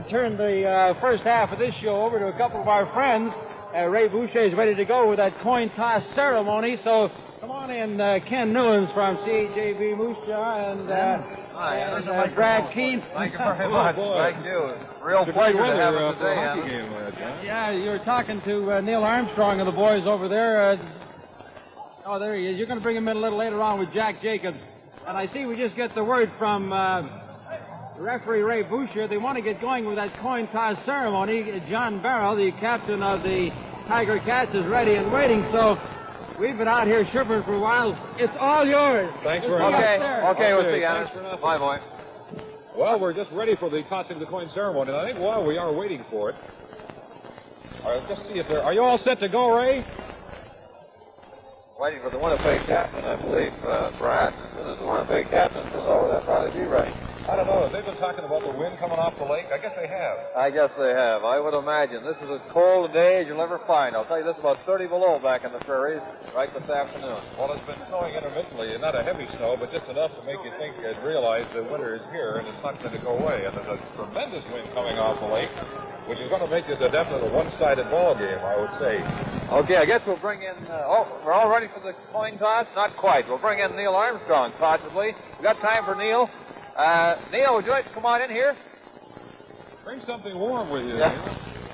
turn the first half of this show over to a couple of our friends. Ray Boucher is ready to go with that coin toss ceremony. So come on in, Ken Newlands from CHAB Moose Jaw and Brad Keene. Thank you very much. Thank you. Real pleasure to have us today. Yeah, you were talking to Neil Armstrong and the boys over there. Oh, there he is. You're going to bring him in a little later on with Jack Jacobs. And I see we just get the word from referee Ray Boucher. They want to get going with that coin toss ceremony. John Barrow, the captain of the Tiger Cats, is ready and waiting. So we've been out here shivering for a while. It's all yours. Thanks very much. Okay, we'll see you. Bye, boy. Well, we're just ready for the tossing of the coin ceremony, and I think while we are waiting for it, just see if are you all set to go, Ray? Waiting for the Winnipeg captain, I believe, Brad. As soon as the Winnipeg captain is over, that'll probably be ready. I don't know. Have they been talking about the wind coming off the lake? I guess they have. I guess they have. I would imagine. This is as cold a day as you'll ever find. I'll tell you this, about 30 below back in the prairies right this afternoon. Well, it's been snowing intermittently, not a heavy snow, but just enough to make you think and realize that winter is here and it's not going to go away. And there's a tremendous wind coming off the lake, which is going to make this a definite one-sided ball game, I would say. Okay, I guess we'll bring in, we're all ready for the coin toss? Not quite. We'll bring in Neil Armstrong, possibly. We got time for Neil. Neil, would you like to come on in here? Bring something warm with you. Yeah.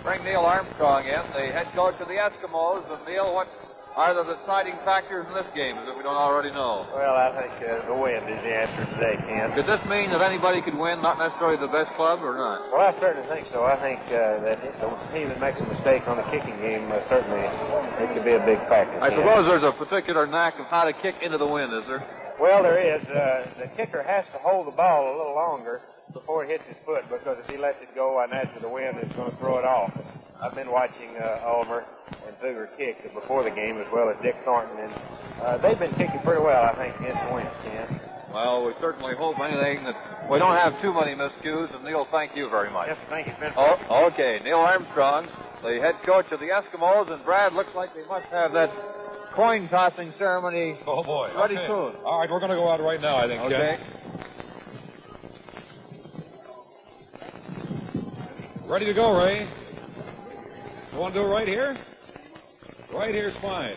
Bring Neil Armstrong in, the head coach of the Eskimos. And Neil, what are the deciding factors in this game that we don't already know? Well, I think the wind is the answer today, Ken. Could this mean that anybody could win, not necessarily the best club, or not? Well, I certainly think so. I think that the team that makes a mistake on the kicking game, certainly it could be a big factor. I suppose there's a particular knack of how to kick into the wind, is there? Well, there is. The kicker has to hold the ball a little longer before it hits his foot, because if he lets it go on that to the wind, it's going to throw it off. I've been watching Ulmer and Fugger kick before the game, as well as Dick Thornton, and they've been kicking pretty well, I think, against the wind, Ken. Well, we certainly hope anything that we don't have too many miscues, and Neil, thank you very much. Yes, thank you. Okay, Neil Armstrong, the head coach of the Eskimos, and Brad, looks like they must have that coin tossing ceremony ready soon. All right, we're going to go out right now, I think. Okay. Ready to go, Ray. You want to do it right here? Right here's fine.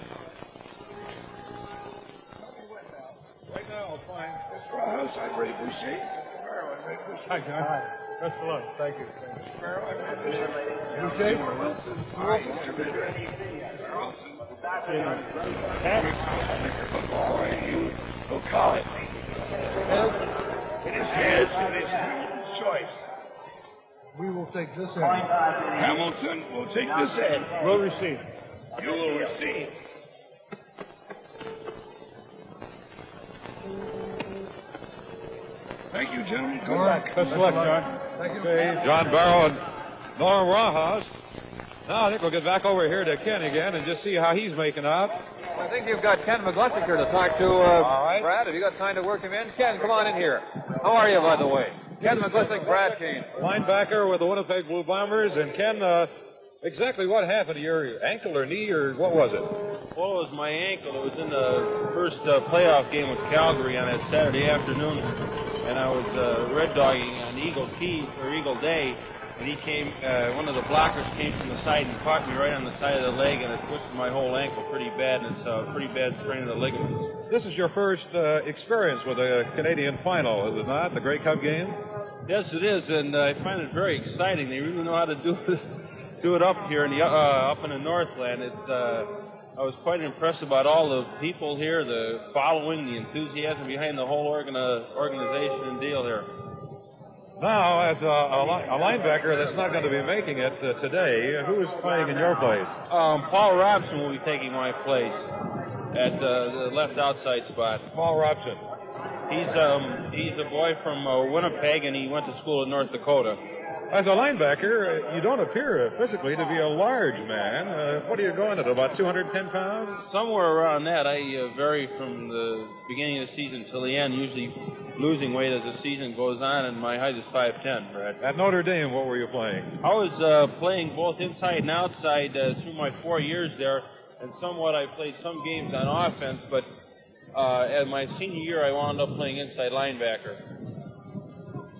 Right now is fine. Mr. Rouse, I'm Ray Boucher. Hi, John. Hi. Best of luck. Thank you. Boucher. Hi, Mr. Football, and you will call it. It is his, and it's Hamilton's choice. We will take this in. Hamilton will take this in. We'll receive. You will receive. Thank you, gentlemen. Good luck. Best of luck, John. Thank you. Okay, John Barrow and Norm Rawhouse. Now I think we'll get back over here to Ken again and just see how he's making out. I think you've got Ken McGluthick here to talk to. All right. Brad, have you got time to work him in? Ken, come on in here. How are you, by the way? Ken McGluthick, Brad Keene. Linebacker with the Winnipeg Blue Bombers. And Ken, exactly what happened to your ankle or knee, or what was it? Well, it was my ankle. It was in the first playoff game with Calgary on that Saturday afternoon, and I was red dogging on Eagle Day, and he came. One of the blockers came from the side and caught me right on the side of the leg, and it twisted my whole ankle pretty bad, and it's a pretty bad strain of the ligaments. This is your first experience with a Canadian final, is it not? The Grey Cup game? Yes, it is, and I find it very exciting. They really know how to do it up here in the up in the Northland. I was quite impressed about all the people here, the following, the enthusiasm behind the whole organization and deal here. Now, as a linebacker that's not going to be making it today, who is playing in your place? Paul Robson will be taking my place at the left outside spot. Paul Robson. He's a boy from Winnipeg, and he went to school in North Dakota. As a linebacker, you don't appear physically to be a large man. What are you going at, about 210 pounds? Somewhere around that. I vary from the beginning of the season till the end, usually losing weight as the season goes on, and my height is 5'10", Brad. At Notre Dame, what were you playing? I was playing both inside and outside through my 4 years there, and somewhat I played some games on offense, but at my senior year I wound up playing inside linebacker.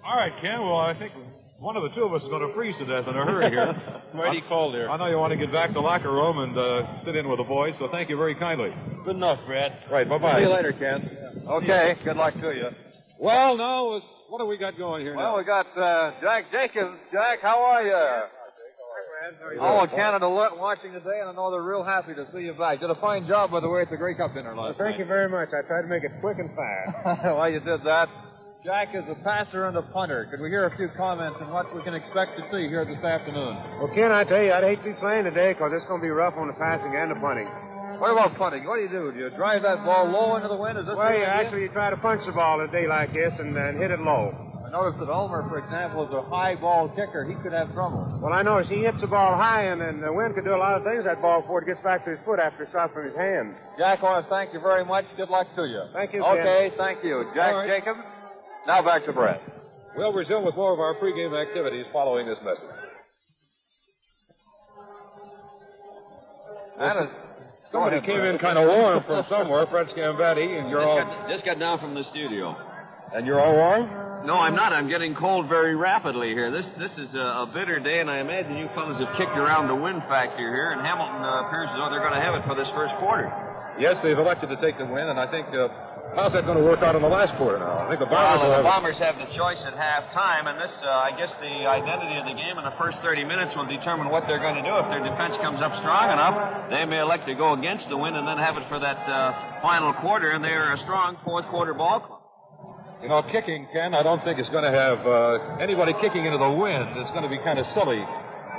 All right, Ken, well, I think one of the two of us is going to freeze to death in a hurry here. It's mighty cold here. I know you want to get back to the locker room and sit in with the boys, so thank you very kindly. Good enough, Brad. Right, bye-bye. See you later, Ken. Okay, good luck to you. Well, now, what do we got going here Well, now? we got Jack Jacobs. Jack, how are you? All of Canada watching today, and I know they're real happy to see you back. Did a fine job, by the way, at the Grey Cup dinner last Thank you very much. I tried to make it quick and fast. Well, you did that. Jack is a passer and a punter. Could we hear a few comments on what we can expect to see here this afternoon? Well, Ken, I tell you, I'd hate to be playing today because it's going to be rough on the passing and the punting. What about punting? What do you do? Do you drive that ball low into the wind? Is this Well, the you idea? actually try to punch the ball a day like this and hit it low. I noticed that Ulmer, for example, is a high ball kicker. He could have trouble. Well, I noticed he hits the ball high, and the wind could do a lot of things to that ball before it gets back to his foot after it's off from his hand. Jack, I want to thank you very much. Good luck to you. Thank you, Ken. Okay, thank you. Jack All right. Jacobs. Now back to Brett. We'll resume with more of our pregame activities following this message. That is... Somebody came in kind of warm from somewhere, Fred Scambatti, and you're all... Just got down from the studio. And you're all warm? No, I'm not. I'm getting cold very rapidly here. This is a bitter day, and I imagine you fellas have kicked around the wind factor here, and Hamilton appears as though they're going to have it for this first quarter. Yes, they've elected to take the win, and I think, how's that going to work out in the last quarter now? I think the Bombers will Well, the have... Bombers have the choice at halftime, and this, I guess the identity of the game in the first 30 minutes will determine what they're going to do. If their defense comes up strong enough, they may elect to go against the wind and then have it for that final quarter, and they're a strong fourth quarter ball club. You know, kicking, Ken, I don't think it's going to have anybody kicking into the wind. It's going to be kind of silly.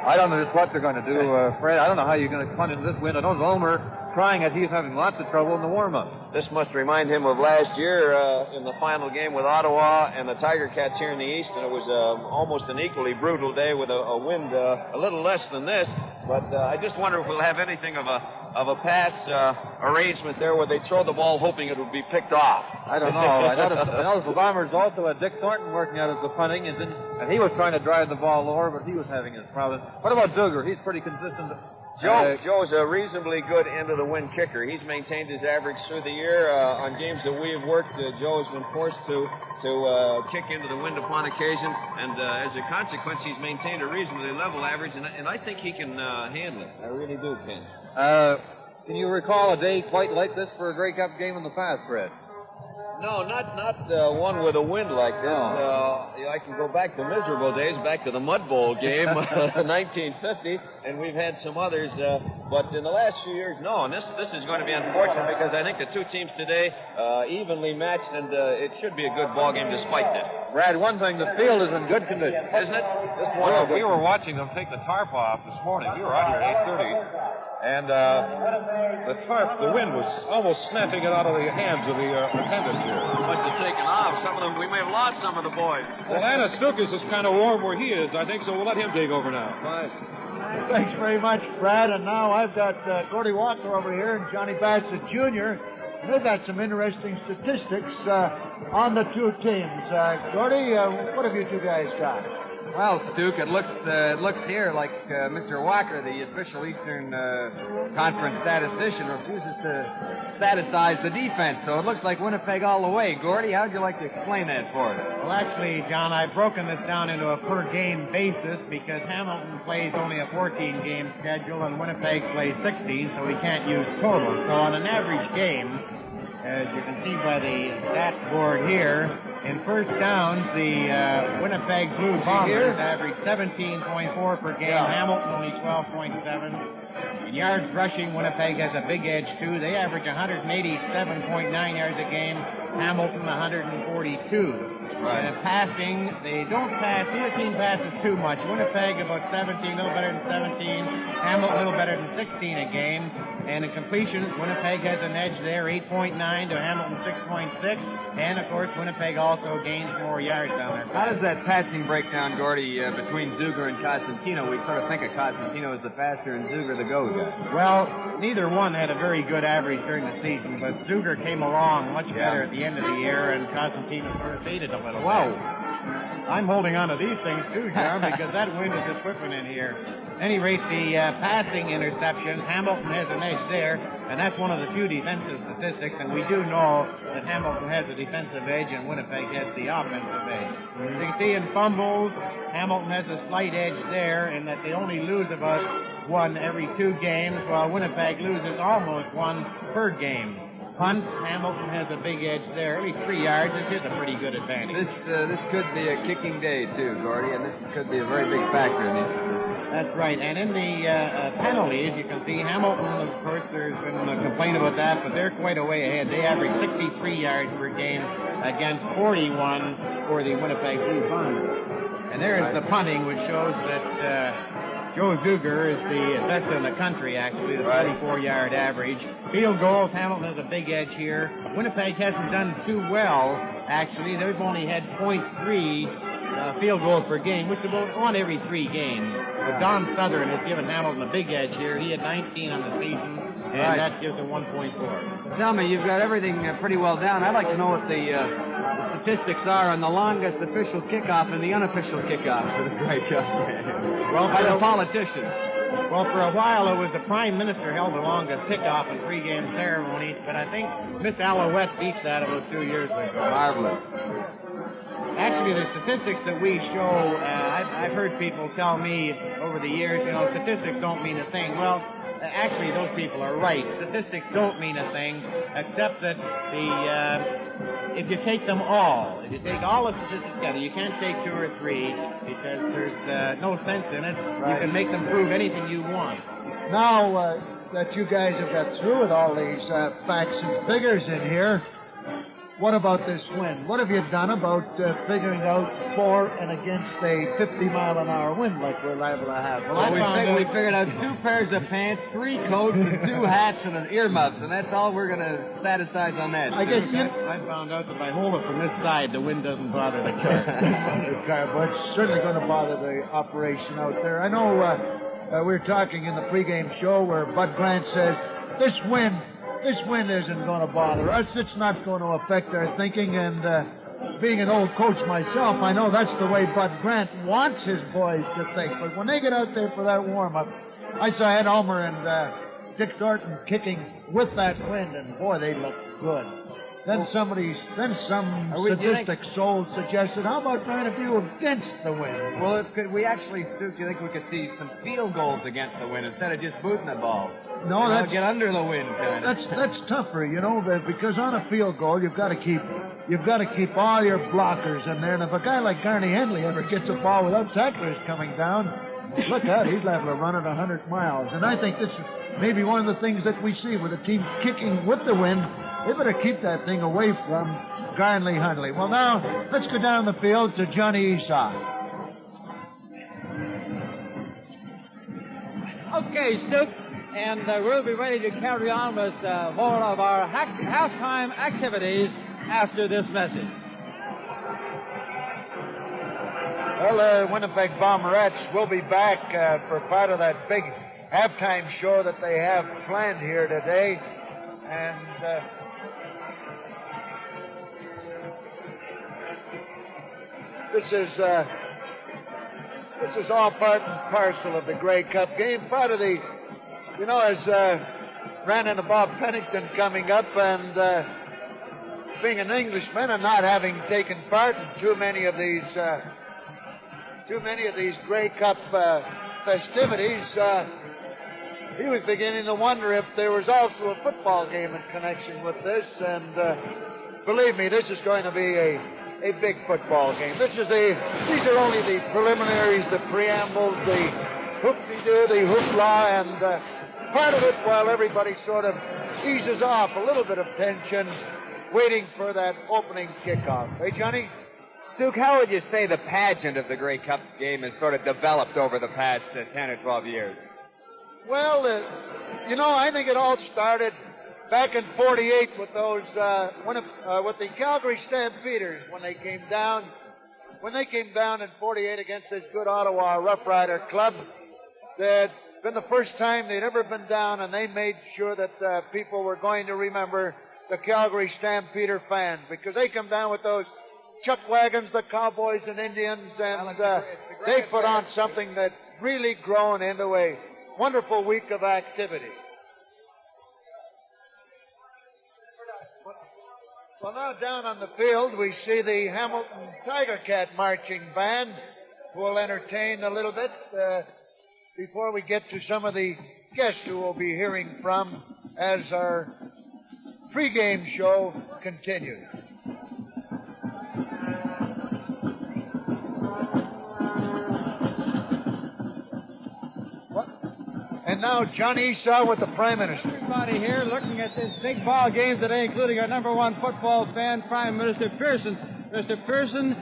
I don't know just what they're going to do, Fred. I don't know how you're going to punt into this wind. I know Ulmer trying it. He's having lots of trouble in the warm-up. This must remind him of last year in the final game with Ottawa and the Tiger Cats here in the East, and it was almost an equally brutal day with a wind a little less than this. But I just wonder if we'll have anything of a pass arrangement there where they throw the ball hoping it would be picked off. I don't know. I noticed the Bombers also had Dick Thornton working out as the punting, and he was trying to drive the ball lower, but he was having his problems. What about Duger? He's pretty consistent. Joe's a reasonably good end-of-the-wind kicker. He's maintained his average through the year. On games that we have worked, Joe has been forced to kick into the wind upon occasion, and as a consequence, he's maintained a reasonably level average, and I think he can handle it. I really do, Ken. Can you recall a day quite like this for a Grey Cup game in the past, Fred? No, not one with a wind like this. I can go back to miserable days, back to the Mud Bowl game, 1950, and we've had some others. But in the last few years, no. And this is going to be unfortunate because I think the two teams today evenly matched, and it should be a good ball game despite this. Brad, one thing, the field is in good condition, Isn't it? Well, we were watching them take the tarp off this morning. We were out here at 8:30. And the wind was almost snapping it out of the hands of the attendants here. Must have taken off. Some of them, we may have lost some of the boys. Well, Anastukas is kind of warm where he is, I think, so we'll let him take over now. Thanks very much, Brad. And now I've got Gordy Walker over here and Johnny Bassett Jr. And they've got some interesting statistics on the two teams. Gordy, what have you two guys got? Well, Duke, it looks here like Mr. Walker, the official Eastern Conference statistician, refuses to staticize the defense. So it looks like Winnipeg all the way. Gordy, how'd you like to explain that for us? Well, actually, John, I've broken this down into a per-game basis because Hamilton plays only a 14-game schedule and Winnipeg plays 16, so we can't use total. So on an average game, as you can see by the stat board here, in first downs, the Winnipeg Blue Bombers average 17.4 per game. Hamilton only 12.7. In yards rushing, Winnipeg has a big edge, too. They average 187.9 yards a game. Hamilton, 142. And in passing, they don't pass. Neither team passes too much. Winnipeg about 17, a little better than 17. Hamilton a little better than 16 a game. And in completions, Winnipeg has an edge there, 8.9 to Hamilton 6.6. And of course, Winnipeg also gains more yards down there. How does that passing break down, Gordy, between Zuger and Costantino? We sort of think of Costantino as the passer and Zuger the go guy. Well, neither one had a very good average during the season, but Zuger came along much better at the end of the year, and Costantino sort of faded a little. Wow. I'm holding on to these things too, John, because that wind is just whipping in here. At any rate, the passing interceptions, Hamilton has an edge there, and that's one of the few defensive statistics, and we do know that Hamilton has a defensive edge and Winnipeg has the offensive edge. You can see in fumbles, Hamilton has a slight edge there, in that they only lose about one every 2 games, while Winnipeg loses almost one per game. Punt, Hamilton has a big edge there, at least 3 yards. This is a pretty good advantage. This could be a kicking day too, Gordy, and this could be a very big factor in these statistics. That's right. And in the penalties, you can see Hamilton, of course, there's been a complaint about that, but they're quite a way ahead. They average 63 yards per game against 41 for the Winnipeg Blue Bombers. And there is the punting, which shows that Joe Zuger is the best in the country, actually, the 44-yard average. Field goals, Hamilton has a big edge here. Winnipeg hasn't done too well, actually. They've only had .3 field goals per game, which is about 1 every 3 games. But Don Southern has given Hamilton a big edge here. He had 19 on the season, and that gives him 1.4. Tell me, you've got everything pretty well down. I'd like to know what the statistics are on the longest official kickoff and the unofficial kickoff for the Grey Cup. Well, by the politicians. Well, for a while, it was the Prime Minister held the longest kickoff in pre-game ceremonies, but I think Miss Alouette beat that about 2 years ago. Marvelous. Actually, the statistics that we show, I've heard people tell me over the years, statistics don't mean a thing. Well, actually, those people are right. Statistics don't mean a thing, except that if you take them all, if you take all the statistics together, you can't take 2 or 3 because there's no sense in it. Right. You can make them prove anything you want. Now that you guys have got through with all these facts and figures in here, what about this wind? What have you done about figuring out for and against a 50-mile-an-hour wind like we're liable to have? Well, we figured out 2 pairs of pants, 3 coats, and 2 hats, and an earmuffs, and that's all we're going to staticize on that. I guess I found out that if I hold it from this side, the wind doesn't bother the car. But it's certainly going to bother the operation out there. I know we were talking in the pregame show where Bud Grant says, this wind isn't going to bother us. It's not going to affect our thinking. And being an old coach myself, I know that's the way Bud Grant wants his boys to think. But when they get out there for that warm-up, I saw Ed Ulmer and Dick Thornton kicking with that wind, and boy, they look good. Then some sadistic soul suggested, how about trying to view against the wind? Well, we actually, Stu, do you think we could see some field goals against the wind instead of just booting the ball? No, that's get under the wind kind of. That's tougher, because on a field goal you've got to keep all your blockers in there. And if a guy like Garney Henley ever gets a ball without tacklers coming down, look out, he's liable to run it 100 miles. And I think this is maybe one of the things that we see with the team kicking with the wind. They better keep that thing away from Garney Henley. Well, now let's go down the field to Johnny Esau. Okay, Stu. And we'll be ready to carry on with more of our halftime activities after this message. Well, Winnipeg Bomberettes will be back for part of that big halftime show that they have planned here today. And this is all part and parcel of the Grey Cup game, part of the, as Brandon and Bob Pennington coming up and being an Englishman and not having taken part in too many of these Grey Cup festivities, he was beginning to wonder if there was also a football game in connection with this. And believe me, this is going to be a big football game. These are only the preliminaries, the preambles, the hoop-de-doo, the hoopla, and part of it while everybody sort of eases off a little bit of tension, waiting for that opening kickoff. Hey, Johnny? Duke, how would you say the pageant of the Grey Cup game has sort of developed over the past 10 or 12 years? Well, I think it all started back in '48 with those with the Calgary Stampeders when they came down in '48 against this good Ottawa Rough Rider club. That been the first time they'd ever been down, and they made sure that people were going to remember the Calgary Stampeder fans, because they come down with those chuck wagons, the cowboys and Indians, and they put on something that's really grown into a wonderful week of activity. Well, now down on the field, we see the Hamilton Tiger Cat Marching Band, who will entertain a little bit before we get to some of the guests who we'll be hearing from as our pregame show continues. And now John Esau with the Prime Minister. Everybody here looking at this big ball game today, including our number one football fan, Prime Minister Pearson. Mr. Pearson,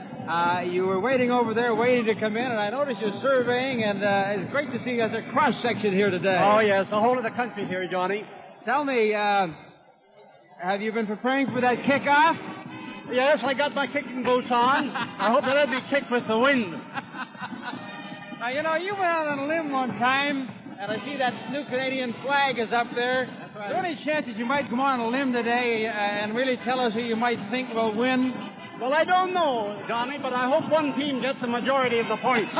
you were waiting over there, waiting to come in, and I noticed you're surveying, and it's great to see you as a cross-section here today. Oh, yes, the whole of the country here, Johnny. Tell me, have you been preparing for that kickoff? Yes, I got my kicking boots on. I hope that I'll be kicked with the wind. Now, you know, you went out on a limb one time, and I see that new Canadian flag is up there. That's right. Is there any chance that you might come on a limb today and really tell us who you might think will win? Well, I don't know, Johnny, but I hope one team gets the majority of the points.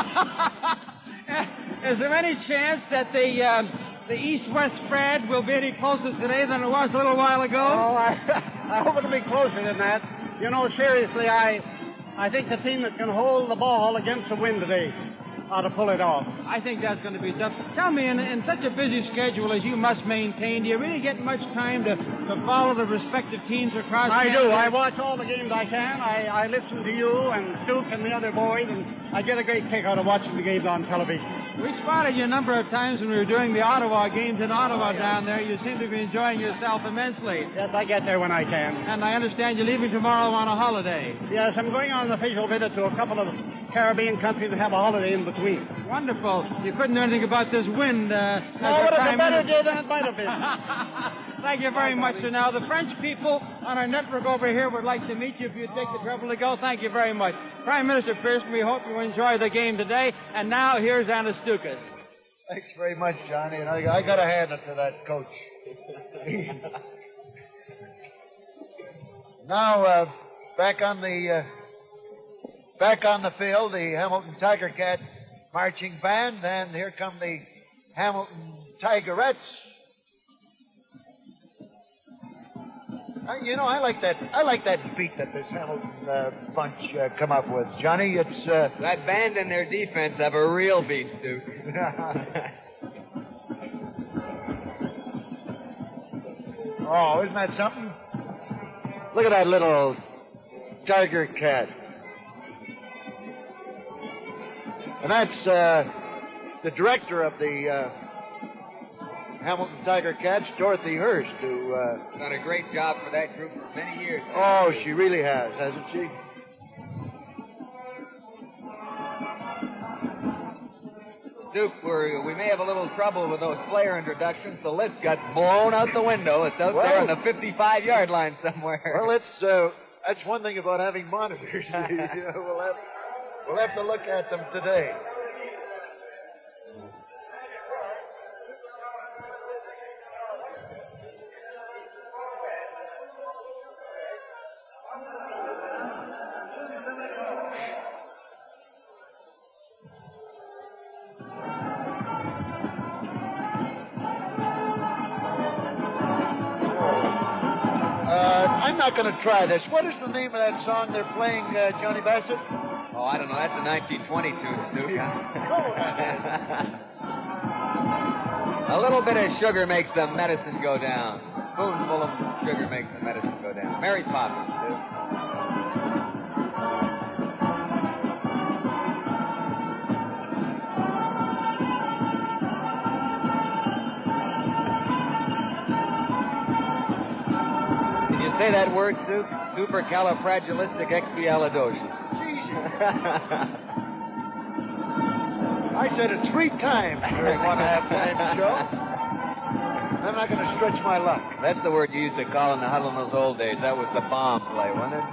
Is there any chance that the East-West spread will be any closer today than it was a little while ago? Oh, I hope it'll be closer than that. You know, seriously, I think the team that can hold the ball against the wind today ought to pull it off. I think that's going to be tough. Tell me, in such a busy schedule as you must maintain, do you really get much time to follow the respective teams across Canada? I do. I watch all the games I can. I listen to you and Duke and the other boys, and I get a great kick out of watching the games on television. We spotted you a number of times when we were doing the Ottawa games in Ottawa down there. You seem to be enjoying yourself immensely. Yes, I get there when I can. And I understand you're leaving tomorrow on a holiday. Yes, I'm going on an official visit to a couple of Caribbean countries and have a holiday in between. Wonderful. You couldn't do anything about this wind. Oh, but it's a better day than it might have been. Thank you very much, sir. Now, the French people on our network over here would like to meet you if you'd take the trouble to go. Thank you very much. Prime Minister Pearson, we hope you enjoy the game today. And now, here's Anastukas. Thanks very much, Johnny, and I got to hand it to that coach. Now, back on the field, the Hamilton Tiger Cat Marching Band, and here come the Hamilton Tigerettes. You know, I like that beat that this Hamilton bunch come up with, Johnny. It's that band and their defense have a real beat, Stu. Oh, isn't that something? Look at that little tiger cat. And that's the director of the Hamilton Tiger Cats, Dorothy Hurst, who done a great job for that group for many years. Oh, she really has, hasn't she? Duke, we may have a little trouble with those player introductions. The list got blown out the window. It's out there on the 55-yard line somewhere. Well, that's one thing about having monitors. You know, we'll have to look at them today. I'm not going to try this. What is the name of that song they're playing, Johnny Bassett? Oh, I don't know. That's a 1922, Stu. A little bit of sugar makes the medicine go down. Spoonful of sugar makes the medicine go down. Mary Poppins, Stu. Say that word, Sue? Supercalifragilisticexpialidocious. I said it 3 times during 1.5 time show. I'm not going to stretch my luck. That's the word you used to call in the huddle in those old days. That was the bomb play, wasn't it?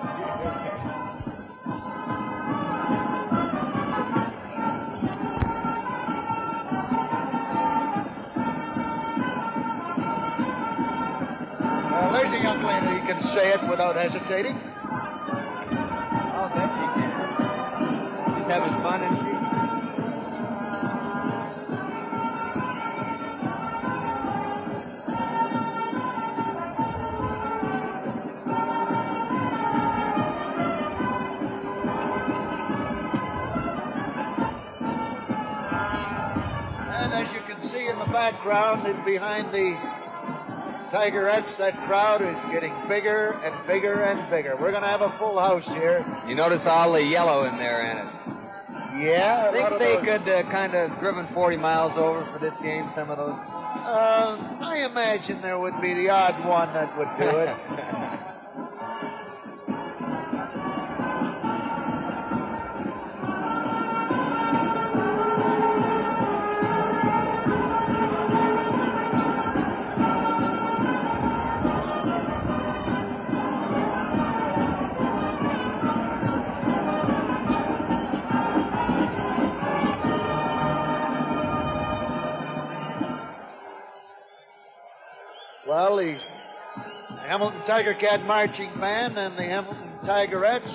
There's a young lady who can say it without hesitating. I'll bet she can. She's having fun, isn't she? And as you can see in the background and behind the Tigerettes, that crowd is getting bigger and bigger and bigger. We're going to have a full house here. You notice all the yellow in there, Anna? Yeah. I think they could kind of driven 40 miles over for this game, some of those. I imagine there would be the odd one that would do it. Well, the Hamilton Tiger Cat Marching Band and the Hamilton Tigerettes,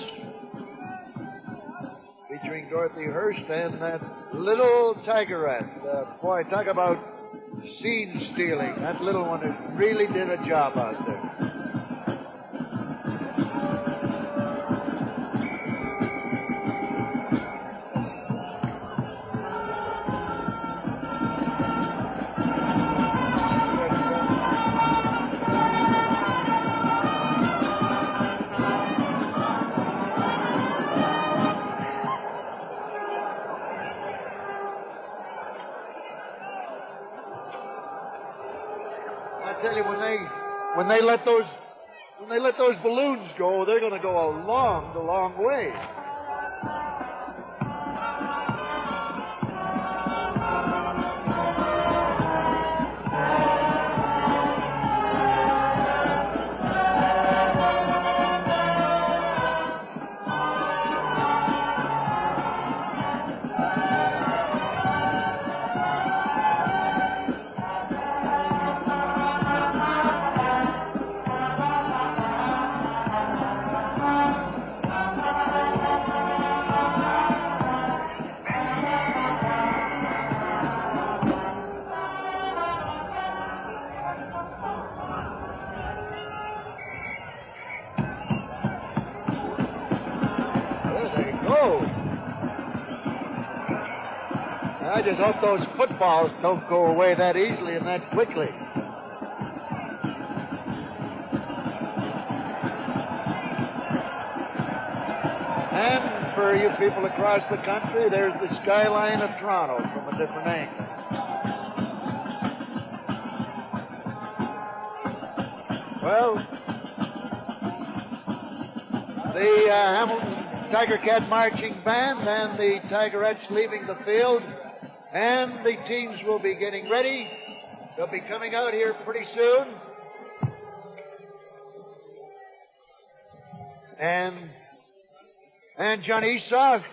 featuring Dorothy Hurst and that little Tigerette. Boy, talk about scene stealing. That little one really did a job out there. I tell you, when they let those balloons go, they're going to go a long way. I just hope those footballs don't go away that easily and that quickly. And for you people across the country, there's the skyline of Toronto from a different angle. Well, the Hamilton Tiger Cat Marching Band and the Tigerettes leaving the field, and the teams will be getting ready. They'll be coming out here pretty soon. And John Esau, did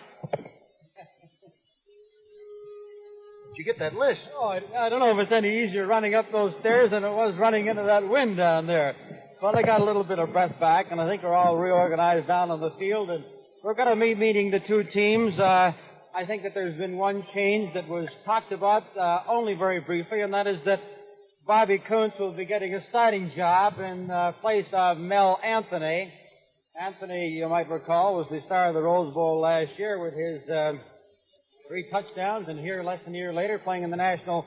you get that list? Oh, I don't know if it's any easier running up those stairs than it was running into that wind down there. Well, I got a little bit of breath back, and I think we're all reorganized down on the field, and we're going to be meeting the two teams. I think that there's been one change that was talked about only very briefly, and that is that Bobby Kuntz will be getting a starting job in place of Mel Anthony. Anthony, you might recall, was the star of the Rose Bowl last year with his 3 touchdowns, and here less than a year later playing in the National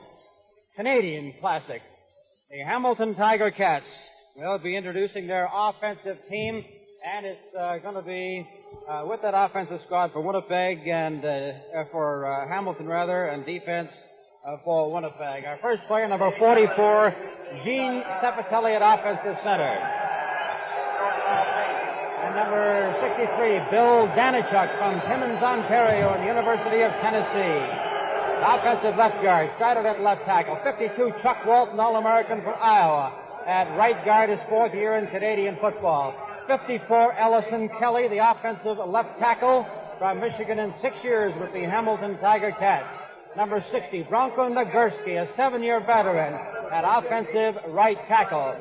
Canadian Classic. The Hamilton Tiger Cats will be introducing their offensive team, and it's going to be with that offensive squad for Winnipeg and for Hamilton, rather, and defense for Winnipeg. Our first player, number 44, Gene Cepatelli at offensive center. And number 63, Bill Danichuk from Timmins, Ontario, and the University of Tennessee. Offensive left guard, started at left tackle. 52, Chuck Walton, All-American from Iowa. At right guard, his 4th year in Canadian football. 54, Ellison Kelly, the offensive left tackle from Michigan, in 6 years with the Hamilton Tiger Cats. Number 60, Bronco Nagurski, a 7-year veteran at offensive right tackle.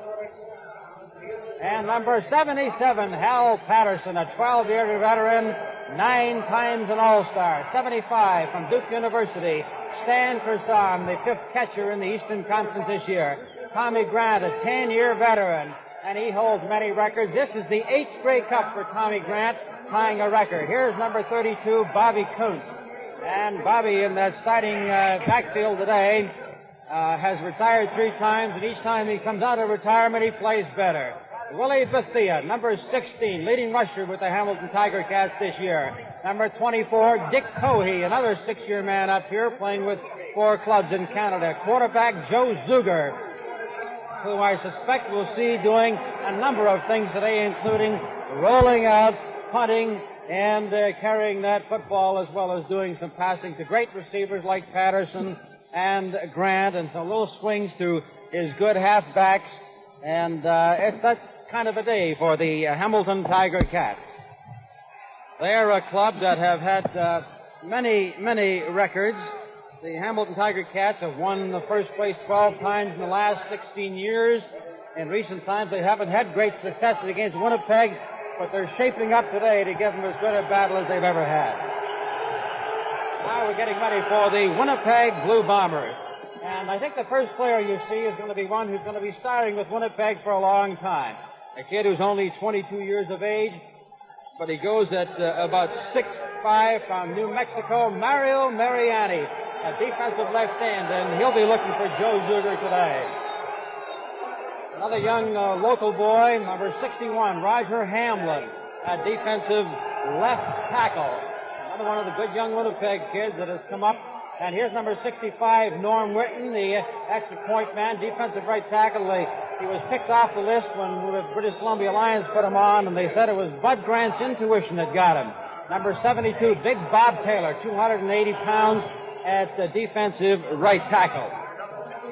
And number 77, Hal Patterson, a 12-year veteran, 9 times an All-Star. 75 from Duke University, Stan Kerson, the 5th catcher in the Eastern Conference this year. Tommy Grant, a 10-year veteran, and he holds many records. This is the 8th Grey Cup for Tommy Grant, tying a record. Here's number 32, Bobby Kuntz. And Bobby, in that starting backfield today, has retired 3 times, and each time he comes out of retirement, he plays better. Willie Bethia, number 16, leading rusher with the Hamilton Tiger Cats this year. Number 24, Dick Cohey, another 6-year man up here, playing with 4 clubs in Canada. Quarterback Joe Zuger, who I suspect we'll see doing a number of things today, including rolling out, punting, and carrying that football, as well as doing some passing to great receivers like Patterson and Grant, and some little swings to his good halfbacks. And that's kind of a day for the Hamilton Tiger Cats. They're a club that have had many records. The Hamilton Tiger Cats have won the first place 12 times in the last 16 years. In recent times, they haven't had great successes against Winnipeg, but they're shaping up today to give them as good a battle as they've ever had. Now we're getting ready for the Winnipeg Blue Bombers. And I think the first player you see is going to be one who's going to be starting with Winnipeg for a long time. A kid who's only 22 years of age, but he goes at about 6'5", from New Mexico, Mario Mariani, a defensive left end, and he'll be looking for Joe Zuger today. Another young local boy, number 61, Roger Hamlin, a defensive left tackle. Another one of the good young Winnipeg kids that has come up. And here's number 65, Norm Whitten, the extra point man, defensive right tackle. He was picked off the list when the British Columbia Lions put him on, and they said it was Bud Grant's intuition that got him. Number 72, Big Bob Taylor, 280 pounds at the defensive right tackle.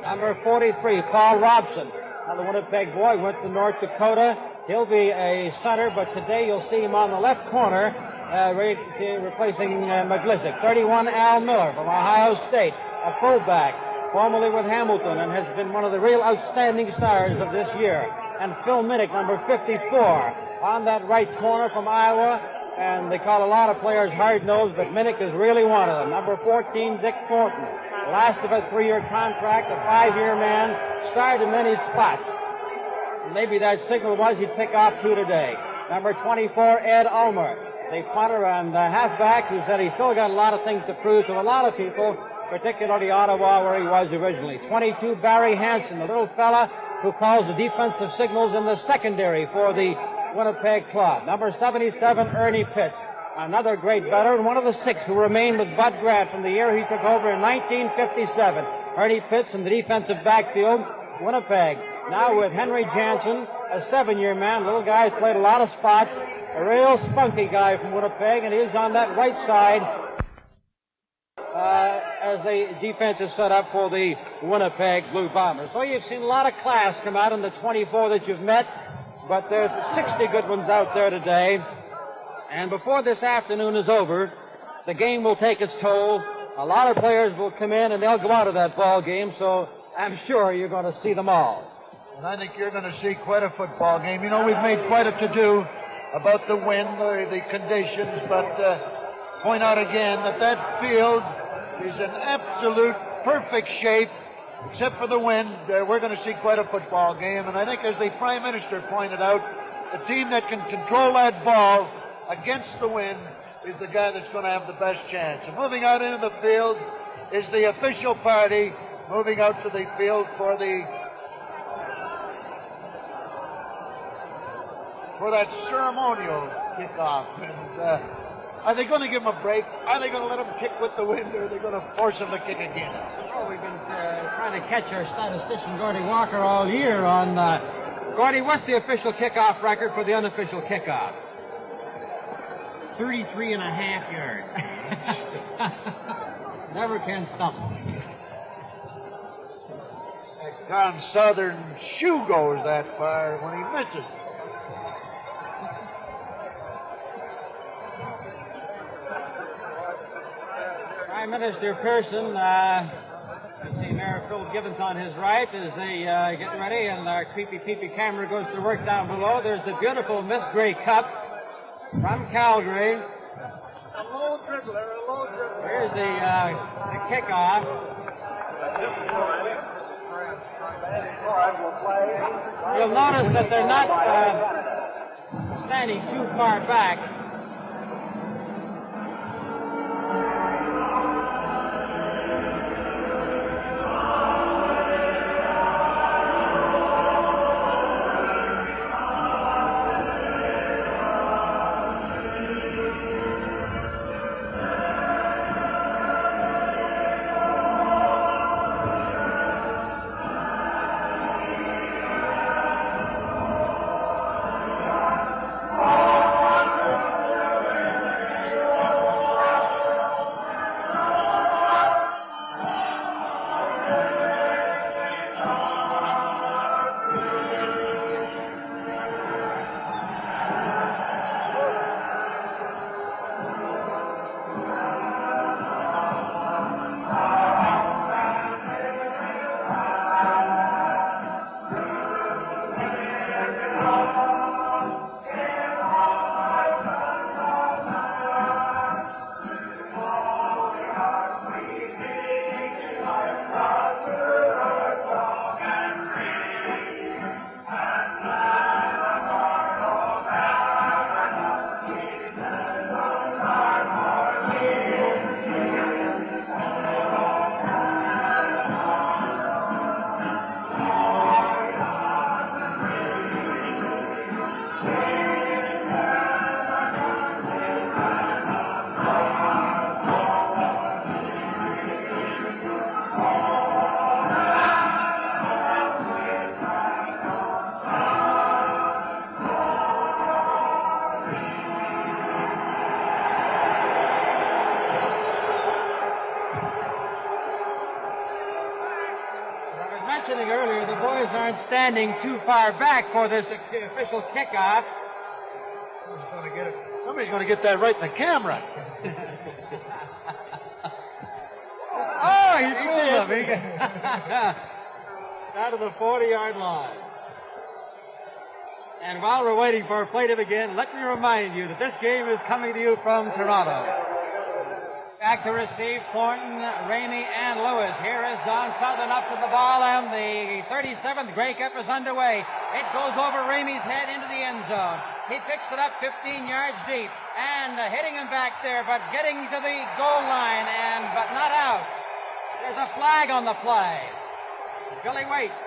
Number 43, Paul Robson, another Winnipeg boy, went to North Dakota. He'll be a center, but today you'll see him on the left corner, replacing McGlissick. 31, Al Miller from Ohio State, a fullback, formerly with Hamilton, and has been one of the real outstanding stars of this year. And Phil Minnick, number 54, on that right corner from Iowa. And they call a lot of players hard-nosed, but Minnick is really one of them. Number 14, Dick Thornton, last of a 3-year contract, a 5-year man, starred in many spots. Maybe that signal was he'd pick off 2 today. Number 24, Ed Ulmer, the punter and halfback, who said he still got a lot of things to prove to a lot of people, particularly Ottawa, where he was originally. 22, Barry Hansen, the little fella who calls the defensive signals in the secondary for the Winnipeg club. Number 77, Ernie Pitts, another great veteran, one of the 6 who remained with Bud Grant from the year he took over in 1957. Ernie Pitts in the defensive backfield, Winnipeg. Now with Henry Jansen, a 7-year man, little guy who's played a lot of spots, a real spunky guy from Winnipeg, and he's on that right side as the defense is set up for the Winnipeg Blue Bombers. So you've seen a lot of class come out in the 24 that you've met, but there's 60 good ones out there today. And before this afternoon is over, the game will take its toll. A lot of players will come in and they'll go out of that ball game, so I'm sure you're going to see them all. And I think you're going to see quite a football game. You know, we've made quite a to-do about the wind, the conditions, but point out again that field is in absolute perfect shape, except for the wind. We're going to see quite a football game, and I think, as the Prime Minister pointed out, the team that can control that ball against the wind is the guy that's going to have the best chance. And moving out into the field is the official party moving out to the field for that ceremonial kickoff. And are they going to give him a break? Are they going to let him kick with the wind, or are they going to force him to kick again? Oh, we've been trying to catch our statistician, Gordy Walker, all year on... Gordy, what's the official kickoff record for the unofficial kickoff? 33.5 yards. Never can stop. Don Southern shoe goes that far when he misses. Prime Minister Pearson, the American Phil Gibbons on his right as they get ready, and our creepy peepy camera goes to work down below. There's the beautiful Miss Grey Cup from Calgary. A low dribbler. Here's the kickoff. You'll notice that they're not standing too far back. Earlier, the boys aren't standing too far back for this official kickoff. Somebody's going to get that right in the camera. Oh, he fooled him. Out of the 40-yard line. And while we're waiting for a play to begin, let me remind you that this game is coming to you from Toronto. Back to receive Thornton, Ramey, and Lewis. Here is Don Southern up to the ball, and the 37th Grey Cup is underway. It goes over Ramey's head into the end zone. He picks it up 15 yards deep, and hitting him back there, but getting to the goal line, but not out. There's a flag on the play. Billy waits.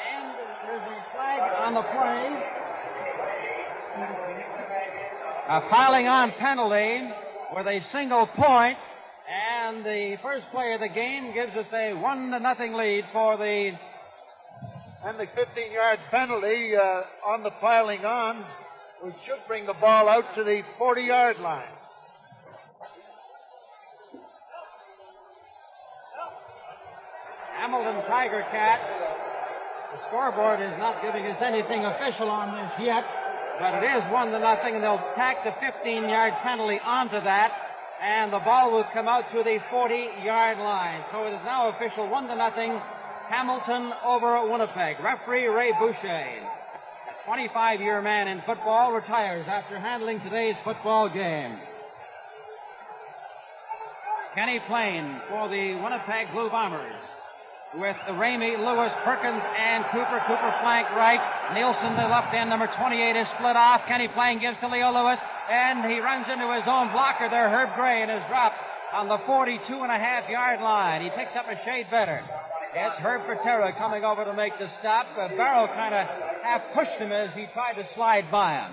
And there's a flag on the play. A piling on penalty with a single point, and the first play of the game gives us a 1-0 lead for the... And the 15-yard penalty on the piling on, which should bring the ball out to the 40-yard line. Hamilton Tiger Cats. The scoreboard is not giving us anything official on this yet, but it is 1-0, and they'll tack the 15-yard penalty onto that, and the ball will come out to the 40-yard line. So it is now official 1-0, Hamilton over Winnipeg. Referee Ray Boucher, a 25-year man in football, retires after handling today's football game. Kenny Plain for the Winnipeg Blue Bombers, with Ramey, Lewis, Perkins, and Cooper. Cooper flank right. Nielsen, the left end, number 28, is split off. Kenny Plain gives to Leo Lewis, and he runs into his own blocker there, Herb Gray, and is dropped on the 42.5-yard line. He picks up a shade better. It's Herb Patera coming over to make the stop. Barrow kind of half pushed him as he tried to slide by him.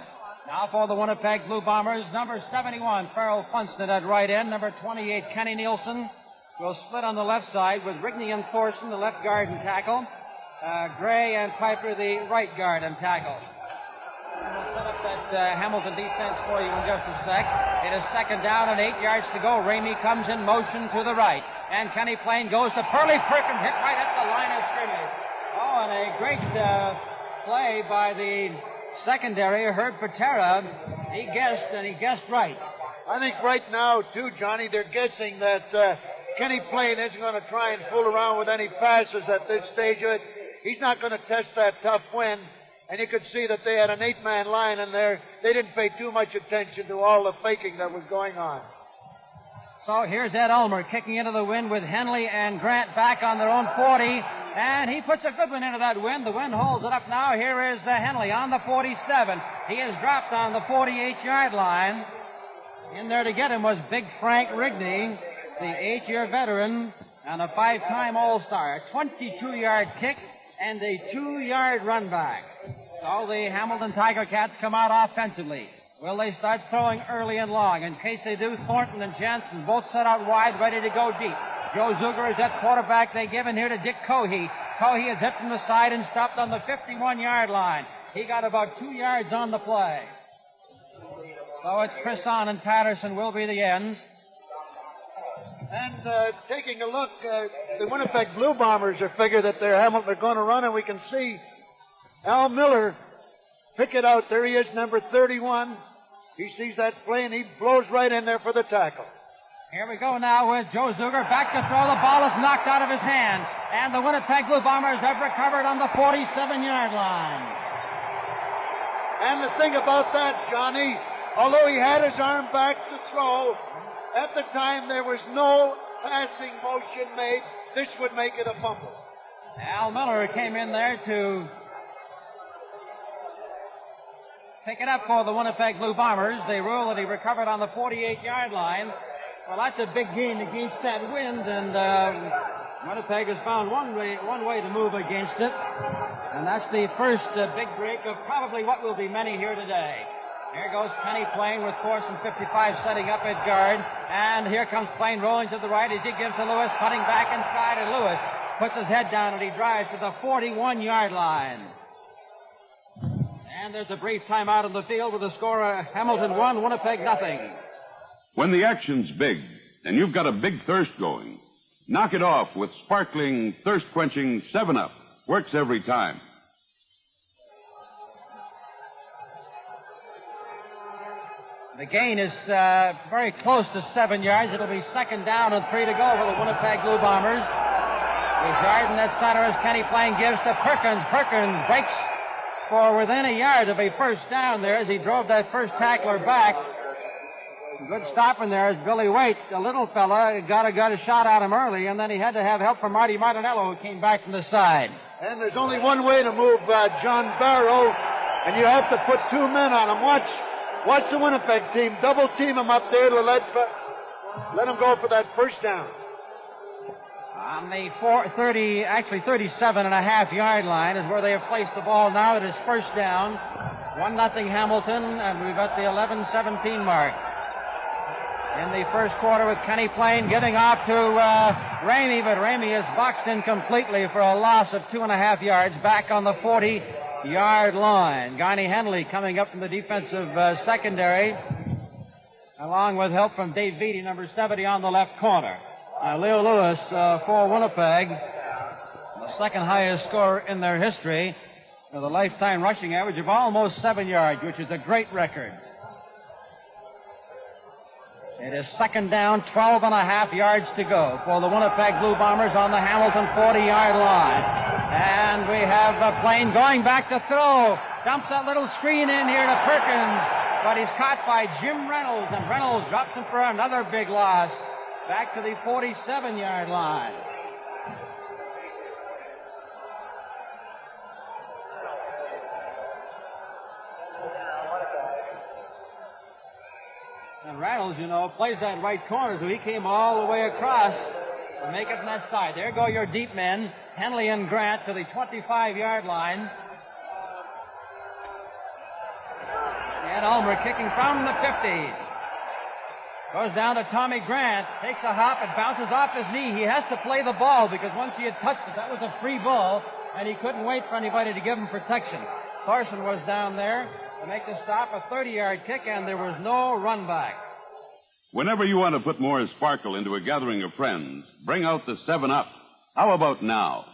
Now for the Winnipeg Blue Bombers, number 71, Farrell Funston at right end. Number 28, Kenny Nielsen, will split on the left side with Rigney and Thorson, the left guard and tackle. Gray and Piper, the right guard and tackle. We'll set up that Hamilton defense for you in just a sec. It is second down and 8 yards to go. Ramey comes in motion to the right. And Kenny Plain goes to Pearlie Perkins, hit right at the line of scrimmage. Oh, and a great play by the secondary, Herb Patera. He guessed, and he guessed right. I think right now, too, Johnny, they're guessing that Kenny Plain isn't going to try and fool around with any passes at this stage of it. He's not going to test that tough wind. And you could see that they had an 8-man line in there. They didn't pay too much attention to all the faking that was going on. So here's Ed Ulmer kicking into the wind with Henley and Grant back on their own 40. And he puts a good one into that wind. The wind holds it up now. Here is Henley on the 47. He is dropped on the 48-yard line. In there to get him was Big Frank Rigney, the 8-year veteran and a 5-time All-Star. 22-yard kick and a 2-yard run back. So the Hamilton Tiger Cats come out offensively. Will they start throwing early and long? In case they do, Thornton and Jansen both set out wide, ready to go deep. Joe Zuger is at quarterback. They give in here to Dick Cohey. Cohey is hit from the side and stopped on the 51-yard line. He got about 2 yards on the play. So it's Crisson and Patterson will be the ends. And taking a look, the Winnipeg Blue Bombers are figured that they're going to run, and we can see Al Miller pick it out. There he is, number 31. He sees that play, and he blows right in there for the tackle. Here we go now with Joe Zuger back to throw. The ball is knocked out of his hand, and the Winnipeg Blue Bombers have recovered on the 47-yard line. And the thing about that, Johnny, although he had his arm back to throw, at the time there was no passing motion made. This would make it a fumble. Al Miller came in there to pick it up for the Winnipeg Blue Bombers. They rule that he recovered on the 48-yard line. Well, that's a big gain against that wind, and Winnipeg has found one way to move against it, and that's the first big break of probably what will be many here today. Here goes Kenny Plain with Thorson 55 setting up at guard, and here comes Plain rolling to the right as he gives to Lewis, cutting back inside, and Lewis puts his head down and he drives to the 41-yard line. And there's a brief timeout on the field with the score Hamilton 1, Winnipeg nothing. When the action's big and you've got a big thirst going, knock it off with sparkling, thirst-quenching 7-Up. Works every time. The gain is very close to 7 yards. It'll be second down and 3 to go for the Winnipeg Blue Bombers. The Jordan at center as Kenny Plain gives to Perkins. Perkins breaks for within a yard of a first down there as he drove that first tackler back. Good stopping there as Billy Waite, a little fella, got a shot at him early, and then he had to have help from Marty Martinello, who came back from the side. And there's only one way to move John Barrow, and you have to put 2 men on him. Watch the Winnipeg team. Double team him up there to let him go for that first down. On the 37.5-yard line is where they have placed the ball now. It is first down. 1-0 Hamilton, and we've got the 11-17 mark. In the first quarter with Kenny Plain getting off to Ramey, but Ramey is boxed in completely for a loss of 2.5 yards back on the 40-yard line. Garney Henley coming up from the defensive secondary, along with help from Dave Beatty, number 70 on the left corner. Leo Lewis for Winnipeg, the second highest scorer in their history, with a lifetime rushing average of almost 7 yards, which is a great record. It is second down, 12.5 yards to go for the Winnipeg Blue Bombers on the Hamilton 40-yard line. And we have Plain going back to throw. Dumps that little screen in here to Perkins, but he's caught by Jim Reynolds, and Reynolds drops him for another big loss back to the 47-yard line. And Reynolds, plays that right corner, so he came all the way across to make it from that side. There go your deep men, Henley and Grant, to the 25-yard line. And Ulmer kicking from the 50. Goes down to Tommy Grant, takes a hop, and bounces off his knee. He has to play the ball because once he had touched it, that was a free ball, and he couldn't wait for anybody to give him protection. Thorson was down there to make the stop, a 30-yard kick, and there was no run back. Whenever you want to put more sparkle into a gathering of friends, bring out the 7-Up. How about now?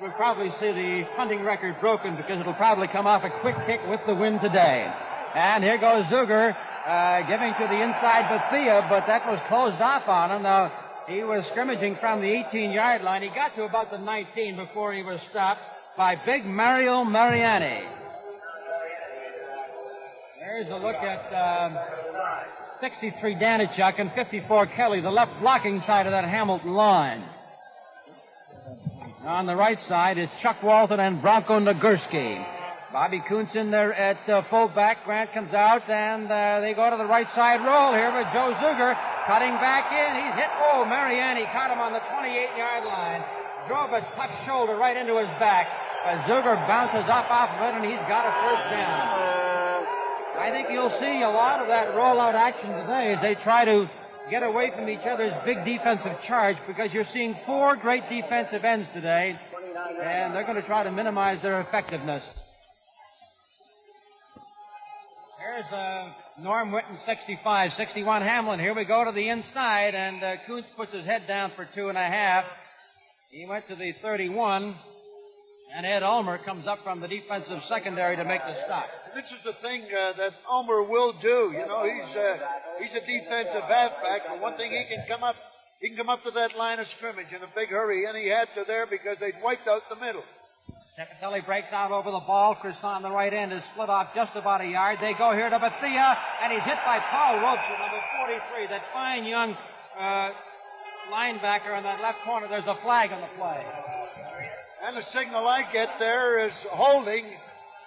We'll probably see the punting record broken because it'll probably come off a quick kick with the wind today. And here goes Zuger giving to the inside Bethia, but that was closed off on him. Now, he was scrimmaging from the 18-yard line. He got to about the 19 before he was stopped by big Mario Mariani. There's a look at 63 Danichuk and 54 Kelly, the left blocking side of that Hamilton line. On the right side is Chuck Walton and Bronco Nagurski. Bobby Kuntz in there at fullback. Grant comes out, and they go to the right side roll here with Joe Zuger cutting back in. He's hit. Oh, Mariani caught him on the 28-yard line. Drove a tough shoulder right into his back. But Zuger bounces up off of it, and he's got a first down. I think you'll see a lot of that rollout action today as they try to get away from each other's big defensive charge, because you're seeing 4 great defensive ends today, and they're going to try to minimize their effectiveness. Here's Norm Whitten, 65, 61 Hamlin. Here we go to the inside, and Kuntz puts his head down for 2.5. He went to the 31, and Ed Ulmer comes up from the defensive secondary to make the stop. This is the thing that Ulmer will do. You know, he's a defensive halfback, and one thing he can come up to that line of scrimmage in a big hurry, and he had to there because they'd wiped out the middle. Cepatelli breaks out over the ball. Chris on the right end is split off just about a yard. They go here to Bethia, and he's hit by Paul Robeson, number 43, that fine young linebacker in that left corner. There's a flag on the play. And the signal I get there is holding,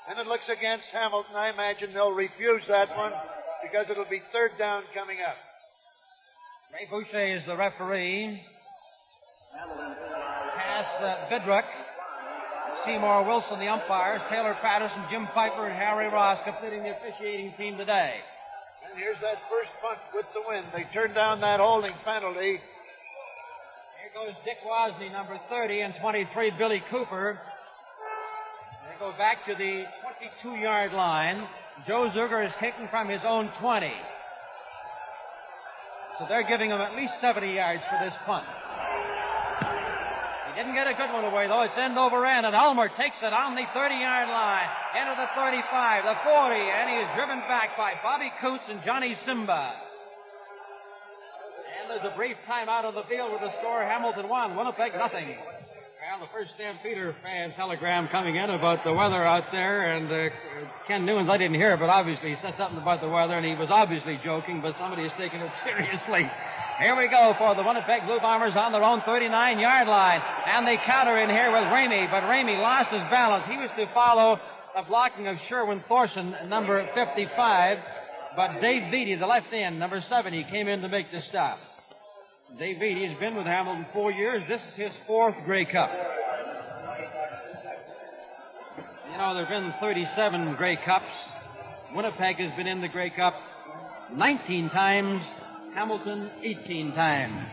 and it looks against Hamilton. I imagine they'll refuse that one because it'll be 3rd down coming up. Ray Boucher is the referee. Pass Bidruck. Seymour Wilson, the umpires. Taylor Patterson, Jim Piper, and Harry Ross completing the officiating team today. And here's that first punt with the win. They turned down that holding penalty. Here goes Dick Wozni, number 30, and 23, Billy Cooper. They go back to the 22-yard line. Joe Zuger is kicking from his own 20. So they're giving him at least 70 yards for this punt. He didn't get a good one away, though. It's end over end, and Ulmer takes it on the 30-yard line, into the 35, the 40, and he is driven back by Bobby Coots and Johnny Simba. And there's a brief timeout on the field with the score Hamilton 1, Winnipeg nothing. Well, the first Stampeder fan telegram coming in about the weather out there, and Ken Newens, I didn't hear, but obviously he said something about the weather, and he was obviously joking, but somebody is taking it seriously. Here we go for the Winnipeg Blue Bombers on their own 39-yard line. And they counter in here with Ramey, but Ramey lost his balance. He was to follow the blocking of Sherwin Thorson, number 55. But Dave Beatty, the left end, number 70, came in to make the stop. Dave Beatty has been with Hamilton 4 years. This is his 4th Grey Cup. You know, there have been 37 Grey Cups. Winnipeg has been in the Grey Cup 19 times. Hamilton 18 times.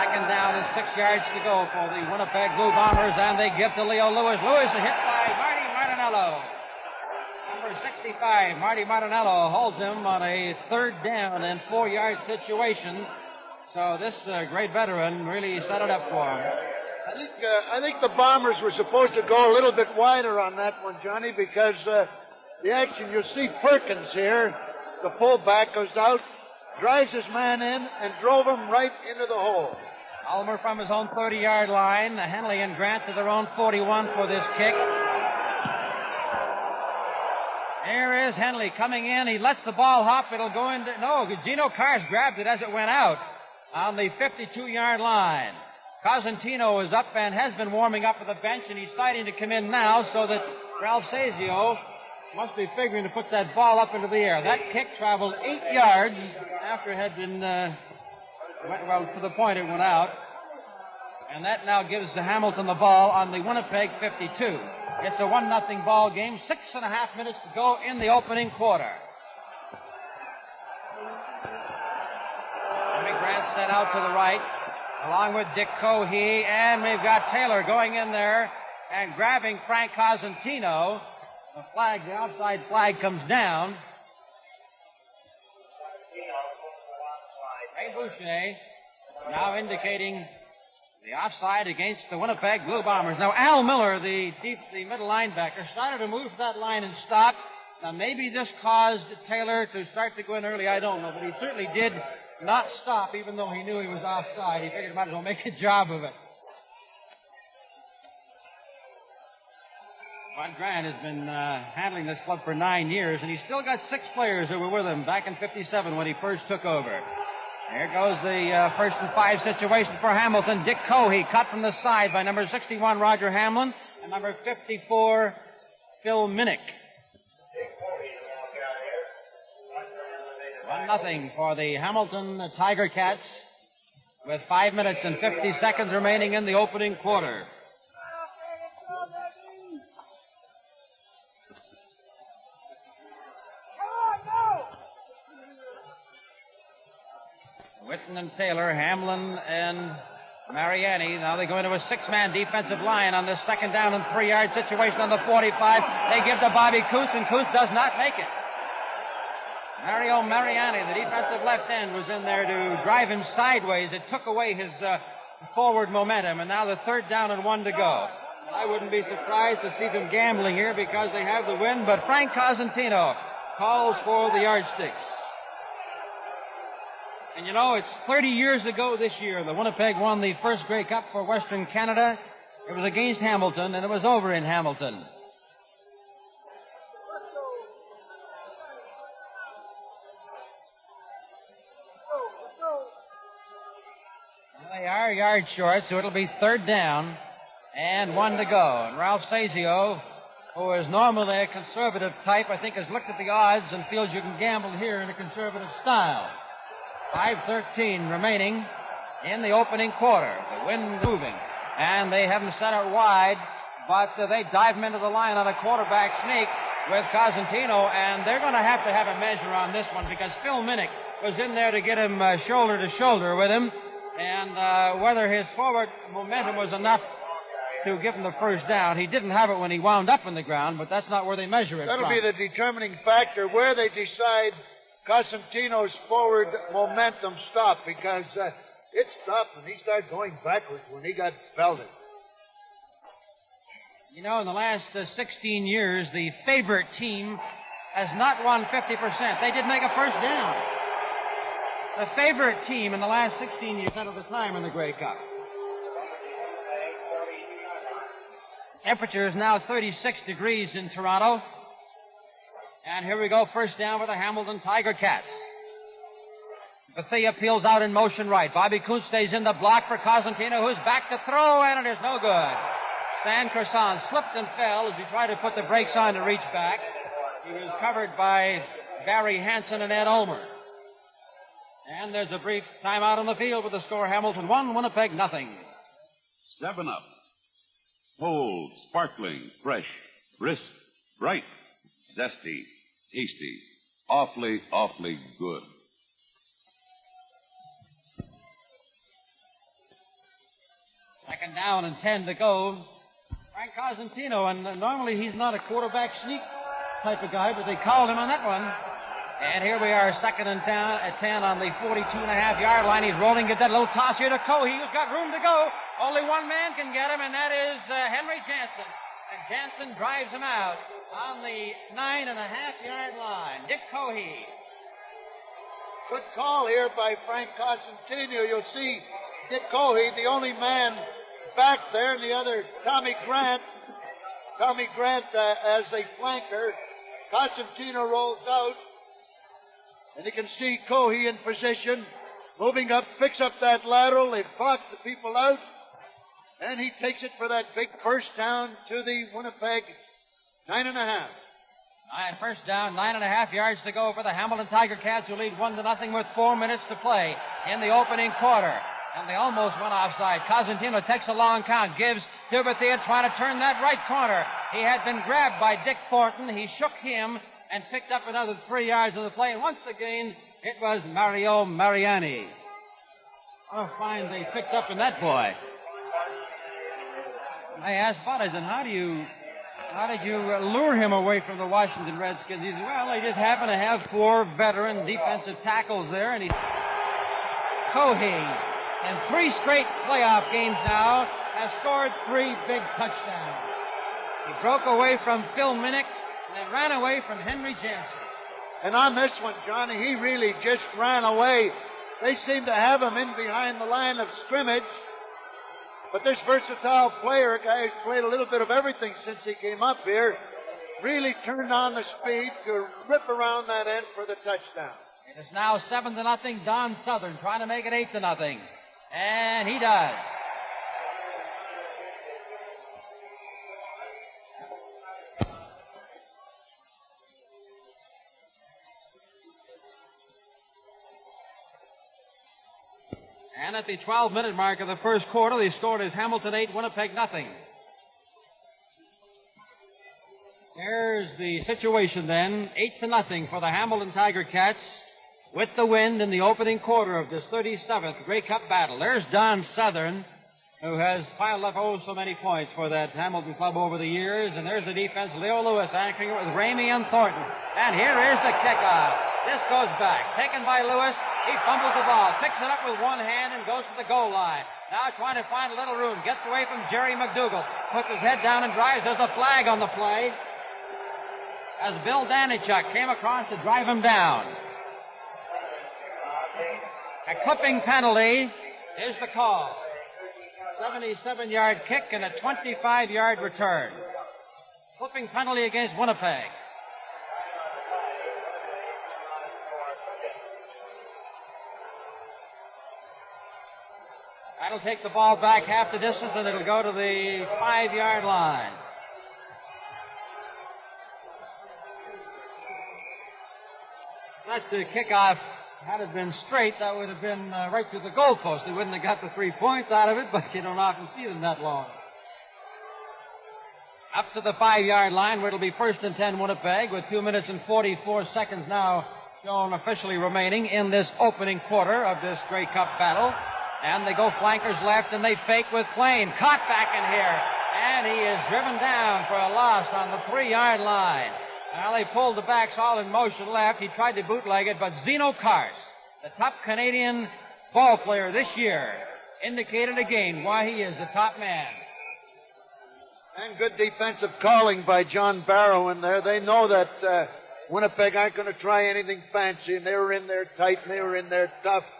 Second down and 6 yards to go for the Winnipeg Blue Bombers, and they give to Leo Lewis. Lewis is hit by Marty Martinello. Number 65, Marty Martinello holds him on a 3rd down and 4-yard situation. So this great veteran really set it up for him. I think the Bombers were supposed to go a little bit wider on that one, Johnny, because the action, you'll see Perkins here, the fullback, goes out, drives his man in, and drove him right into the hole. Ulmer from his own 30-yard line. Henley and Grant to their own 41 for this kick. Here is Henley coming in. He lets the ball hop. It'll go into... No, Gino Cars grabbed it as it went out on the 52-yard line. Cosentino is up and has been warming up for the bench, and he's fighting to come in now so that Ralph Sazio must be figuring to put that ball up into the air. That kick traveled 8 yards after it had been, well, to the point it went out. And that now gives the Hamilton the ball on the Winnipeg 52. It's a 1-0 ball game. 6.5 minutes to go in the opening quarter. Jimmy Grant sent out to the right, along with Dick Cohee, and we've got Taylor going in there and grabbing Frank Cosentino. The flag, the outside flag comes down. Ray Boucher now indicating The offside against the Winnipeg Blue Bombers. Now, Al Miller, the middle linebacker, started to move to that line and stopped. Now, maybe this caused Taylor to start to go in early. I don't know. But he certainly did not stop, even though he knew he was offside. He figured he might as well make a job of it. Bud Grant has been handling this club for 9 years, and he's still got 6 players who were with him back in '57 when he first took over. Here goes the 1st and 5 situation for Hamilton. Dick Cohey cut from the side by number 61, Roger Hamlin, and number 54, Phil Minnick. 1-0 for the Hamilton Tiger Cats with 5 minutes and 50 seconds remaining in the opening quarter. Whitten and Taylor, Hamlin and Mariani. Now they go into a 6-man defensive line on this 2nd down and 3-yard situation on the 45. They give to Bobby Coots, and Coots does not make it. Mario Mariani, the defensive left end, was in there to drive him sideways. It took away his forward momentum, and now the 3rd down and 1 to go. I wouldn't be surprised to see them gambling here because they have the win, but Frank Cosentino calls for the yardsticks. And you know, it's 30 years ago this year that Winnipeg won the first Grey Cup for Western Canada. It was against Hamilton, and it was over in Hamilton. Well, they are yard short, so it'll be 3rd down and 1 to go. And Ralph Sazio, who is normally a conservative type, I think has looked at the odds and feels you can gamble here in a conservative style. 5:13 remaining in the opening quarter. The wind moving, and they have him set out wide, but they dive him into the line on a quarterback sneak with Cosentino, and they're going to have a measure on this one because Phil Minnick was in there to get him shoulder to shoulder with him, and whether his forward momentum was enough to give him the 1st down. He didn't have it when he wound up in the ground, but that's not where they measure it. That'll be the determining factor where they decide Cosentino's forward momentum stopped, because it stopped and he started going backwards when he got belted. You know, in the last 16 years, the favorite team has not won 50%. They did make a 1st down. The favorite team in the last 16 years out of the time in the Grey Cup. Temperature is now 36 degrees in Toronto. And here we go, 1st down for the Hamilton Tiger Cats. Bethea peels out in motion right. Bobby Kuhn stays in the block for Cosentino, who's back to throw, and it is no good. Stan Croissant slipped and fell as he tried to put the brakes on to reach back. He was covered by Barry Hansen and Ed Ulmer. And there's a brief timeout on the field with the score Hamilton 1, Winnipeg nothing. 7-Up. Cold, sparkling, fresh, brisk, bright, zesty, tasty, awfully, awfully good. Second down and 10 to go. Frank Cosentino, and normally he's not a quarterback sneak type of guy, but they called him on that one. And here we are, 2nd and 10 on the 42.5-yard line. He's rolling, get that little toss here to Cohey, who's got room to go. Only one man can get him, and that is Henry Jansen. And Jansen drives him out on the 9.5-yard line. Dick Cohey. Good call here by Frank Cosentino. You'll see Dick Cohey, the only man back there, and the other, Tommy Grant. Tommy Grant as a flanker. Cosentino rolls out. And you can see Cohey in position, moving up, picks up that lateral. They block the people out. And he takes it for that big 1st down to the Winnipeg 9.5. 1st down, 9.5 yards to go for the Hamilton Tiger Cats, who lead 1-0 with 4 minutes to play in the opening quarter. And they almost went offside. Cosentino takes a long count, gives to Bethea, trying to turn that right corner. He had been grabbed by Dick Thornton. He shook him and picked up another 3 yards of the play. And once again, it was Mario Mariani. What a find they picked up in that boy. I asked Buttison, how did you lure him away from the Washington Redskins? He said, well, they just happen to have 4 veteran defensive tackles there, and Cohey in 3 straight playoff games now, has scored 3 big touchdowns. He broke away from Phil Minnick and then ran away from Henry Jansen. And on this one, Johnny, he really just ran away. They seem to have him in behind the line of scrimmage. But this versatile player, a guy who's played a little bit of everything since he came up here, really turned on the speed to rip around that end for the touchdown. It's now 7-0. Don Southern trying to make it 8-0. And he does. And at the 12-minute mark of the first quarter, the score is Hamilton 8, Winnipeg nothing. There's the situation then, 8-0 for the Hamilton Tiger Cats with the wind in the opening quarter of this 37th Grey Cup battle. There's Don Southern, who has piled up so many points for that Hamilton club over the years. And there's the defense, Leo Lewis anchoring it with Ramey and Thornton. And here is the kickoff. This goes back, taken by Lewis. He fumbles the ball, picks it up with one hand and goes to the goal line. Now trying to find a little room, gets away from Jerry McDougal, puts his head down and drives. There's a flag on the play as Bill Danichuk came across to drive him down. A clipping penalty is the call. 77-yard kick and a 25-yard return. Clipping penalty against Winnipeg. That'll take the ball back half the distance, and it'll go to the 5-yard line. That's the kickoff. Had it been straight, that would have been right to the goalpost. They wouldn't have got the 3 points out of it, but you don't often see them that long. Up to the 5-yard line, where it'll be 1st and 10 Winnipeg, with 2 minutes and 44 seconds now shown officially remaining in this opening quarter of this Grey Cup battle. And they go flankers left, and they fake with Plain. Caught back in here, and he is driven down for a loss on the 3-yard line. Well, they pulled the backs all in motion left. He tried to bootleg it, but Zeno Kars, the top Canadian ball player this year, indicated again why he is the top man. And good defensive calling by John Barrow in there. They know that Winnipeg aren't going to try anything fancy, and they were in there tight, and they were in there tough,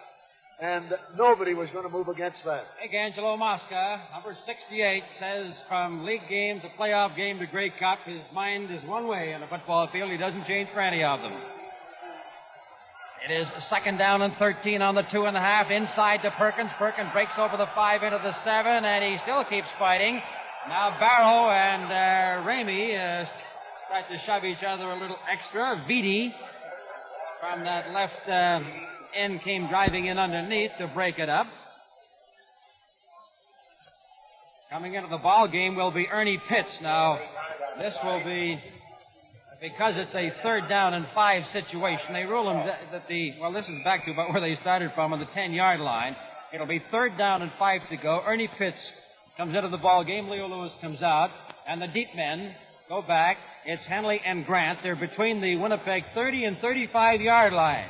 and nobody was going to move against that. Big Angelo Mosca, number 68, says from league game to playoff game to Grey Cup, his mind is one way in a football field. He doesn't change for any of them. It is 2nd down and 13 on the 2.5. Inside to Perkins. Perkins breaks over the 5 into the 7, and he still keeps fighting. Now Barrow and Ramey try to shove each other a little extra. Vitti from that left end came driving in underneath to break it up. Coming into the ball game will be Ernie Pitts. Now, this will be, because it's a 3rd down and 5 situation, they rule him that this is back to about where they started from on the 10-yard line. It'll be 3rd down and 5 to go. Ernie Pitts comes into the ball game. Leo Lewis comes out, and the deep men go back. It's Henley and Grant. They're between the Winnipeg 30 and 35-yard line.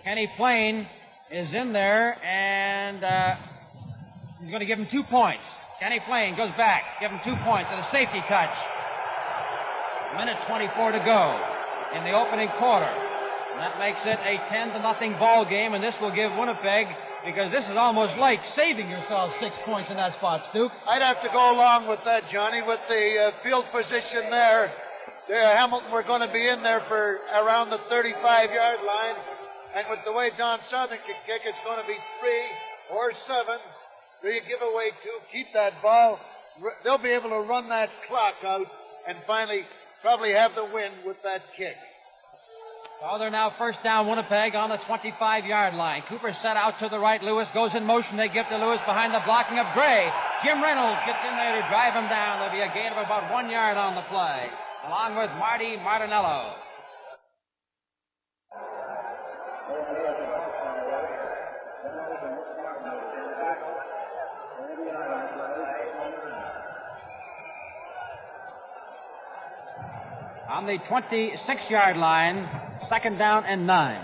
Kenny Plain is in there, and he's going to give him 2 points. Kenny Plain goes back, give him 2 points and a safety touch. 1:24 to go in the opening quarter. And that makes it a 10-0 ball game, and this will give Winnipeg, because this is almost like saving yourself 6 points in that spot, Stu. I'd have to go along with that, Johnny, with the field position there. Hamilton were going to be in there for around the 35-yard line. And with the way Don Southern can kick, it's going to be 3 or 7. So you give away 2, keep that ball. They'll be able to run that clock out and finally probably have the win with that kick. So they're now 1st down Winnipeg on the 25-yard line. Cooper set out to the right. Lewis goes in motion. They give to Lewis behind the blocking of Gray. Jim Reynolds gets in there to drive him down. There'll be a gain of about 1 yard on the play, along with Marty Martinello. On the 26-yard line, 2nd down and 9.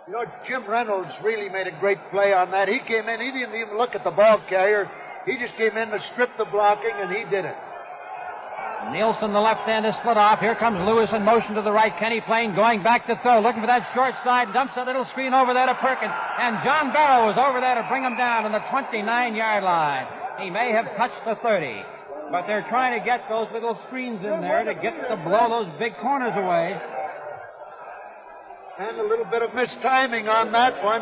You know, Jim Reynolds really made a great play on that. He came in, he didn't even look at the ball carrier. He just came in to strip the blocking, and he did it. Nielsen, the left end, is split off. Here comes Lewis in motion to the right. Kenny Plain going back to throw, looking for that short side, dumps a little screen over there to Perkins. And John Barrow is over there to bring him down on the 29-yard line. He may have touched the 30. But they're trying to get those little screens in there to blow those big corners away. And a little bit of mistiming on that one.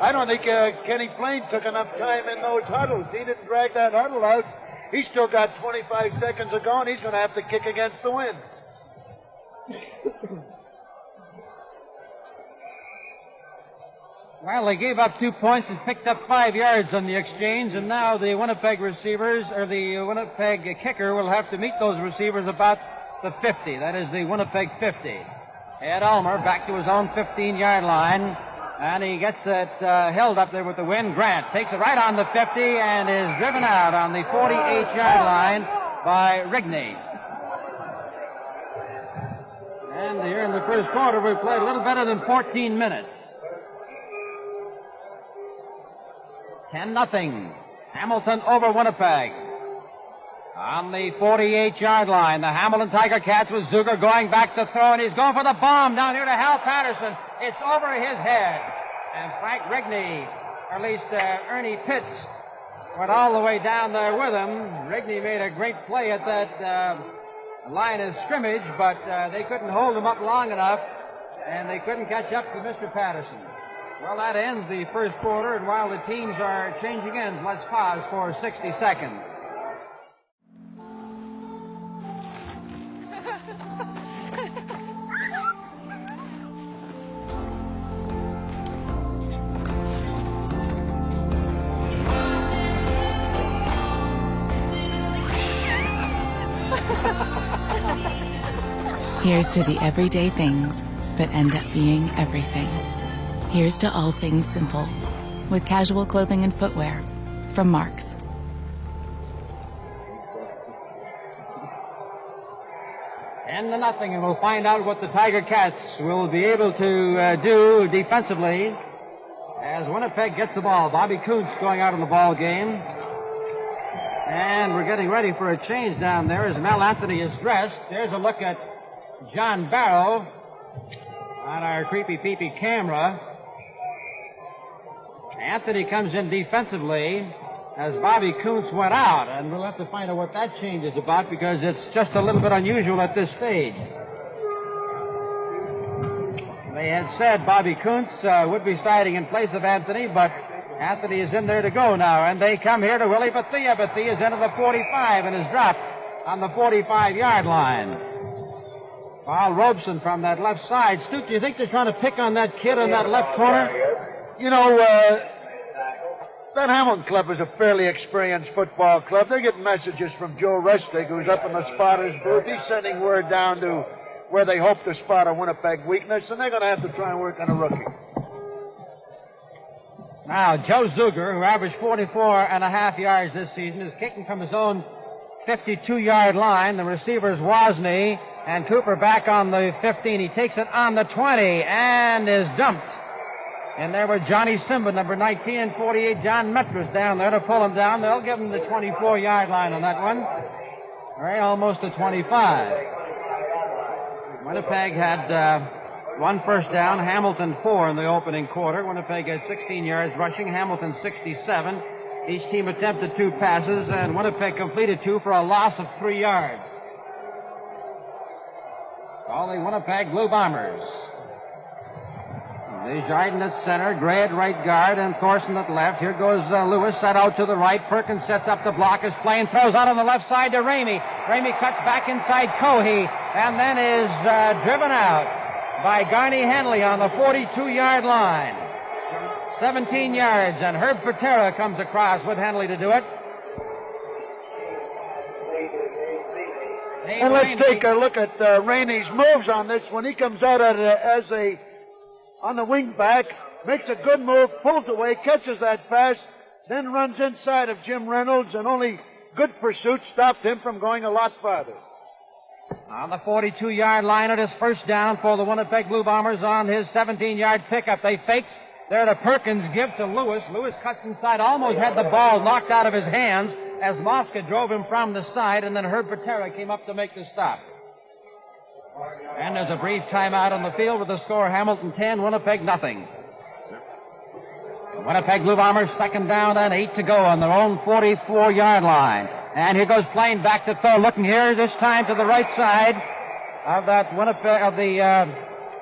I don't think Kenny Plain took enough time in those huddles. He didn't drag that huddle out. He's still got 25 seconds to go, and he's going to have to kick against the wind. Well, they gave up 2 points and picked up 5 yards on the exchange, and now the Winnipeg receivers, or the Winnipeg kicker, will have to meet those receivers about the 50. That is the Winnipeg 50. Ed Ulmer back to his own 15-yard line, and he gets it held up there with the wind. Grant takes it right on the 50 and is driven out on the 48-yard line by Rigney. And here in the first quarter, we played a little better than 14 minutes. 10-0. Hamilton over Winnipeg. On the 48-yard line, the Hamilton Tiger Cats with Zuger going back to throw, and he's going for the bomb down here to Hal Patterson. It's over his head. And Frank Rigney, or at least Ernie Pitts, went all the way down there with him. Rigney made a great play at that line of scrimmage, but they couldn't hold him up long enough, and they couldn't catch up to Mr. Patterson. Well, that ends the first quarter, and while the teams are changing ends, let's pause for 60 seconds. Here's to the everyday things that end up being everything. Here's to all things simple, with casual clothing and footwear from Marks. 10-0, and we'll find out what the Tiger Cats will be able to do defensively as Winnipeg gets the ball. Bobby Kuntz going out in the ball game. And we're getting ready for a change down there as Mel Anthony is dressed. There's a look at John Barrow on our creepy peepy camera. Anthony comes in defensively as Bobby Kuntz went out, and we'll have to find out what that change is about because it's just a little bit unusual at this stage. They had said Bobby Kuntz would be starting in place of Anthony, but Anthony is in there to go now, and they come here to Willie Bethea. Bethea's into the 45 and is dropped on the 45-yard line. Paul Robeson from that left side. Stu, do you think they're trying to pick on that kid in that left corner? You know, that Hamilton club is a fairly experienced football club. They're getting messages from Joe Restig, who's up in the spotter's booth. He's sending word down to where they hope to spot a Winnipeg weakness, and they're going to have to try and work on a rookie. Now, Joe Zuger, who averaged 44.5 yards this season, is kicking from his own 52-yard line. The receivers Wozni and Cooper back on the 15. He takes it on the 20 and is dumped. And there were Johnny Simba, number 19 and 48, John Metras down there to pull him down. They'll give him the 24-yard line on that one. All right, almost a 25. Winnipeg had one first down, Hamilton 4 in the opening quarter. Winnipeg had 16 yards rushing, Hamilton 67. Each team attempted 2 passes, and Winnipeg completed 2 for a loss of 3 yards. All the Winnipeg Blue Bombers. Desjardins at center, Gray at right guard, and Thorson at left. Here goes Lewis, set out to the right. Perkins sets up the block as Plain throws out on the left side to Ramey. Ramey cuts back inside Cohey, and then is driven out by Garney Henley on the 42-yard line. 17 yards, and Herb Patera comes across with Henley to do it. And let's take a look at Rainey's moves on this one. He comes out on the wing back, makes a good move, pulls away, catches that pass, then runs inside of Jim Reynolds, and only good pursuit stopped him from going a lot farther. On the 42-yard line, it is first down for the Winnipeg Blue Bombers on his 17-yard pickup. They faked there to Perkins, give to Lewis. Lewis cuts inside, almost had the ball knocked out of his hands as Mosca drove him from the side, and then Herb Patera came up to make the stop. And there's a brief timeout on the field with the score Hamilton 10, Winnipeg nothing. The Winnipeg Blue Bombers second down and 8 to go on their own 44-yard line. And here goes Plain back to throw, looking here this time to the right side of that Winnipeg, of the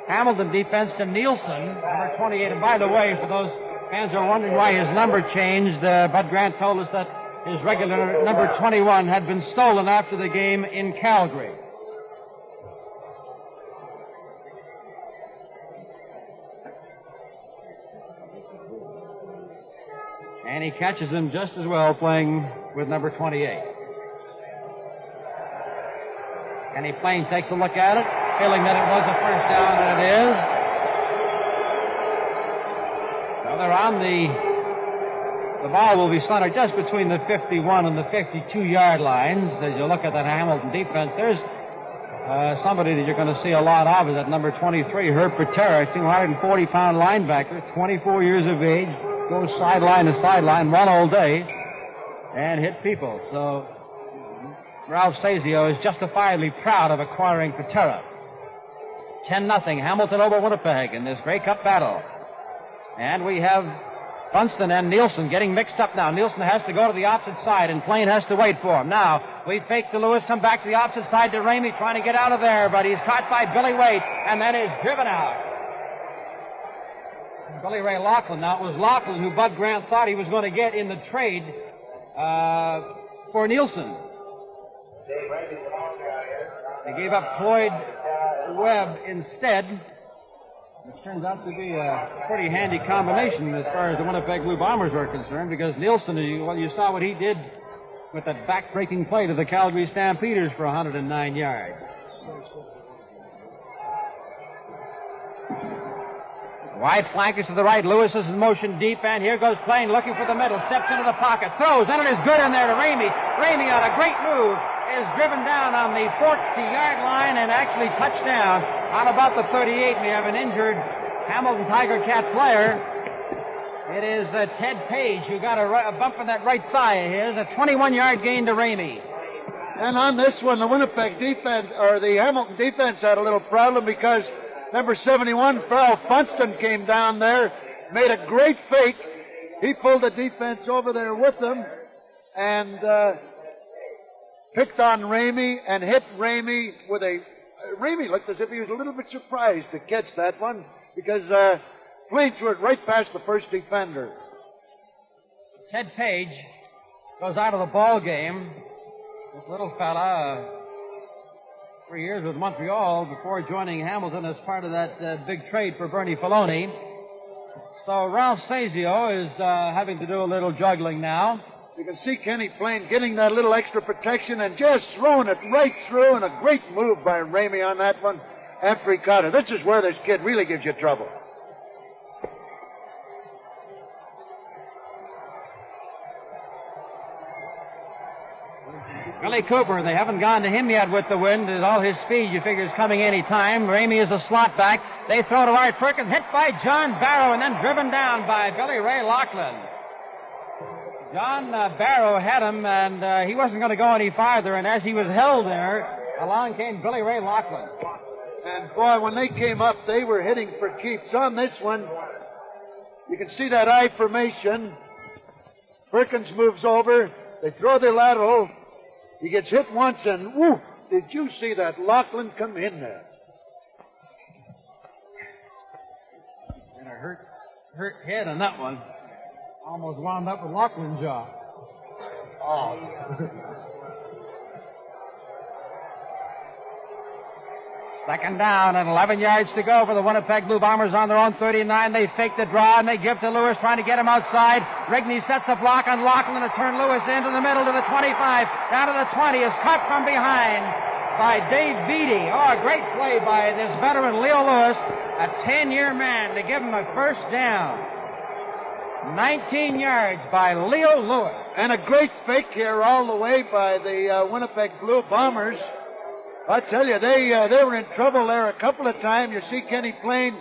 Hamilton defense to Nielsen, number 28. And by the way, for those fans who are wondering why his number changed, Bud Grant told us that his regular number 21 had been stolen after the game in Calgary. And he catches him just as well playing with number 28. Kenny Plain takes a look at it, feeling that it was a first down, and it is. So they're on the ball will be centered just between the 51 and the 52-yard lines. As you look at that Hamilton defense, there's somebody that you're going to see a lot of is at number 23, Herb Patera, 240-pound linebacker, 24 years of age, goes sideline to sideline, run all day, and hit people. So Ralph Sazio is justifiably proud of acquiring Patera. 10-0, Hamilton over Winnipeg in this Grey Cup battle. And we have Funston and Nielsen getting mixed up now. Nielsen has to go to the opposite side, and Plain has to wait for him. Now, we fake to Lewis, come back to the opposite side to Ramey, trying to get out of there, but he's caught by Billy Waite, and then is driven out. Billy Ray Laughlin. Now, it was Laughlin who Bud Grant thought he was going to get in the trade for Nielsen. They gave up Floyd Webb instead, which turns out to be a pretty handy combination as far as the Winnipeg Blue Bombers are concerned, because Nielsen, well, you saw what he did with that back-breaking play to the Calgary Stampeders for 109 yards. Wide flankers to the right. Lewis is in motion deep, and here goes Plain looking for the middle. Steps into the pocket, throws, and it is good in there to Ramey. Ramey on a great move is driven down on the 40-yard line and actually touchdown on about the 38. We have an injured Hamilton Tiger Cat player. It is Ted Page who got a bump in that right thigh of his. A 21-yard gain to Ramey. And on this one, the Winnipeg defense, or the Hamilton defense, had a little problem because number 71, Farrell Funston, came down there, made a great fake. He pulled the defense over there with him and picked on Ramey and hit Ramey with a... Ramey looked as if he was a little bit surprised to catch that one because Plain threw it right past the first defender. Ted Page goes out of the ball game. This little fella... 3 years with Montreal before joining Hamilton as part of that big trade for Bernie Filoni. So Ralph Sazio is having to do a little juggling now. You can see Kenny Plain getting that little extra protection and just throwing it right through, and a great move by Ramey on that one after he caught it. This is where this kid really gives you trouble. Billy Cooper, they haven't gone to him yet with the wind. All his speed, you figure, is coming any time. Ramey is a slot back. They throw to Art Perkins, hit by John Barrow, and then driven down by Billy Ray Laughlin. John Barrow had him, and he wasn't going to go any farther, and as he was held there, along came Billy Ray Laughlin. And boy, when they came up, they were hitting for keeps. On this one, you can see that I formation. Perkins moves over. They throw the lateral. He gets hit once, and whoo, did you see that Laughlin come in there? And a hurt head on that one. Almost wound up with Laughlin's jaw. Oh. Second down and 11 yards to go for the Winnipeg Blue Bombers on their own 39. They fake the draw and they give to Lewis, trying to get him outside. Rigney sets a block on Laughlin to turn Lewis into the middle to the 25. Down to the 20 is cut from behind by Dave Beatty. Oh, a great play by this veteran Leo Lewis, a 10-year man, to give him a first down. 19 yards by Leo Lewis. And a great fake here all the way by the Winnipeg Blue Bombers. I tell you, they were in trouble there a couple of times. You see Kenny Plain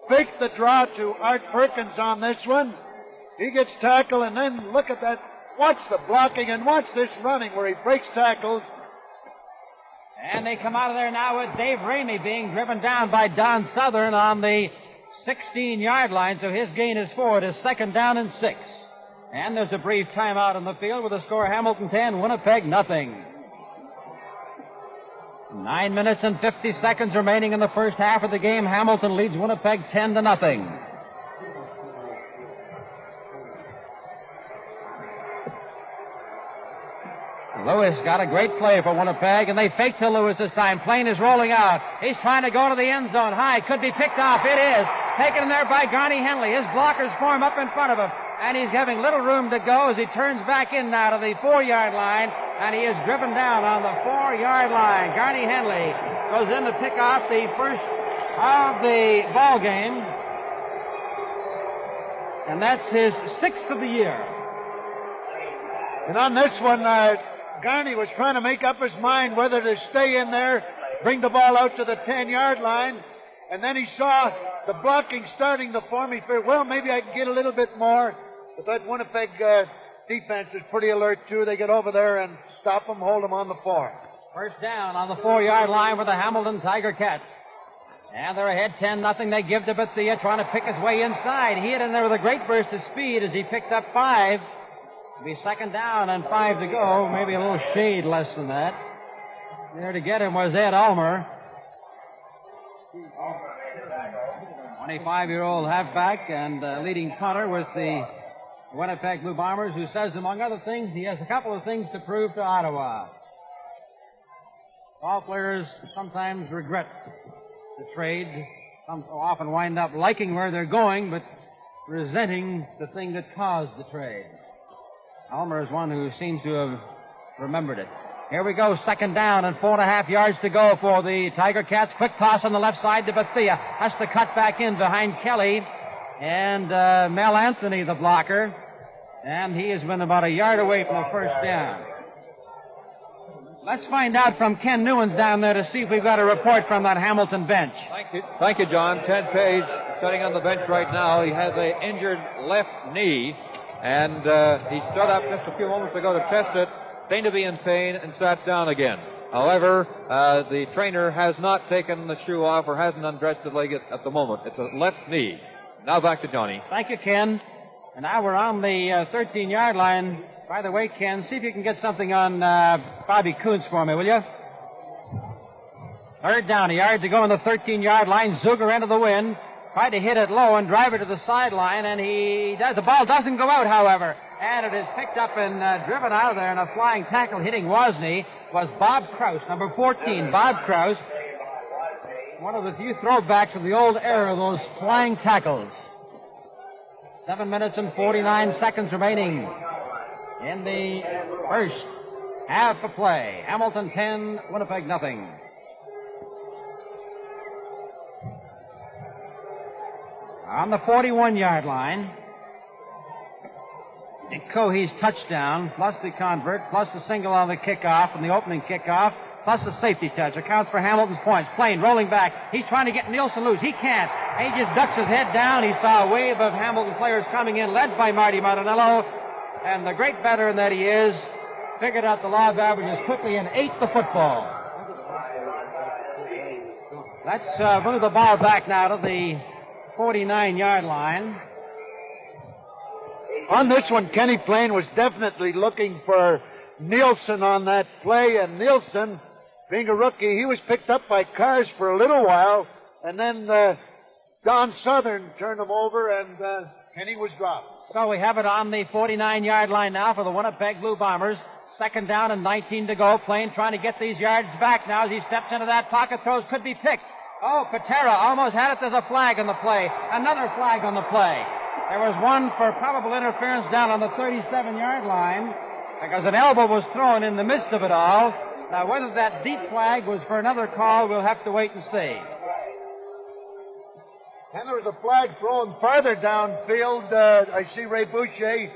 faked the draw to Art Perkins on this one. He gets tackled, and then look at that. Watch the blocking and watch this running where he breaks tackles. And they come out of there now with Dave Ramey being driven down by Don Southern on the 16-yard line, so his gain is 4. It is 2nd down and 6. And there's a brief timeout on the field with the score Hamilton 10, Winnipeg nothing. 9 minutes and 50 seconds remaining in the first half of the game. Hamilton leads Winnipeg 10-0. Lewis got a great play for Winnipeg, and they fake to Lewis this time. Plain is rolling out. He's trying to go to the end zone. High, could be picked off. It is. Taken there by Garney Henley. His blockers form up in front of him, and he's having little room to go as he turns back in now to the 4-yard line, and he is driven down on the 4-yard line. Garney Henley goes in to pick off the first of the ball game, and that's his 6th of the year. And on this one, Garney was trying to make up his mind whether to stay in there, bring the ball out to the 10-yard line, and then he saw the blocking starting to form. He figured, well, maybe I can get a little bit more. But that Winnipeg defense is pretty alert, too. They get over there and stop him, hold him on the 4. First down on the 4-yard line for the Hamilton Tiger Cats. And they're ahead 10-0. They give to Bethia, trying to pick his way inside. He hit in there with a great burst of speed as he picked up 5. It'll be 2nd down and 5 to go. Maybe a little shade less than that. There to get him was Ed Ulmer. 25-year-old halfback and leading punter with the Winnipeg Blue Bombers, who says, among other things, he has a couple of things to prove to Ottawa. All players sometimes regret the trade. Some often wind up liking where they're going, but resenting the thing that caused the trade. Ulmer is one who seems to have remembered it. Here we go, 2nd down and 4.5 yards to go for the Tiger Cats. Quick toss on the left side to Bethia. Has to cut back in behind Kelly and Mel Anthony, the blocker. And he has been about a yard away from the first down. Let's find out from Ken Newens down there to see if we've got a report from that Hamilton bench. Thank you, John. Ted Page sitting on the bench right now. He has an injured left knee, and he stood up just a few moments ago to test it, seemed to be in pain, and sat down again. However, the trainer has not taken the shoe off or hasn't undressed the leg at the moment. It's a left knee. Now back to Johnny. Thank you, Ken. And now we're on the 13-yard line. By the way, Ken, see if you can get something on Bobby Kuntz for me, will you? 3rd down, a yard to go on the 13-yard line. Zuger into the wind. Tried to hit it low and drive it to the sideline, and he does. The ball doesn't go out, however. And it is picked up and driven out of there, and a flying tackle hitting Wozni was Bob Kraus, number 14. Bob Kraus, one of the few throwbacks of the old era of those flying tackles. 7 minutes and 49 seconds remaining in the first half of play. Hamilton 10, Winnipeg nothing. On the 41-yard line, Nick Cohee's touchdown, plus the convert, plus the single on the kickoff and the opening kickoff, plus the safety touch accounts for Hamilton's points. Plain rolling back. He's trying to get Nielsen loose. He can't. He just ducks his head down. He saw a wave of Hamilton players coming in, led by Marty Martinello. And the great veteran that he is, figured out the law of averages quickly and ate the football. Let's move the ball back now to the 49-yard line. On this one, Kenny Plain was definitely looking for Nielsen on that play, and Nielsen, being a rookie, he was picked up by cars for a little while, and then Don Southern turned him over, and Kenny was dropped. So we have it on the 49-yard line now for the Winnipeg Blue Bombers. 2nd down and 19 to go. Plain trying to get these yards back now as he steps into that pocket. Throws could be picked. Oh, Patera almost had it. There's a flag on the play. Another flag on the play. There was one for probable interference down on the 37-yard line because an elbow was thrown in the midst of it all. Now, whether that deep flag was for another call, we'll have to wait and see. And there was a flag thrown farther downfield. I see Ray Boucher.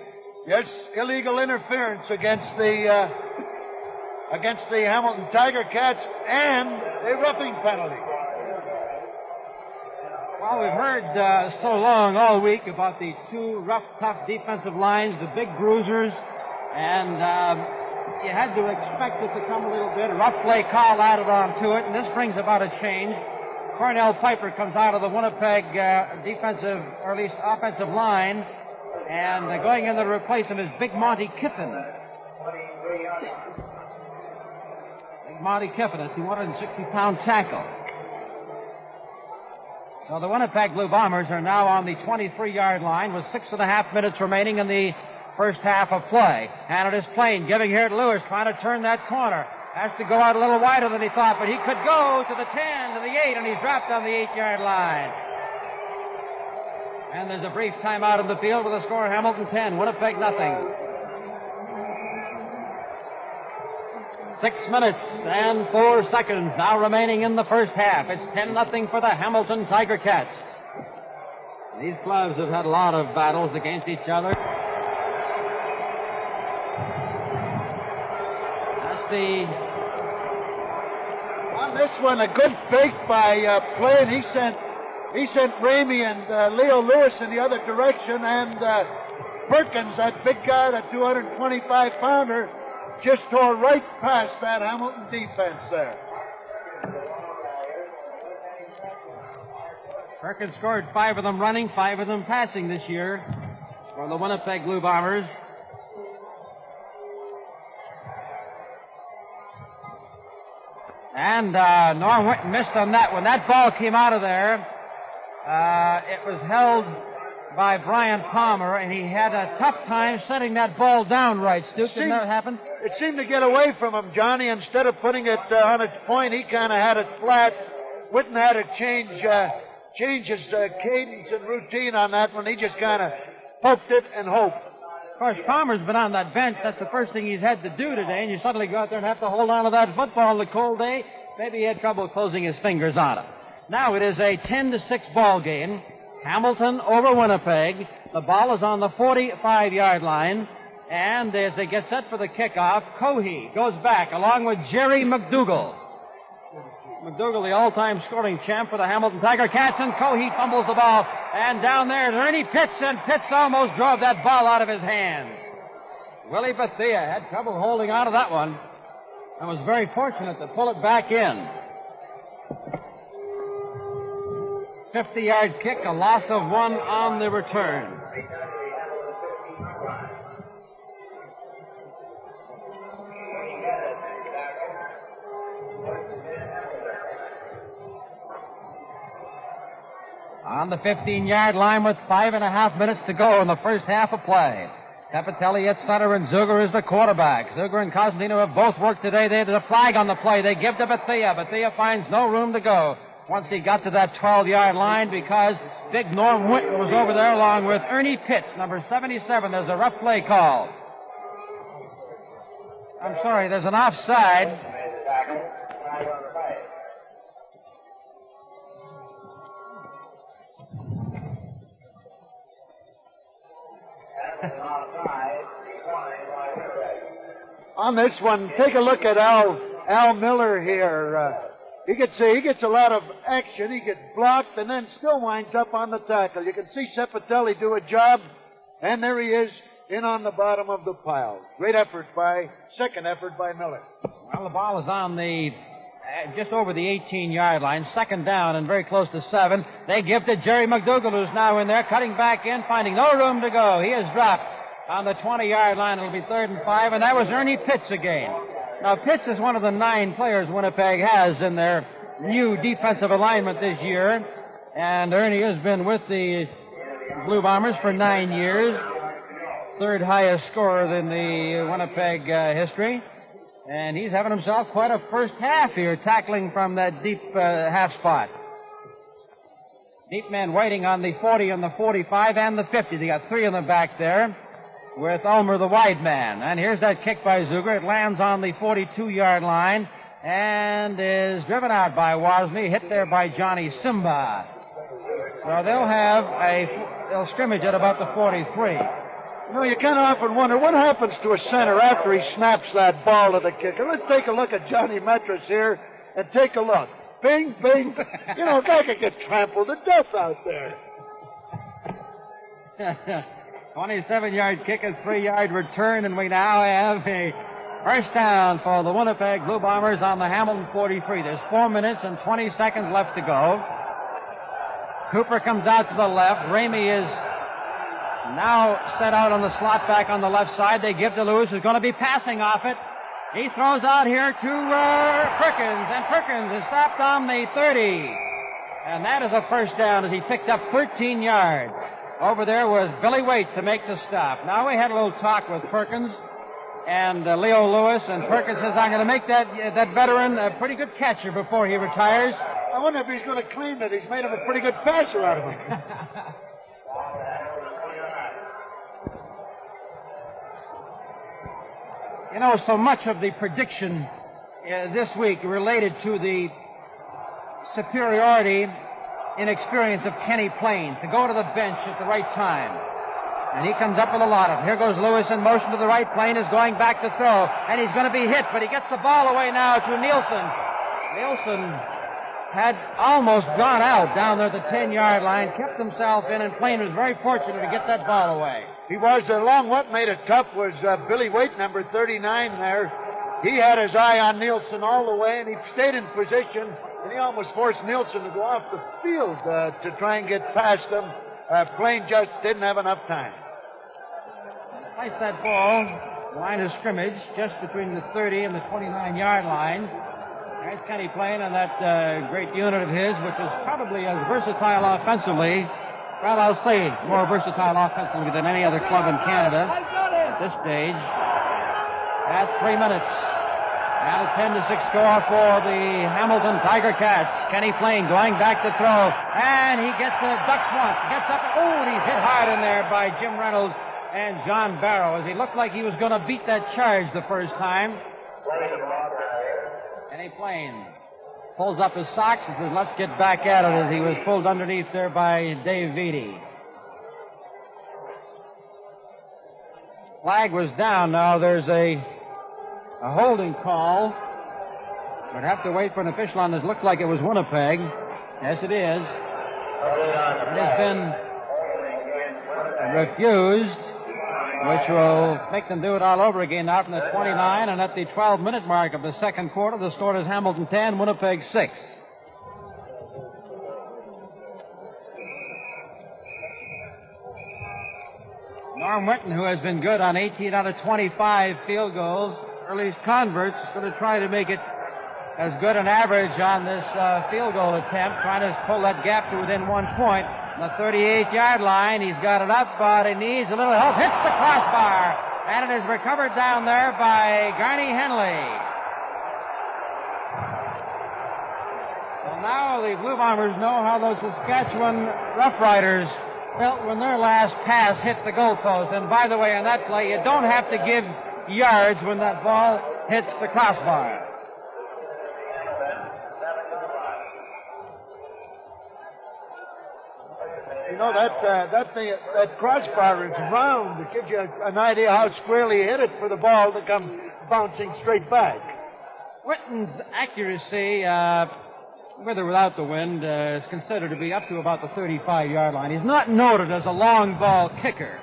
Yes, illegal interference against the against the Hamilton Tiger Cats and a roughing penalty. Well, we've heard so long all week about the two rough, tough defensive lines, the big bruisers, and you had to expect it to come a little bit. A rough play call added on to it, and this brings about a change. Cornell Piper comes out of the Winnipeg defensive, or at least offensive line, and going in to replace him is Big Monty Kiffin. Big Monty Kiffin, a 260-pound tackle. So the Winnipeg Blue Bombers are now on the 23-yard line with 6.5 minutes remaining in the first half of play. And it is Plain giving here to Lewis, trying to turn that corner. Has to go out a little wider than he thought, but he could go to the 10, to the 8, and he's dropped on the 8-yard line. And there's a brief timeout in the field with a score Hamilton 10, Winnipeg nothing. 6 minutes and 4 seconds now remaining in the first half. It's 10-0 for the Hamilton Tiger Cats. These clubs have had a lot of battles against each other. That's the... On this one, a good fake by Plain. He sent Ramey and Leo Lewis in the other direction, and Perkins, that big guy, that 225-pounder, just tore right past that Hamilton defense there. Perkins scored 5 of them running, 5 of them passing this year for the Winnipeg Blue Bombers. And Norm Whitten missed on that. When that ball came out of there, it was held by Brian Palmer, and he had a tough time setting that ball down right. Stu, didn't that happen? It seemed to get away from him, Johnny. Instead of putting it on its point, he kind of had it flat. Whitten had to change his cadence and routine on that one. He just kind of poked it and hoped. Of course, Palmer's been on that bench. That's the first thing he's had to do today, and you suddenly go out there and have to hold on to that football on the cold day. Maybe he had trouble closing his fingers on it. Now it is a 10-6 ball game. Hamilton over Winnipeg. The ball is on the 45-yard line. And as they get set for the kickoff, Cohey goes back along with Jerry McDougall. McDougall, the all-time scoring champ for the Hamilton Tiger Cats, and Cohey fumbles the ball. And down there is Ernie Pitts, and Pitts almost drove that ball out of his hands. Willie Bethea had trouble holding on to that one and was very fortunate to pull it back in. 50-yard kick, a loss of 1 on the return. On the 15-yard line with 5.5 minutes to go in the first half of play. Capitelli at center and Zuger is the quarterback. Zuger and Cosentino have both worked today. There's a flag on the play. They give to Bethea. Bethea finds no room to go once he got to that 12-yard line because big Norm Whitten was over there along with Ernie Pitts, number 77. There's a rough play call. I'm sorry, there's an offside. On this one, take a look at Al Miller here. He gets a lot of action. He gets blocked and then still winds up on the tackle. You can see Sepatelli do a job, and there he is in on the bottom of the pile. Second effort by Miller. Well, the ball is on the just over the 18-yard line, second down and very close to 7. They give to Jerry McDougall, who's now in there, cutting back in, finding no room to go. He is dropped on the 20-yard line. It'll be 3rd and 5, and that was Ernie Pitts again. Now, Pitts is one of the 9 players Winnipeg has in their new defensive alignment this year, and Ernie has been with the Blue Bombers for 9 years, 3rd highest scorer in the Winnipeg history. And he's having himself quite a first half here, tackling from that deep half spot. Deep men waiting on the 40 and the 45 and the 50. They got 3 in the back there with Ulmer, the wide man. And here's that kick by Zuger. It lands on the 42-yard line and is driven out by Wozni, hit there by Johnny Simba. So they'll scrimmage at about the 43. You know, you kind of often wonder what happens to a center after he snaps that ball to the kicker. Let's take a look at Johnny Metris here and take a look. Bing, bing. You know, a guy could get trampled to death out there. 27-yard kick, a 3-yard return, and we now have a first down for the Winnipeg Blue Bombers on the Hamilton 43. There's 4 minutes and 20 seconds left to go. Cooper comes out to the left. Ramey is now set out on the slot back on the left side. They give to Lewis, who's going to be passing off it. He throws out here to Perkins, and Perkins is stopped on the 30. And that is a first down as he picked up 13 yards. Over there was Billy Waite to make the stop. Now we had a little talk with Perkins and Leo Lewis, and Perkins says, I'm going to make that veteran a pretty good catcher before he retires. I wonder if he's going to claim that he's made him a pretty good passer out of him. You know, so much of the prediction this week related to the superiority in experience of Kenny Payne to go to the bench at the right time. And he comes up with a lot of them. Here goes Lewis in motion to the right. Payne is going back to throw, and he's going to be hit, but he gets the ball away now to Nielsen. Nielsen had almost gone out down there at the 10-yard line, kept himself in, and Payne was very fortunate to get that ball away. He was. Along what made it tough was Billy Waite, number 39 there. He had his eye on Nielsen all the way, and he stayed in position, and he almost forced Nielsen to go off the field to try and get past him. Payne just didn't have enough time. Place that ball, line of scrimmage, just between the 30 and the 29-yard line. There's Kenny Payne and that great unit of his, which is probably as versatile offensively. Well, I'll say more versatile offensively than any other club in Canada at this stage. At 3 minutes. And a 10-6 score for the Hamilton Tiger Cats. Kenny Payne going back to throw. And he gets the ducks once. Gets up. Oh, he's hit hard in there by Jim Reynolds and John Barrow, as he looked like he was going to beat that charge the first time. Kenny Payne pulls up his socks and says, let's get back at it, as he was pulled underneath there by Dave Vitti. Flag was down. Now there's a holding call. We'd have to wait for an official on this. Looked like it was Winnipeg. Yes, it is. It has been refused, which will make them do it all over again now from the 29. And at the 12-minute mark of the second quarter, the score is Hamilton 10, Winnipeg 6. Norm Whitten, who has been good on 18 out of 25 field goals, early converts, going to try to make it as good an average on this field goal attempt, trying to pull that gap to within 1 point. On the 38-yard line, he's got it up, but he needs a little help. Hits the crossbar, and it is recovered down there by Garney Henley. Well, now the Blue Bombers know how those Saskatchewan Rough Riders felt when their last pass hit the goalpost. And by the way, on that play, you don't have to give yards when that ball hits the crossbar. You know, that crossbar is round. It gives you an idea how squarely he hit it for the ball to come bouncing straight back. Whitten's accuracy, with or without the wind, is considered to be up to about the 35-yard line. He's not noted as a long ball kicker.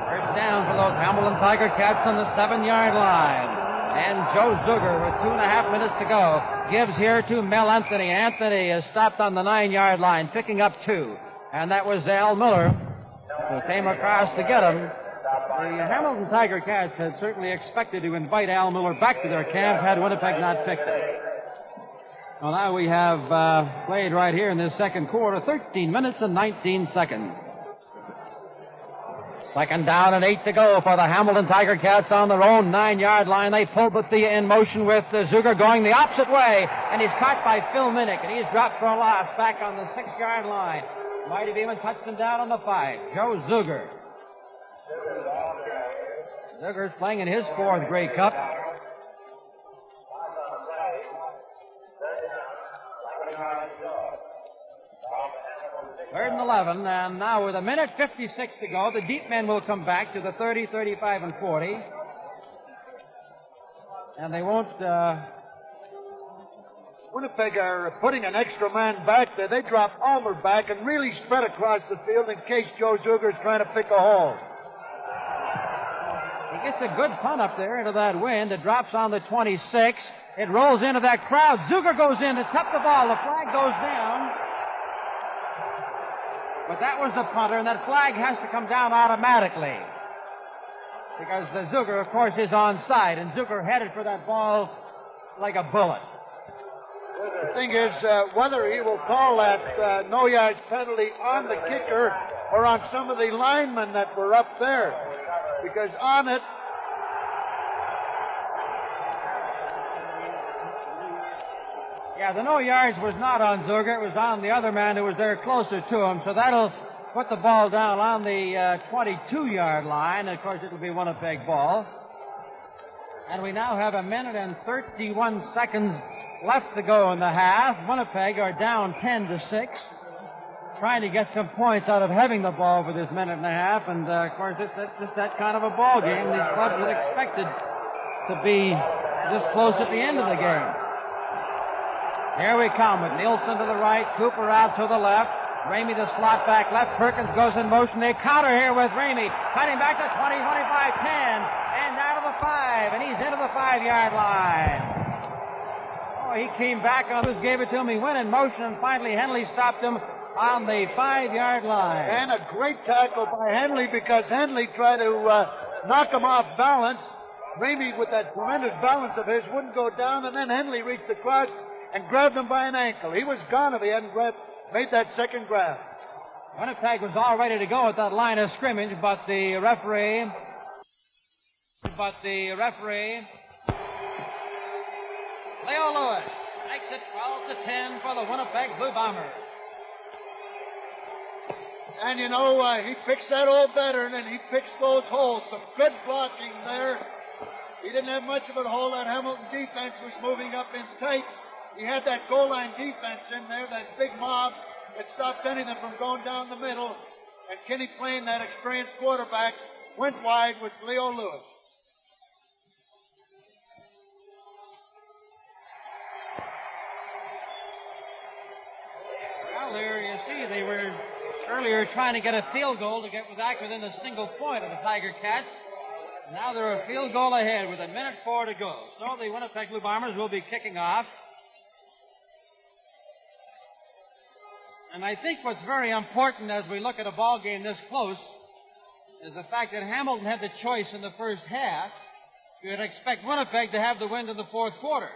First down for those Hamilton Tiger Cats on the 7-yard line. And Joe Zuger, with 2.5 minutes to go, gives here to Mel Anthony. Anthony is stopped on the 9-yard line, picking up 2. And that was Al Miller, who came across to get him. The Hamilton Tiger Cats had certainly expected to invite Al Miller back to their camp had Winnipeg not picked him. Well, now we have played right here in this second quarter, 13 minutes and 19 seconds. Second down and 8 to go for the Hamilton Tiger Cats on their own 9-yard line. They pull Bethia in motion with Zuger going the opposite way, and he's caught by Phil Minnick, and he's dropped for a loss back on the 6-yard line. Mighty Beeman touched him down on the 5. Joe Zuger. Zuger's playing in his 4th Grey Cup. 3rd and 11, and now with 1:56 to go, the deep men will come back to the 30, 35, and 40. And they won't... Winnipeg are putting an extra man back there. They drop Ulmer back and really spread across the field in case Joe Zuger's trying to pick a hole. He gets a good punt up there into that wind. It drops on the 26. It rolls into that crowd. Zuger goes in to tap the ball. The flag goes down. But that was the punter, and that flag has to come down automatically. Because the Zuger, of course, is onside, and Zuger headed for that ball like a bullet. The thing is, whether he will call that no-yards penalty on the kicker or on some of the linemen that were up there. Because on it, yeah, the no yards was not on Zuger. It was on the other man who was there closer to him. So that'll put the ball down on the 22-yard line. Of course, it'll be Winnipeg ball. And we now have 1 minute and 31 seconds left to go in the half. Winnipeg are down 10-6. Trying to get some points out of having the ball for this minute and a half. And, of course, it's just that kind of a ball game. These clubs are expected to be this close at the end of the game. Here we come with Nielsen to the right, Cooper out to the left. Ramey the slot back left. Perkins goes in motion. They counter here with Ramey. Cutting back to 20, 25, 10. And down to the 5. And he's into the 5-yard line. Oh, he came back on this, gave it to him. He went in motion, and finally Henley stopped him on the 5-yard line. And a great tackle by Henley because Henley tried to knock him off balance. Ramey, with that tremendous balance of his, wouldn't go down, and then Henley reached across and grabbed him by an ankle. He was gone if he hadn't made that second grab. Winnipeg was all ready to go at that line of scrimmage, but the referee, Leo Lewis, makes it 12-10 for the Winnipeg Blue Bombers. And you know, he picks that old veteran and he picks those holes. Some good blocking there. He didn't have much of a hole. That Hamilton defense was moving up in tight. He had that goal line defense in there, that big mob that stopped anything from going down the middle. And Kenny Payne, that experienced quarterback, went wide with Leo Lewis. Well, there you see, they were earlier trying to get a field goal to get back within a single point of the Tiger Cats. Now they're a field goal ahead with 1:04 to go. So the Winnipeg Blue Bombers will be kicking off. And I think what's very important as we look at a ball game this close is the fact that Hamilton had the choice in the first half. You'd expect Winnipeg to have the win in the fourth quarter.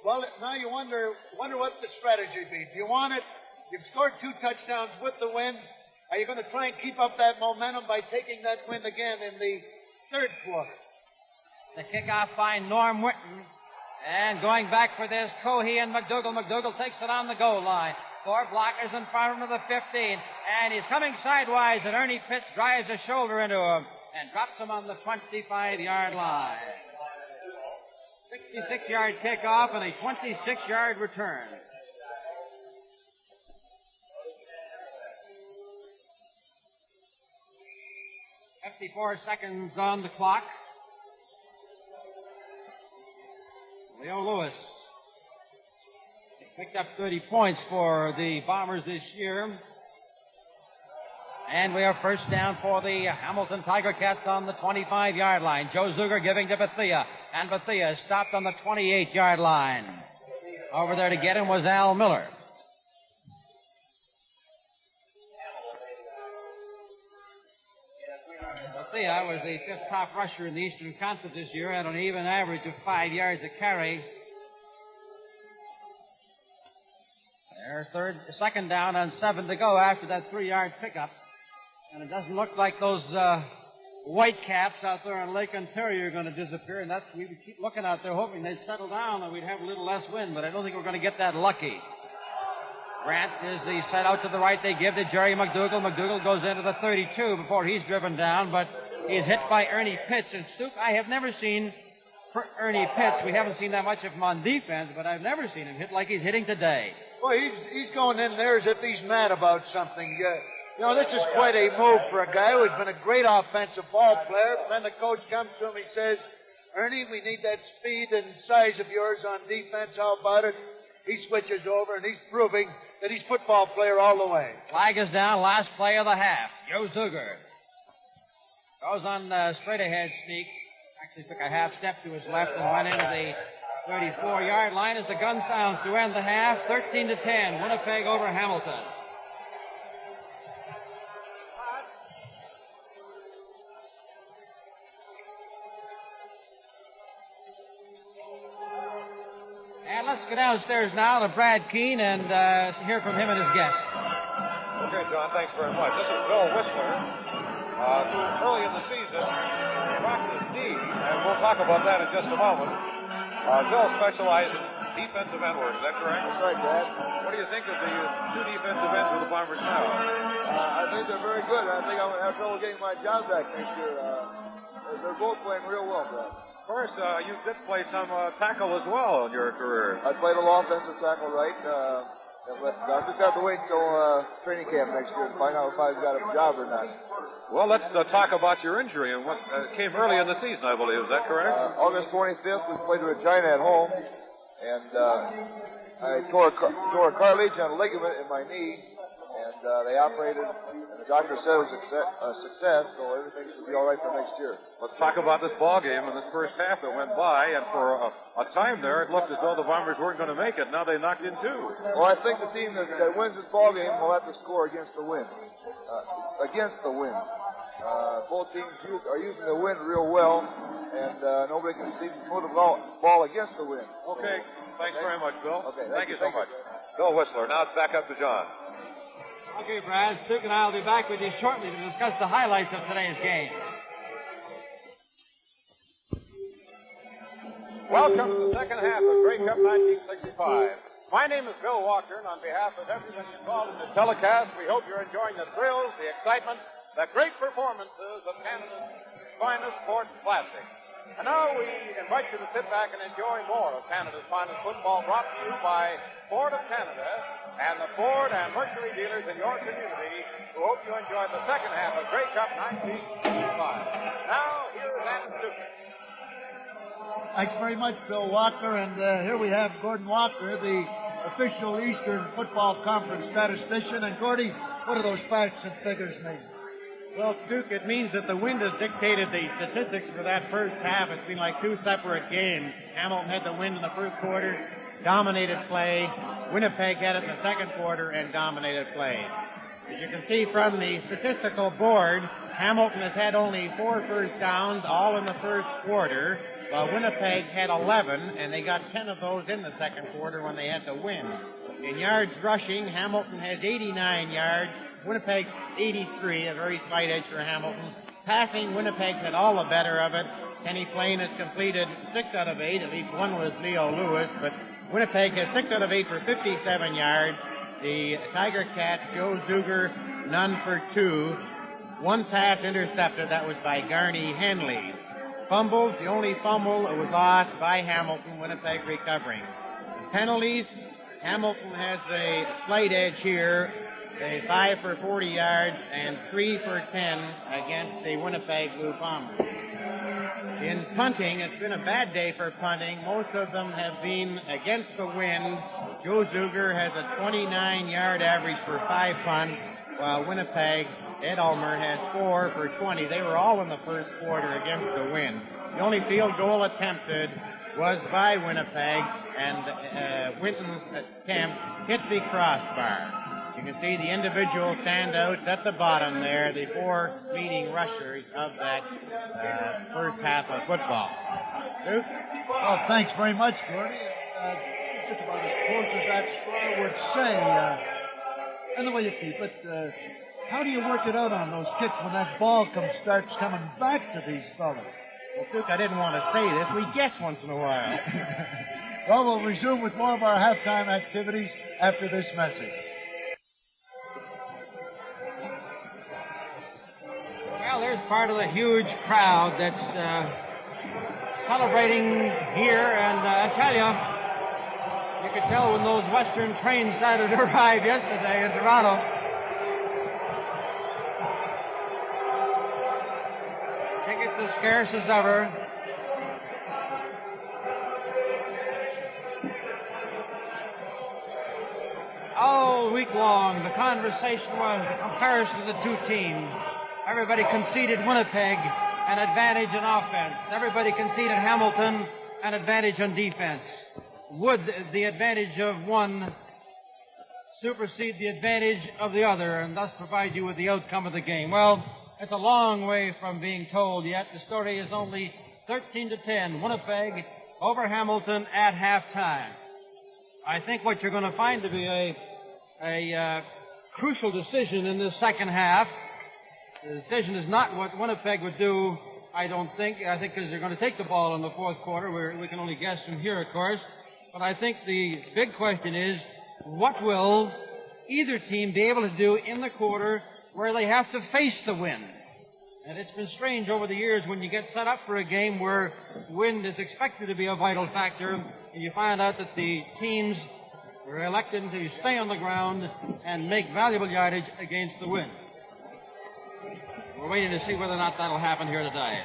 Well, now you wonder what the strategy be. Do you want it? You've scored 2 touchdowns with the win. Are you going to try and keep up that momentum by taking that win again in the third quarter? The kickoff by Norm Whitten. And going back for this, Cohey and McDougall. McDougall takes it on the goal line. 4 blockers in front of the 15. And he's coming sidewise, and Ernie Pitts drives a shoulder into him and drops him on the 25-yard line. 66-yard kickoff and a 26-yard return. .54 seconds on the clock. Leo Lewis picked up 30 points for the Bombers this year. And we are first down for the Hamilton Tiger Cats on the 25-yard line. Joe Zuger giving to Bethea. And Bethea is stopped on the 28-yard line. Over there to get him was Al Miller. Bethea was the 5th top rusher in the Eastern Conference this year at an even average of 5 yards a carry. Their second down on 7 to go after that 3-yard pickup. And it doesn't look like those white caps out there on Lake Ontario are going to disappear. And we would keep looking out there hoping they'd settle down and we'd have a little less wind. But I don't think we're going to get that lucky. Grant is the set out to the right. They give to Jerry McDougall. McDougall goes into the 32 before he's driven down. But he's hit by Ernie Pitts. And Stoop, I have never seen Ernie Pitts. We haven't seen that much of him on defense, but I've never seen him hit like he's hitting today. Boy, he's going in there as if he's mad about something. This is quite a move for a guy who's been a great offensive ball player. But then the coach comes to him, he says, Ernie, we need that speed and size of yours on defense. How about it? He switches over, and he's proving that he's football player all the way. Flag is down, last play of the half. Joe Zuger goes on straight ahead sneak. Actually took a half step to his left and went into the 34-yard line as the gun sounds to end the half. 13-10, Winnipeg over Hamilton. And let's go downstairs now to Brad Keene and hear from him and his guest. Okay, John, thanks very much. This is Bill Whistler, who early in the season rocked his knee, and we'll talk about that in just a moment. Bill specialized in defensive end work, is that correct? That's right, Dad. What do you think of the two defensive ends of the Bombers now? I think they're very good. I think I'm going to have trouble getting my job back next year. They're both playing real well, Dad. Of course, you did play some tackle as well in your career. I played a little offensive tackle, right? I'll just have to wait until training camp next year to find out if I've got a job or not. Well, let's talk about your injury and what came early in the season, I believe. Is that correct? August 25th, we played to Regina at home, and I tore a cartilage and a ligament in my knee, and they operated, and the doctor said it was a success, so everything should be all right for next year. Let's talk about this ball game in this first half that went by, and for a time there, it looked as though the Bombers weren't going to make it. Now they knocked in two. Well, I think the team that wins this ball game will have to score against the wind. Both teams are using the wind real well, and nobody can see move the ball against the wind. Okay, thanks very much, Bill. Okay, thank you so much. Bill Whistler. Now it's back up to John. Okay, Brad, Stu and I will be back with you shortly to discuss the highlights of today's game. Welcome to the second half of Grey Cup 1965. My name is Bill Walker, and on behalf of everybody involved in the telecast, we hope you're enjoying the thrills, the excitement, the great performances of Canada's finest sports classic. And now we invite you to sit back and enjoy more of Canada's finest football, brought to you by Ford of Canada and the Ford and Mercury dealers in your community, who hope you enjoy the second half of Grey Cup 1965. Now, here is Andrew Duke. Thanks very much, Bill Walker. And here we have Gordon Walker, the official Eastern Football Conference statistician. And Gordy, what do those facts and figures mean? Well, Duke, it means that the wind has dictated the statistics for that first half. It's been like two separate games. Hamilton had the wind in the first quarter, dominated play. Winnipeg had it in the second quarter and dominated play. As you can see from the statistical board, Hamilton has had only 4 first downs, all in the first quarter, while Winnipeg had 11, and they got 10 of those in the second quarter when they had the win. In yards rushing, Hamilton has 89 yards, Winnipeg 83, a very slight edge for Hamilton. Passing, Winnipeg had all the better of it. Kenny Plain has completed 6 out of 8, at least one was Leo Lewis, but Winnipeg has 6 out of 8 for 57 yards. The Tiger Cats, Joe Zuger, none for 2. 1 pass intercepted, that was by Garney Henley. Fumbles, the only fumble was lost by Hamilton, Winnipeg recovering. Penalties, Hamilton has a slight edge here, a 5 for 40 yards and 3 for 10 against the Winnipeg Blue Bombers. In punting, it's been a bad day for punting. Most of them have been against the wind. Joe Zuger has a 29-yard average for 5 punts, while Winnipeg, Ed Ulmer, has 4 for 20. They were all in the first quarter against the wind. The only field goal attempted was by Winnipeg, and Winton's attempt hit the crossbar. You can see the individual standouts at the bottom there, the 4 leading rushers of that first half of football. Duke? Well, thanks very much, Gordy. Just about as close as that score would say. And the way you keep it, how do you work it out on those kicks when that ball starts coming back to these fellas? Well, Duke, I didn't want to say this. We guess once in a while. Well, we'll resume with more of our halftime activities after this message. Well, there's part of the huge crowd that's celebrating here, and I tell you, You could tell when those Western trains started to arrive yesterday in Toronto. Tickets as scarce as ever. All week long, the conversation was the comparison of the two teams. Everybody conceded Winnipeg an advantage in offense. Everybody conceded Hamilton an advantage on defense. Would the advantage of one supersede the advantage of the other and thus provide you with the outcome of the game? Well, it's a long way from being told yet. The story is only 13-10, Winnipeg over Hamilton at halftime. I think what you're going to find to be a crucial decision in this second half. The decision is not what Winnipeg would do, I don't think. I think because they're going to take the ball in the fourth quarter. We can only guess from here, of course. But I think the big question is, what will either team be able to do in the quarter where they have to face the wind? And it's been strange over the years when you get set up for a game where wind is expected to be a vital factor, and you find out that the teams are elected to stay on the ground and make valuable yardage against the wind. We're waiting to see whether or not that'll happen here today.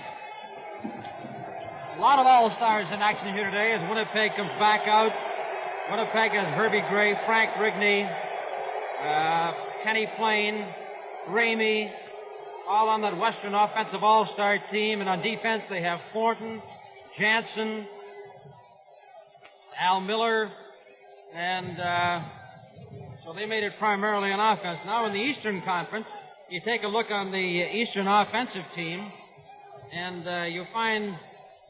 A lot of all-stars in action here today as Winnipeg comes back out. Winnipeg has Herbie Gray, Frank Rigney, Kenny Plain, Ramey, all on that Western offensive all-star team. And on defense, they have Thornton, Jansen, Al Miller, and so they made it primarily on offense. Now in the Eastern Conference, you take a look on the Eastern offensive team, and you'll find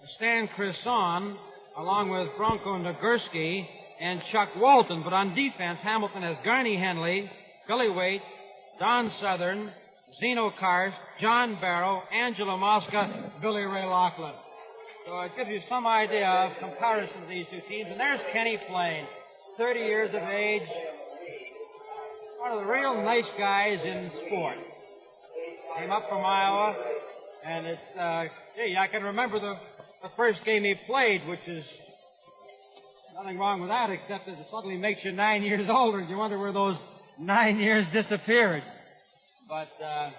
Stan Crisson, along with Bronco Nagurski and Chuck Walton. But on defense, Hamilton has Garney Henley, Billy Waite, Don Southern, Zeno Karst, John Barrow, Angelo Mosca, Billy Ray Laughlin. So it gives you some idea of comparison of these two teams. And there's Kenny Plain, 30 years of age, one of the real nice guys in sport. Came up from Iowa, and it's, gee, I can remember the first game he played, which is nothing wrong with that, except that it suddenly makes you 9 years older, and you wonder where those 9 years disappeared. But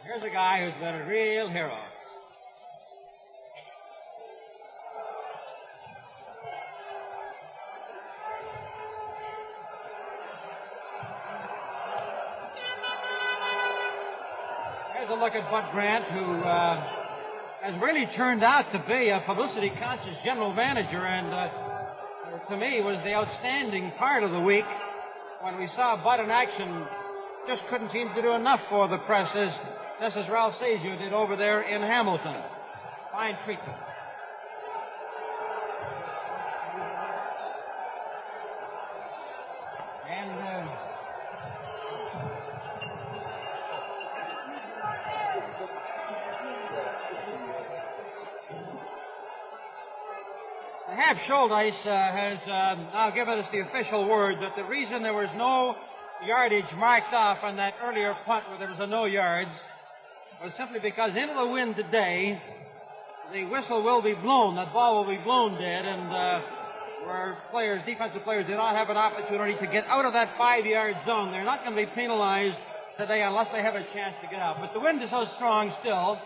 here's a guy who's been a real hero. Here's a look at Bud Grant, who has really turned out to be a publicity-conscious general manager, and to me was the outstanding part of the week when we saw Bud in action. Just couldn't seem to do enough for the press, just as Ralph Sajou did over there in Hamilton. Fine treatment. And Hap Schuldice has now given us the official word that the reason there was no yardage marked off on that earlier punt where there was a no yards was simply because into the wind today, the whistle will be blown. That ball will be blown dead, and where players, defensive players, do not have an opportunity to get out of that 5-yard zone. They're not going to be penalized today unless they have a chance to get out. But the wind is so strong still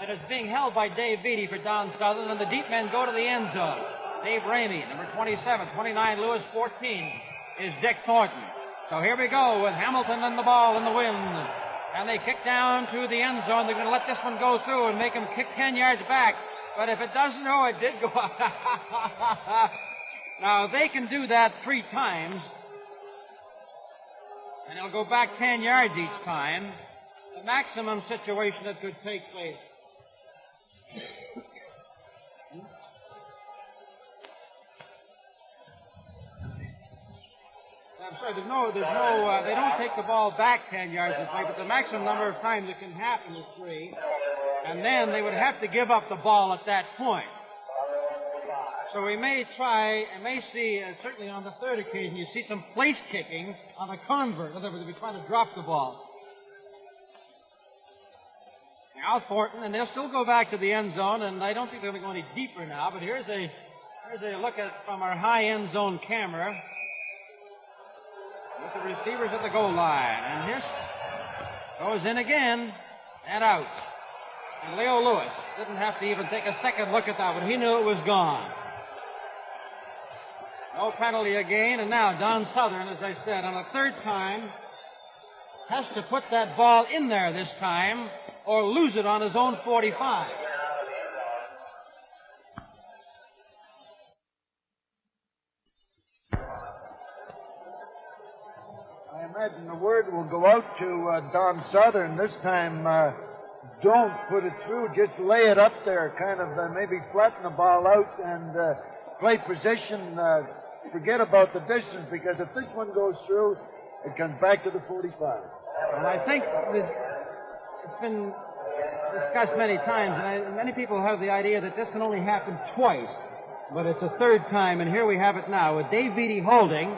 that it's being held by Dave Beatty for Don Southern, and the deep men go to the end zone. Dave Ramey, number 27, 29, Lewis, 14 is Dick Thornton. So here we go with Hamilton and the ball in the wind. And they kick down to the end zone. They're going to let this one go through and make him kick 10 yards back. But if it doesn't, oh, it did go out. Now, they can do that 3 times. And it'll go back 10 yards each time. The maximum situation that could take place. I'm sorry, they don't take the ball back 10 yards this way, but the maximum number of times it can happen is 3. And then they would have to give up the ball at that point. So we may see, certainly on the third occasion, you see some place kicking on a convert. In other words, they'll be trying to drop the ball. Now Thornton, and they'll still go back to the end zone, and I don't think they're going to go any deeper now, but here's a look at from our high end zone camera. receivers at the goal line. And Hiss goes in again and out. And Leo Lewis didn't have to even take a second look at that one. He knew it was gone. No penalty again. And now Don Southern, as I said, on a third time, has to put that ball in there this time or lose it on his own 45. I imagine the word will go out to Don Southern this time. Don't put it through. Just lay it up there. Kind of maybe flatten the ball out and play position. Forget about the distance, because if this one goes through, it comes back to the 45. Well, I think that it's been discussed many times, and many people have the idea that this can only happen twice, but it's a third time, and here we have it now with Dave Beatty holding.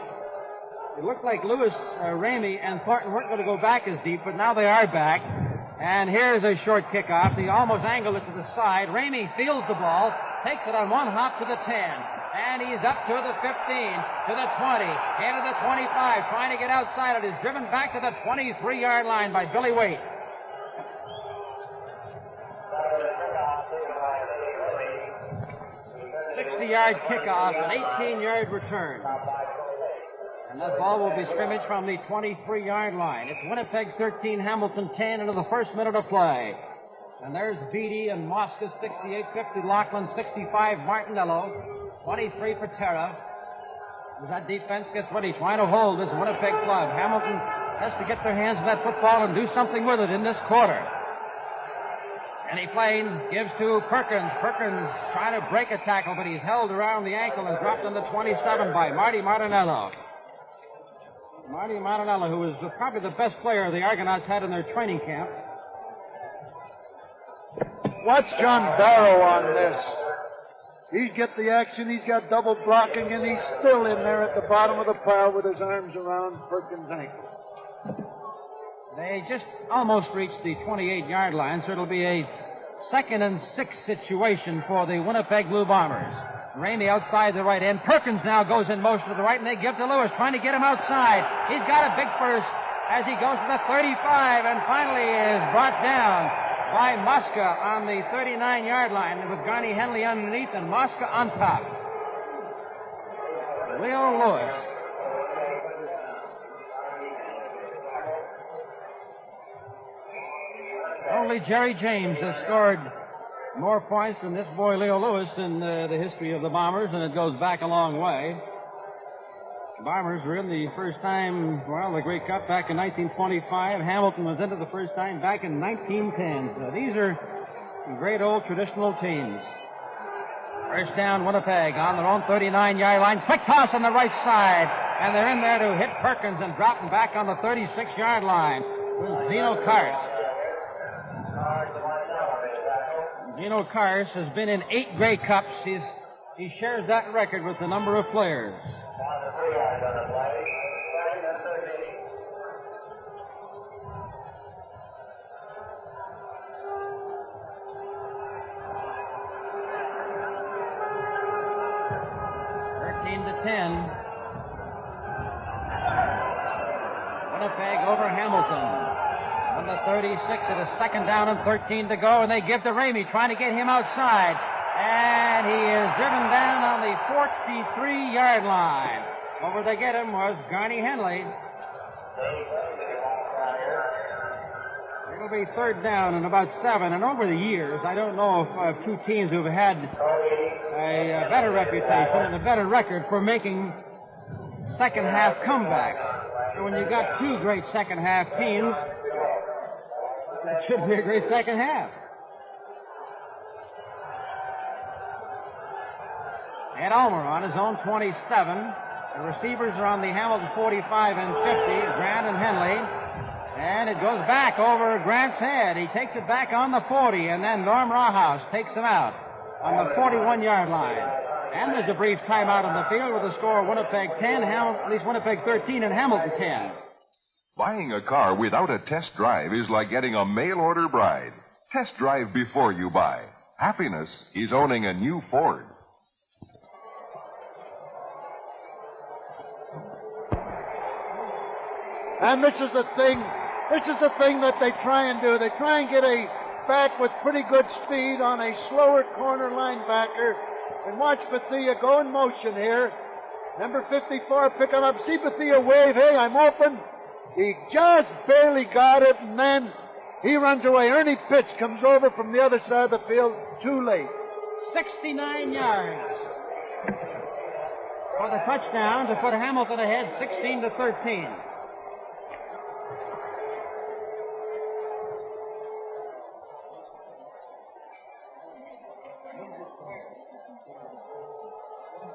It looked like Lewis, Ramey, and Thornton weren't going to go back as deep, but now they are back. And here's a short kickoff. He almost angled it to the side. Ramey fields the ball, takes it on one hop to the 10. And he's up to the 15, to the 20, into the 25, trying to get outside it. Is driven back to the 23-yard line by Billy Waite. Yard kickoff, an 18-yard return. And that ball will be scrimmaged from the 23-yard line. It's Winnipeg 13, Hamilton 10 into the first minute of play. And there's Beatty and Mosca, 68, 50 Lachlan, 65 Martinello, 23 Patera. As that defense gets ready, trying to hold this Winnipeg club. Hamilton has to get their hands on that football and do something with it in this quarter. And he plays, gives to Perkins. Perkins trying to break a tackle, but he's held around the ankle and dropped on the 27 by Marty Martinello. Marty Martinello, who was probably the best player the Argonauts had in their training camp. Watch John Barrow on this. He's got the action, he's got double blocking, and he's still in there at the bottom of the pile with his arms around Perkins' ankle. They just almost reached the 28-yard line, so it'll be a 2nd and 6 situation for the Winnipeg Blue Bombers. Ramey outside the right end. Perkins now goes in motion to the right, and they give to Lewis, trying to get him outside. He's got a big burst as he goes to the 35, and finally is brought down by Mosca on the 39-yard line with Garney Henley underneath and Mosca on top. Leo Lewis. Only Jerry James has scored more points than this boy Leo Lewis in the history of the Bombers, and it goes back a long way. The Bombers were in the first time, well, the Grey Cup back in 1925. Hamilton was into the first time back in 1910. So these are great old traditional teams. First down, Winnipeg on their own 39-yard line. Quick toss on the right side, and they're in there to hit Perkins and drop him back on the 36-yard line with Zeno Karst. Gino Karst has been in 8 Grey Cups. He shares that record with a number of players. Winnipeg over Hamilton. On the 36, it is 2nd down and 13 to go, and they give to Ramey, trying to get him outside. And he is driven down on the 43-yard line. Over to get him was Garney Henley. It'll be 3rd down and about 7. And over the years, I don't know if two teams who've had a better reputation and a better record for making second-half comebacks. So when you've got 2 great second-half teams, it should be a great second half. Ed Ulmer on his own 27. The receivers are on the Hamilton 45 and 50, Grant and Henley. And it goes back over Grant's head. He takes it back on the 40, and then Norm Rawhouse takes him out on the 41-yard line. And there's a brief timeout on the field with the score Winnipeg 10, at least Winnipeg 13 and Hamilton 10. Buying a car without a test drive is like getting a mail-order bride. Test drive before you buy. Happiness is owning a new Ford. And this is the thing that they try and do. They try and get a back with pretty good speed on a slower corner linebacker. And watch Bethia go in motion here. Number 54 picking up. See Bethia wave. Hey, I'm open. He just barely got it, and then he runs away. Ernie Pitts comes over from the other side of the field too late. 69 yards for the touchdown to put Hamilton ahead 16-13.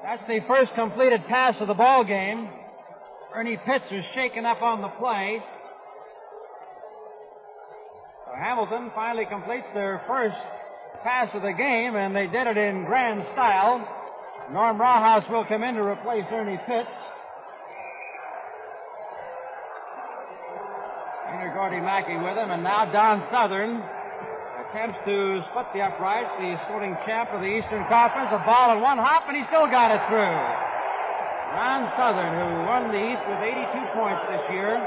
That's the first completed pass of the ball game. Ernie Pitts is shaken up on the play. So Hamilton finally completes their first pass of the game, and they did it in grand style. Norm Rawhouse will come in to replace Ernie Pitts. Trainer Gordy Mackey with him, and now Don Southern attempts to split the uprights, the sporting champ of the Eastern Conference. A ball in one hop, and he still got it through. Don Southern, who won the East with 82 points this year.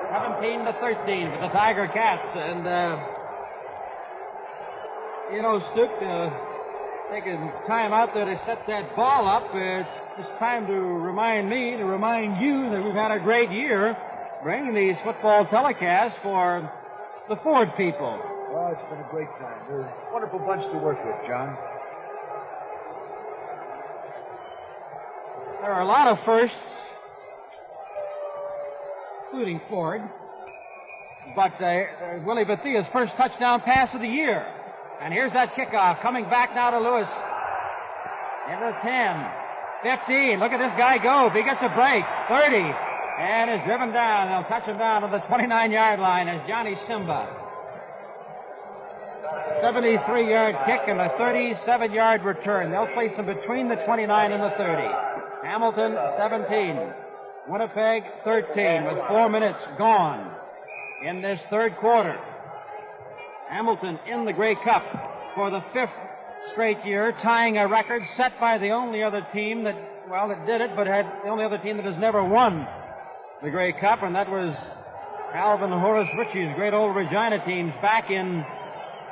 17-13 for the Tiger Cats. And, Stuck, taking time out there to set that ball up. It's just time to remind you that we've had a great year bringing these football telecasts for the Ford people. Well, it's been a great time. They're a wonderful bunch to work with, John. There are a lot of firsts, including Ford. But Willie Bethia's first touchdown pass of the year. And here's that kickoff coming back now to Lewis. Into the 10, 15. Look at this guy go. If he gets a break, 30. And is driven down. They'll touch him down to the 29-yard line as Johnny Simba. 73-yard kick and a 37-yard return. They'll place him between the 29 and the 30. Hamilton, 17. Winnipeg, 13 with 4 minutes gone in this third quarter. Hamilton in the Grey Cup for the 5th straight year, tying a record set by the only other team that did it, but had the only other team that has never won the Grey Cup, and that was Alvin Horace Ritchie's great old Regina teams back in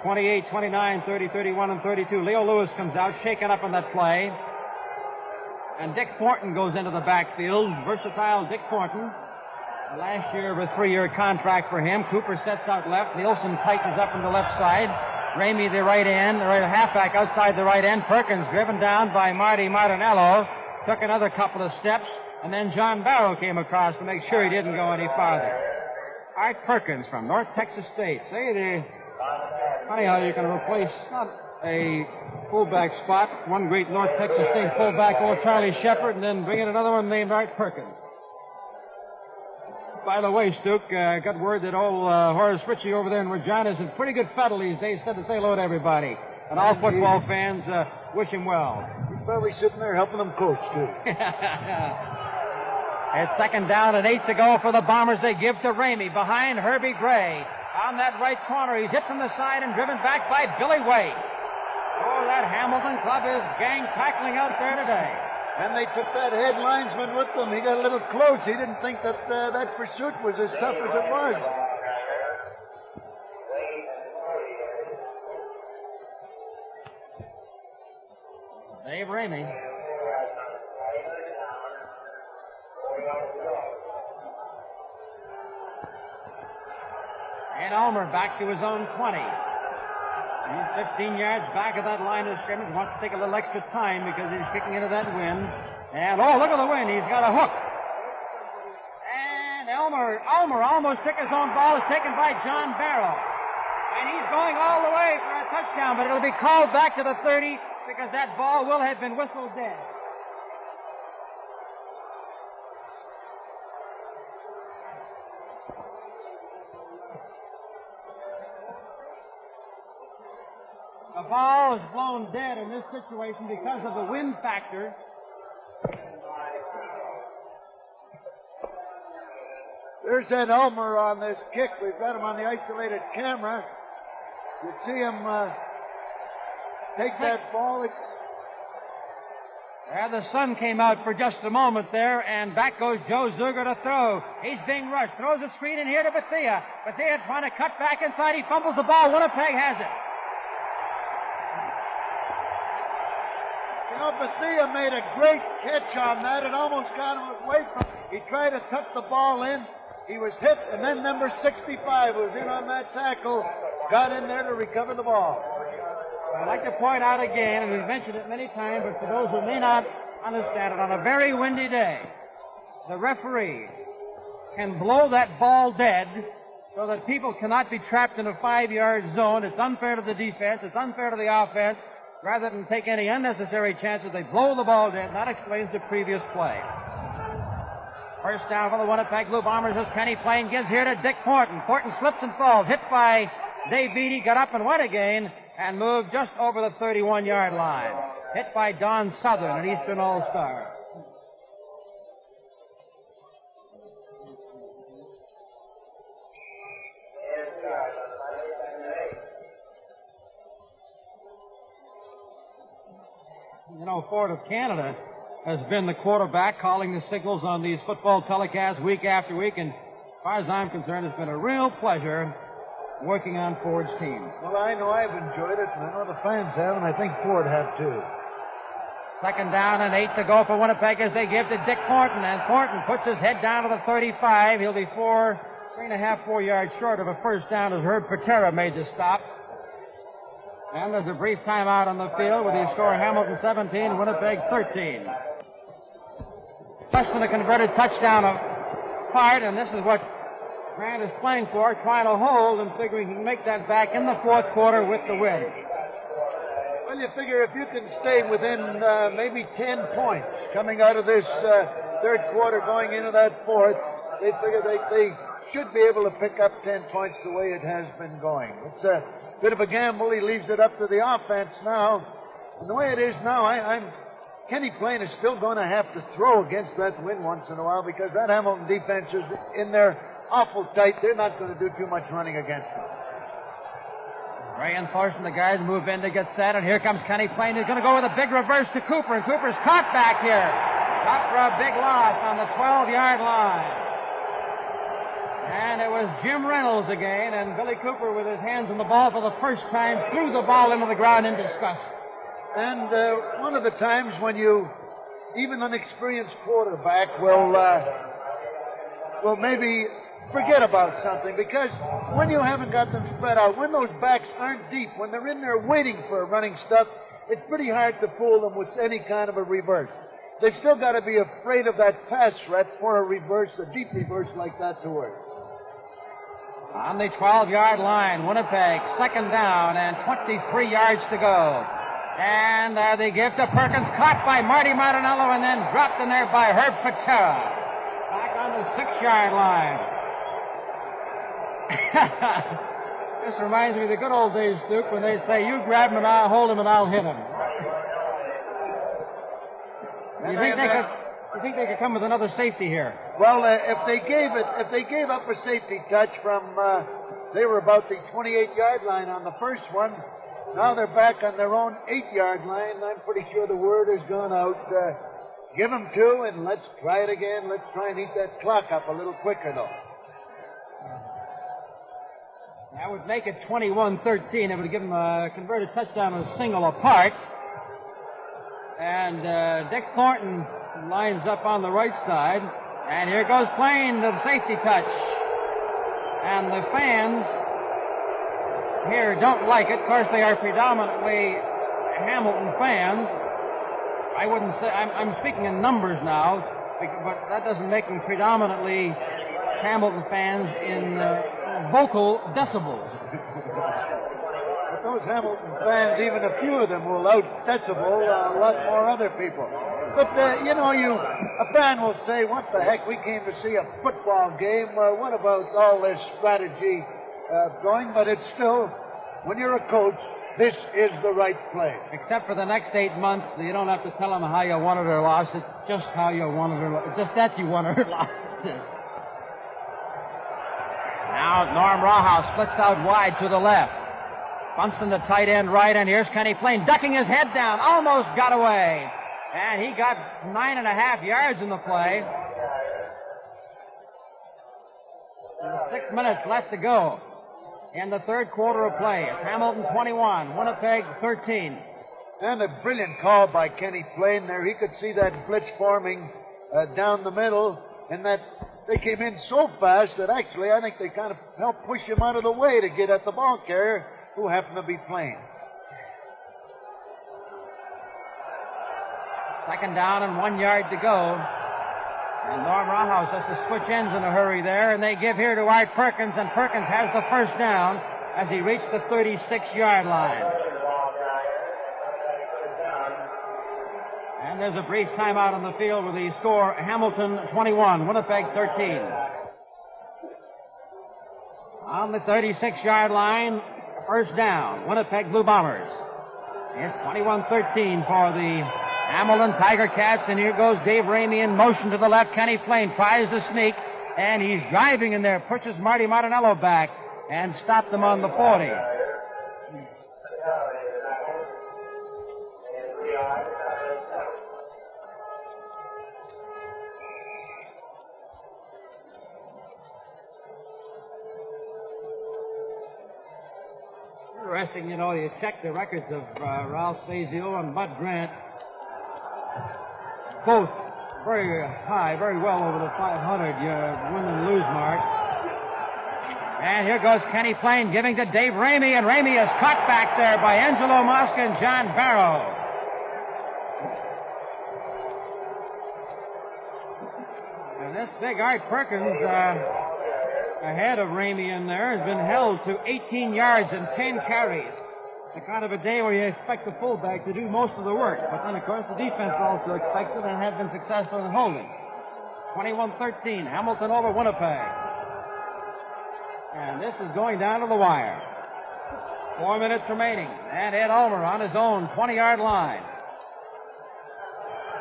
28, 29, 30, 31, and 32. Leo Lewis comes out, shaken up on that play. And Dick Thornton goes into the backfield. Versatile Dick Thornton. Last year of a 3-year contract for him. Cooper sets out left. Nielsen tightens up on the left side. Ramey, the right end, the right halfback outside the right end. Perkins driven down by Marty Martinello. Took another couple of steps. And then John Barrow came across to make sure he didn't go any farther. Art Perkins from North Texas State. Funny how you can replace not a fullback spot, one great North Texas State fullback, old Charlie Shepard, and then bring in another one named Art Perkins. By the way, Stuke, got word that old Horace Ritchie over there in Regina is in pretty good fettle these days. Said to say hello to everybody. And all football fans wish him well. He's probably sitting there helping them coach, too. It's second down and 8 to go for the Bombers. They give to Ramey behind Herbie Gray. On that right corner, he's hit from the side and driven back by Billy Waite. Oh, that Hamilton club is gang tackling out there today. And they took that head linesman with them. He got a little close. He didn't think that that pursuit was as tough as it was. Dave Ramey. And Ulmer back to his own 20. He's 15 yards back of that line of scrimmage. Wants to take a little extra time because he's kicking into that wind. And, look at the wind. He's got a hook. And Ulmer almost took his own ball. It's taken by John Barrow. And he's going all the way for a touchdown, but it'll be called back to the 30 because that ball will have been whistled dead. The ball is blown dead in this situation because of the wind factor. There's that Ulmer on this kick. We've got him on the isolated camera. You see him take that ball. The sun came out for just a moment there, and back goes Joe Zuger to throw. He's being rushed. Throws a screen in here to Bethia. Bethia trying to cut back inside. He fumbles the ball. Winnipeg has it. You know, Bethia made a great catch on that. It almost got him away from. He tried to tuck the ball in. He was hit, and then number 65 was in on that tackle. Got in there to recover the ball. I'd like to point out again, and we've mentioned it many times, but for those who may not understand it, on a very windy day, the referee can blow that ball dead so that people cannot be trapped in a 5-yard zone. It's unfair to the defense. It's unfair to the offense. Rather than take any unnecessary chances, they blow the ball dead. That explains the previous play. First down for the Winnipeg Blue Bombers as Kenny Plain gives here to Dick Thornton. Thornton slips and falls. Hit by Dave Beattie. Got up and went again and moved just over the 31-yard line. Hit by Don Southern, an Eastern All-Star. You know, Ford of Canada has been the quarterback calling the signals on these football telecasts week after week, and as far as I'm concerned, it's been a real pleasure working on Ford's team. Well, I know I've enjoyed it, and I know the fans have, and I think Ford have too. Second down and 8 to go for Winnipeg as they give to Dick Thornton, and Thornton puts his head down to the 35. He'll be 3.5 yards short of a first down as Herb Patera made the stop. And there's a brief timeout on the field with the score Hamilton 17, Winnipeg 13. Less than a converted touchdown apart, and this is what Grant is playing for, trying to hold and figuring he can make that back in the fourth quarter with the win. Well, you figure if you can stay within maybe 10 points coming out of this third quarter going into that fourth, they figure they should be able to pick up 10 points the way it has been going. It's a bit of a gamble. He leaves it up to the offense now. And the way it is now, Kenny Plain is still going to have to throw against that wind once in a while because that Hamilton defense is in there awful tight. They're not going to do too much running against them. Reinforcing the guys move in to get set, and here comes Kenny Plain. He's going to go with a big reverse to Cooper, and Cooper's caught back here. Caught for a big loss on the 12-yard line. And it was Jim Reynolds again, and Billy Cooper with his hands on the ball for the first time threw the ball into the ground in disgust. And one of the times when even an experienced quarterback will maybe forget about something, because when you haven't got them spread out, when those backs aren't deep, when they're in there waiting for running stuff, it's pretty hard to fool them with any kind of a reverse. They've still got to be afraid of that pass threat for a reverse, a deep reverse like that to work. On the 12-yard line, Winnipeg, second down and 23 yards to go. And they give to Perkins, caught by Marty Martinello and then dropped in there by Herb Patera. Back on the 6-yard line. This reminds me of the good old days, Duke, when they say, you grab him and I'll hold him and I'll hit him. You think they could come with another safety here? Well, if they gave up a safety touch from, they were about the 28-yard line on the first one. Now they're back on their own 8-yard line. I'm pretty sure the word has gone out. Give them 2 and let's try it again. Let's try and eat that clock up a little quicker, though. That would make it 21-13. It would give them a converted touchdown and a single apart. And Dick Thornton lines up on the right side. And here goes Plain to the safety touch. And the fans here don't like it. Of course, they are predominantly Hamilton fans. I wouldn't say, I'm speaking in numbers now, but that doesn't make them predominantly Hamilton fans in vocal decibels. But those Hamilton fans, even a few of them will out-decibel a lot more other people. But, a fan will say, what the heck, we came to see a football game. What about all this strategy going? But it's still, when you're a coach, this is the right play. Except for the next 8 months, you don't have to tell them how you won it or lost. It's just how you won it or lost. It's just that you won it or lost it. Now Norm Rawhouse splits out wide to the left. Bumps in the tight end right, and here's Kenny Plain ducking his head down. Almost got away. And he got 9.5 yards in the play. 6 minutes left to go in the third quarter of play. It's Hamilton 21, Winnipeg 13. And a brilliant call by Kenny Plain there. He could see that blitz forming down the middle, and that they came in so fast that actually I think they kind of helped push him out of the way to get at the ball carrier, who happened to be Plain. Second down and 1 yard to go. And Norm Rawhouse has to switch ends in a hurry there, and they give here to Art Perkins, and Perkins has the first down as he reached the 36-yard line. And there's a brief timeout on the field with the score Hamilton 21, Winnipeg 13. On the 36-yard line, first down, Winnipeg Blue Bombers. It's 21-13 for the Hamilton Tiger Cats, and here goes Dave Ramey in motion to the left. Kenny Plain tries to sneak, and he's driving in there, pushes Marty Martinello back, and stopped them on the 40. Interesting, you know, you check the records of Ralph Sazio and Bud Grant. Both very high, very well over the 500 win and lose mark. And here goes Kenny Plain giving to Dave Ramey, and Ramey is caught back there by Angelo Mosca and John Barrow. And this big Art Perkins ahead of Ramey in there has been held to 18 yards and 10 carries. The kind of a day where you expect the fullback to do most of the work. But then, of course, the defense also expects it and have been successful in holding. 21-13, Hamilton over Winnipeg. And this is going down to the wire. 4 minutes remaining. And Ed Ulmer on his own 20-yard line.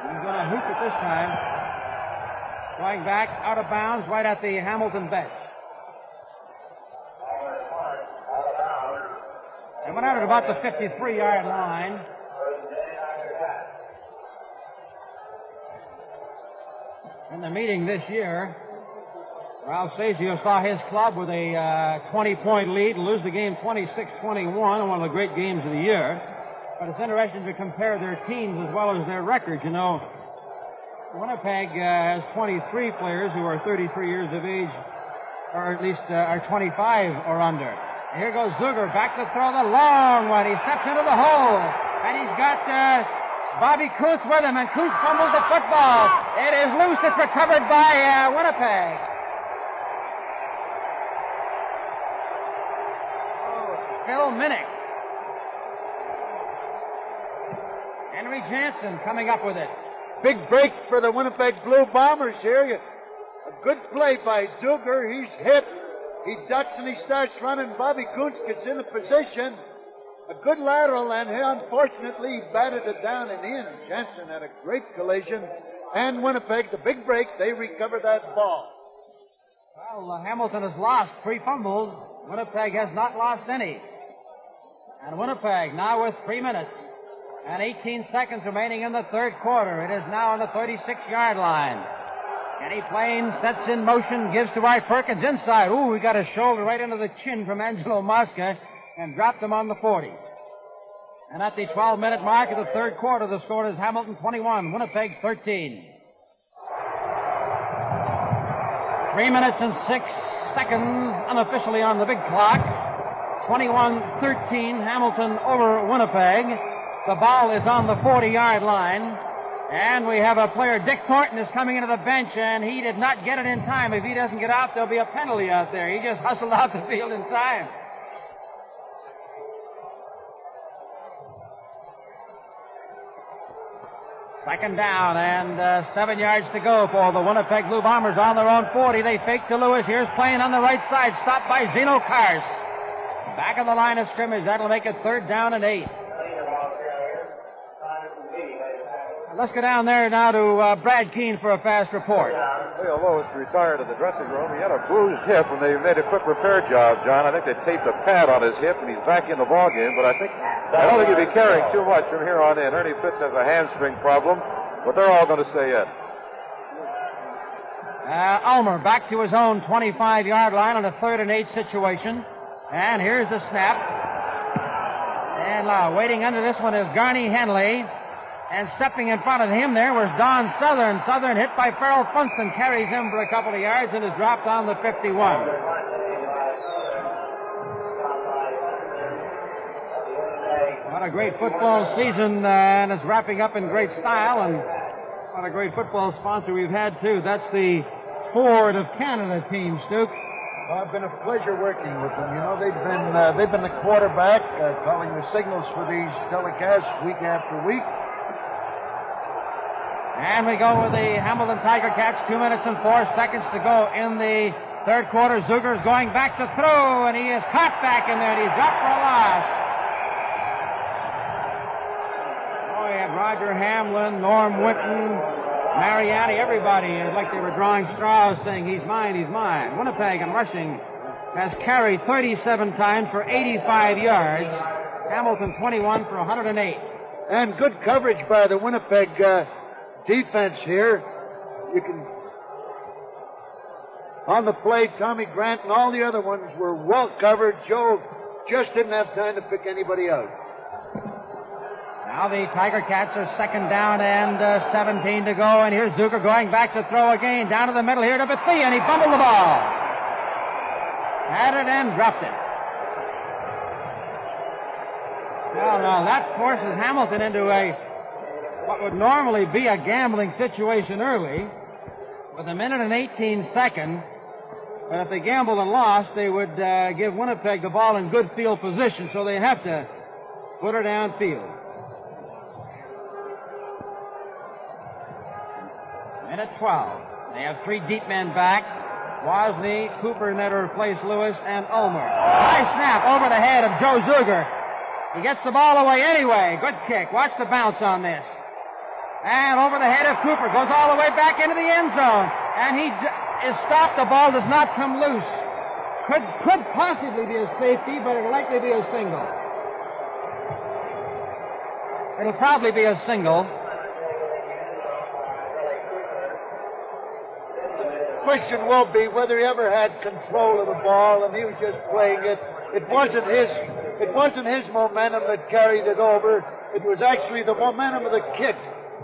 He's going to hoop it this time. Going back out of bounds right at the Hamilton bench. They went out at about the 53-yard line. In the meeting this year, Ralph Sazio saw his club with a 20-point lead and lose the game 26-21, one of the great games of the year. But it's interesting to compare their teams as well as their records. You know, Winnipeg has 23 players who are 33 years of age, or at least are 25 or under. Here goes Zuger back to throw the long one. He steps into the hole, and he's got Bobby Coots with him, and Coots fumbles the football. It is loose. It's recovered by Winnipeg. Phil Minnick. Henry Jansen coming up with it. Big break for the Winnipeg Blue Bombers here. A good play by Zuger. He's hit. He ducks and he starts running. Bobby Coots gets in the position. A good lateral, and unfortunately he batted it down and in. Jensen had a great collision. And Winnipeg, the big break, they recover that ball. Well, Hamilton has lost 3 fumbles. Winnipeg has not lost any. And Winnipeg now with 3 minutes and 18 seconds remaining in the third quarter. It is now on the 36-yard line. Kenny Plain sets in motion, gives to Art Perkins inside. Ooh, he got a shoulder right into the chin from Angelo Mosca and dropped him on the 40. And at the 12-minute mark of the third quarter, the score is Hamilton 21, Winnipeg 13. 3 minutes and 6 seconds unofficially on the big clock. 21-13, Hamilton over Winnipeg. The ball is on the 40-yard line. And we have a player, Dick Thornton, is coming into the bench, and he did not get it in time. If he doesn't get out, there'll be a penalty out there. He just hustled out the field in time. Second down, and 7 yards to go for the Winnipeg Blue Bombers on their own 40. They fake to Lewis. Here's Plain on the right side, stopped by Zeno Kars. Back of the line of scrimmage. That'll make it 3rd down and 8. Let's go down there now to Brad Keene for a fast report. Leo Lois retired to the dressing room. He had a bruised hip when they made a quick repair job, John. I think they taped a pad on his hip, and he's back in the ballgame. But I don't think he'll be carrying too much from here on in. Ernie Fitz has a hamstring problem. but they're all going to stay in. Ulmer back to his own 25-yard line on a 3rd and 8 situation. And here's the snap. And waiting under this one is Garney Henley. And stepping in front of him there was Don Southern. Southern hit by Farrell Funston, carries him for a couple of yards and is dropped on the 51. What a great football season, and it's wrapping up in great style. And what a great football sponsor we've had, too. That's the Ford of Canada team, Stuke. Well, it's been a pleasure working with them. You know, they've been the quarterback, calling the signals for these telecasts week after week. And we go with the Hamilton Tiger Cats. 2 minutes and 4 seconds to go in the third quarter. Zuger's going back to throw, and he is caught back in there, and he's dropped for a loss. Oh, he had Roger Hamlin, Norm Winton, Mariani, everybody. It's like they were drawing straws saying, he's mine, he's mine. Winnipeg in rushing has carried 37 times for 85 yards. Hamilton 21 for 108. And good coverage by the Winnipeg defense here. You can, on the play, Tommy Grant and all the other ones were well covered. Joe just didn't have time to pick anybody out. Now the Tiger Cats are 2nd down and 17 to go, and here's Zucker going back to throw again. Down to the middle here to Bethea, and he fumbled the ball. Had it and dropped it. Well, now that forces Hamilton into what would normally be a gambling situation early, with 1 minute and 18 seconds. But if they gambled and lost, they would give Winnipeg the ball in good field position, so they have to put her downfield. Minute 12. They have 3 deep men back. Wozni, Cooper, net to replace Lewis, and Ulmer. High snap over the head of Joe Zuger. He gets the ball away anyway. Good kick. Watch the bounce on this. And over the head of Cooper. Goes all the way back into the end zone. And he is stopped. The ball does not come loose. Could possibly be a safety, but it'll likely be a single. It'll probably be a single. Question will be whether he ever had control of the ball and he was just playing it. It wasn't his momentum that carried it over. It was actually the momentum of the kick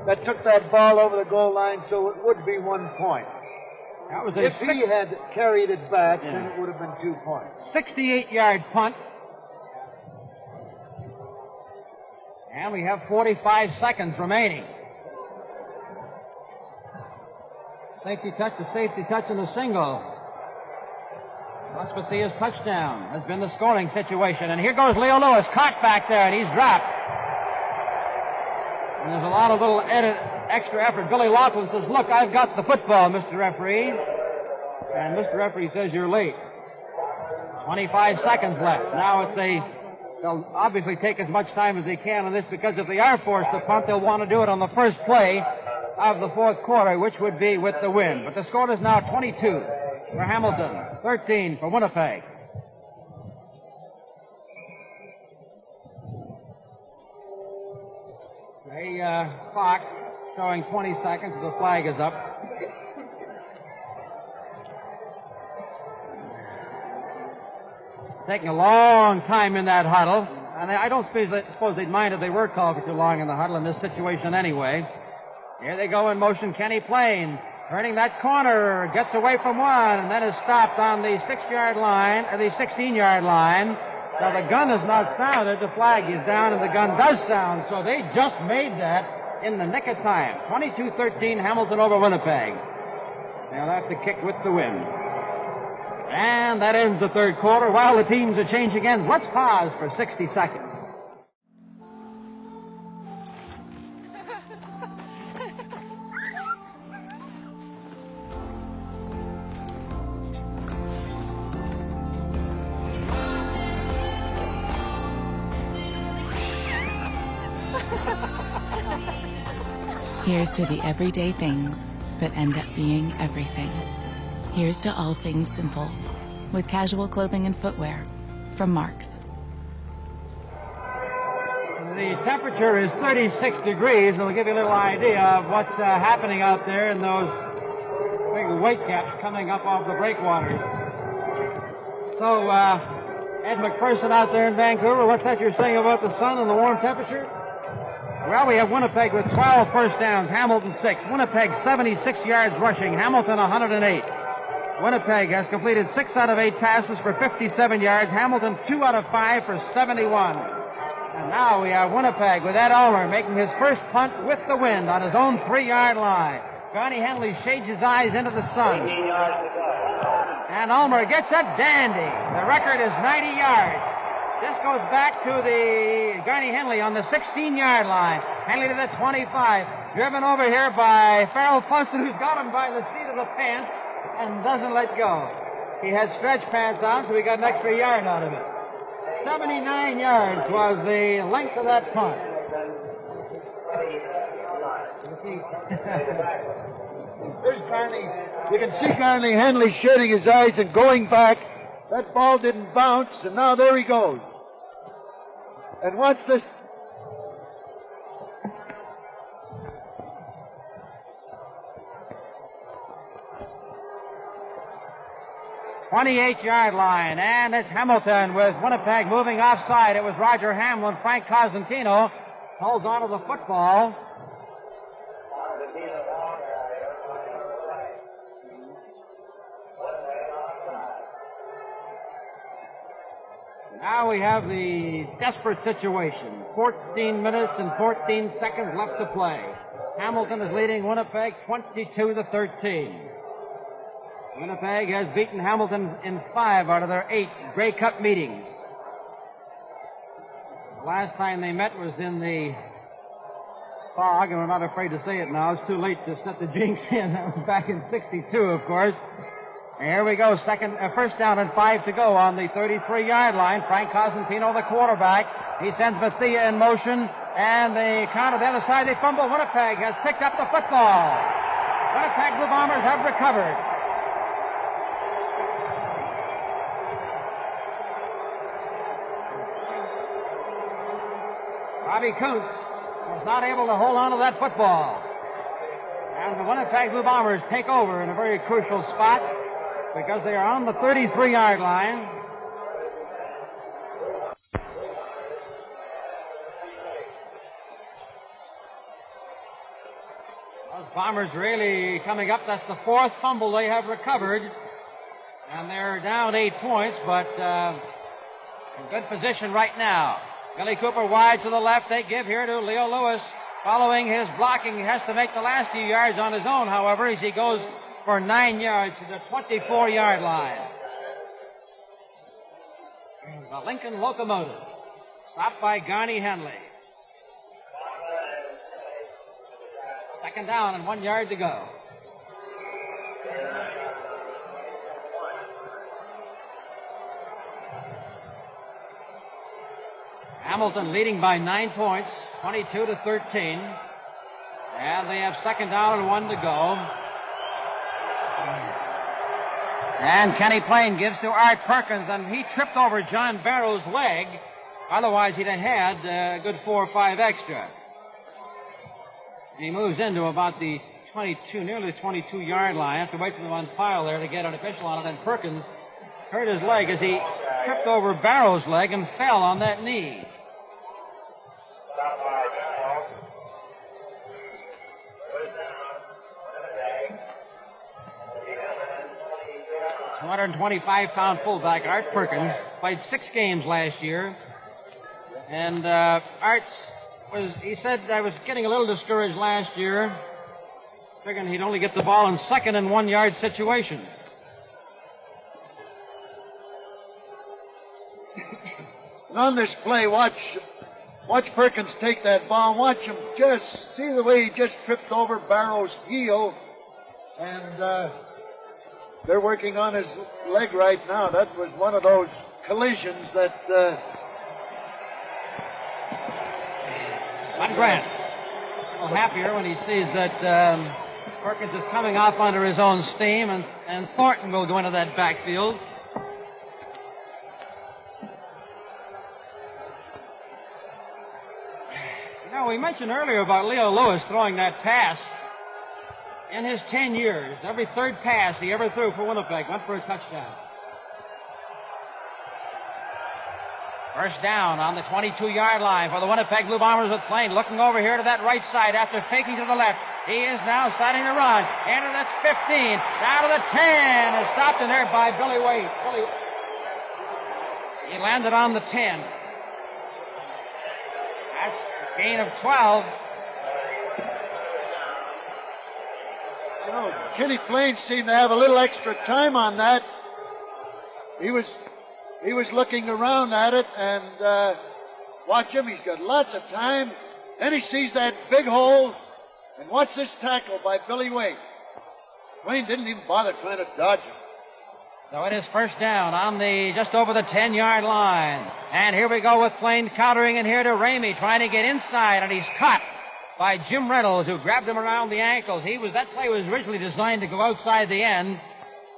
that took that ball over the goal line, so it would be 1 point. That was if he had carried it back, then it would have been 2 points. 68-yard punt. And we have 45 seconds remaining. Safety touch, the safety touch, and the single. That's Bethea's touchdown has been the scoring situation. And here goes Leo Lewis, caught back there, and he's dropped. And there's a lot of little extra effort. Billy Laughlin says, look, I've got the football, Mr. Referee. And Mr. Referee says you're late. 25 seconds left. Now they'll obviously take as much time as they can on this, because if they are forced to punt, they'll want to do it on the first play of the fourth quarter, which would be with the win. But the score is now 22 for Hamilton, 13 for Winnipeg. A clock showing 20 seconds. The flag is up. Taking a long time in that huddle. And I don't suppose they'd mind if they were called for too long in the huddle in this situation anyway. Here they go in motion. Kenny Plain turning that corner, gets away from one, and then is stopped on the 6-yard line, or the 16-yard line. Now the gun is not sounded. The flag is down, and the gun does sound. So they just made that in the nick of time. 22-13, Hamilton over Winnipeg. They'll have to kick with the win. And that ends the third quarter. While the teams are changing ends, let's pause for 60 seconds. Here's to the everyday things that end up being everything. Here's to all things simple, with casual clothing and footwear from Marks. The temperature is 36 degrees. It'll give you a little idea of what's happening out there in those big weight caps coming up off the breakwaters. So, Ed McPherson out there in Vancouver, what's that you're saying about the sun and the warm temperature? Well, we have Winnipeg with 12 first downs, Hamilton 6. Winnipeg 76 yards rushing, Hamilton 108. Winnipeg has completed 6 out of 8 passes for 57 yards, Hamilton 2 out of 5 for 71. And now we have Winnipeg with Ed Ulmer making his first punt with the wind on his own 3-yard line. Johnny Henley shades his eyes into the sun. And Ulmer gets a dandy. The record is 90 yards. This goes back to the Johnny Henley on the 16-yard line. Henley to the 25. Driven over here by Farrell Funston, who's got him by the seat of the pants and doesn't let go. He has stretch pants on, so we got an extra yard out of it. 79 yards was the length of that punt. There's Carney. You can see Carney Henley shading his eyes and going back. That ball didn't bounce, and now there he goes. And watch this. .28-yard line, and it's Hamilton with Winnipeg moving offside. It was Roger Hamlin. Frank Cosentino holds on to the football. Now we have the desperate situation. 14 minutes and 14 seconds left to play. Hamilton is leading Winnipeg 22-13. Winnipeg has beaten Hamilton in 5 out of their 8 Grey Cup meetings. The last time they met was in the fog, and we're not afraid to say it now. It's too late to set the jinx in. That was back in '62, of course. And here we go, first down and 5 to go on the 33-yard line. Frank Cosentino, the quarterback. He sends Bethia in motion, and the count on the other side, they fumble. Winnipeg has picked up the football. Winnipeg Blue Bombers have recovered. Bobby Kuntz was not able to hold on to that football. And the Winnipeg Blue Bombers take over in a very crucial spot because they are on the 33-yard line. Those Bombers really coming up. That's the 4th fumble they have recovered. And they're down 8 points, but in good position right now. Billy Cooper wide to the left. They give here to Leo Lewis. Following his blocking, he has to make the last few yards on his own, however, as he goes for 9 yards to the 24-yard line. The Lincoln Locomotive, stopped by Garney Henley. 2nd down and 1 yard to go. Hamilton leading by 9 points, 22-13. And they have 2nd down and 1 to go. And Kenny Plain gives to Art Perkins, and he tripped over John Barrow's leg. Otherwise, he'd have had a good 4 or 5 extra. He moves into about the 22, nearly the 22-yard line. I have to wait for them on file there to get an official on it, and Perkins hurt his leg as he tripped over Barrow's leg and fell on that knee. The 125-pound fullback, Art Perkins, played 6 games last year. And he said, I was getting a little discouraged last year, figuring he'd only get the ball in 2nd and 1 yard situation. On this play, watch Perkins take that ball. Watch him just see the way he just tripped over Barrow's heel. And they're working on his leg right now. That was one of those collisions that... Bud Grant a little happier when he sees that Perkins is coming off under his own steam, and Thornton will go into that backfield. Now, we mentioned earlier about Leo Lewis throwing that pass. In his 10 years, every third pass he ever threw for Winnipeg went for a touchdown. First down on the 22-yard line for the Winnipeg Blue Bombers with Plain. Looking over here to that right side after faking to the left. He is now starting to run. Into the 15, down to the 10. Is stopped in there by Billy Waite. He landed on the 10. That's a gain of 12. You know, Kenny Plain seemed to have a little extra time on that. He was looking around at it, and watch him. He's got lots of time. Then he sees that big hole, and watch this tackle by Billy Waite. Plain didn't even bother trying to dodge him. So it is first down on the just over the 10-yard line. And here we go with Plain countering in here to Ramey, trying to get inside, and he's caught by Jim Reynolds, who grabbed him around the ankles. That play was originally designed to go outside the end,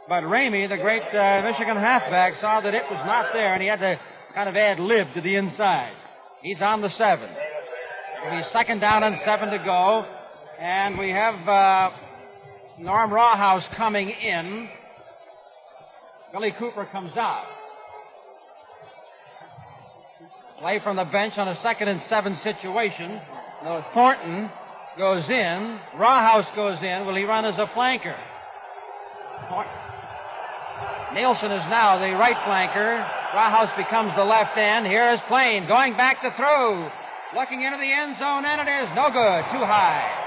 but Ramey, the great Michigan halfback, saw that it was not there, and he had to kind of add lib to the inside. He's on the 7. It'll be second down and 7 to go, and we have Norm Rawhouse coming in. Billy Cooper comes out. Play from the bench on a 2nd and 7 situation. No, Thornton goes in. Rawhouse goes in. Will he run as a flanker? Nielsen is now the right flanker. Rawhouse becomes the left end. Here is Plain going back to throw. Looking into the end zone, and it is no good. Too high.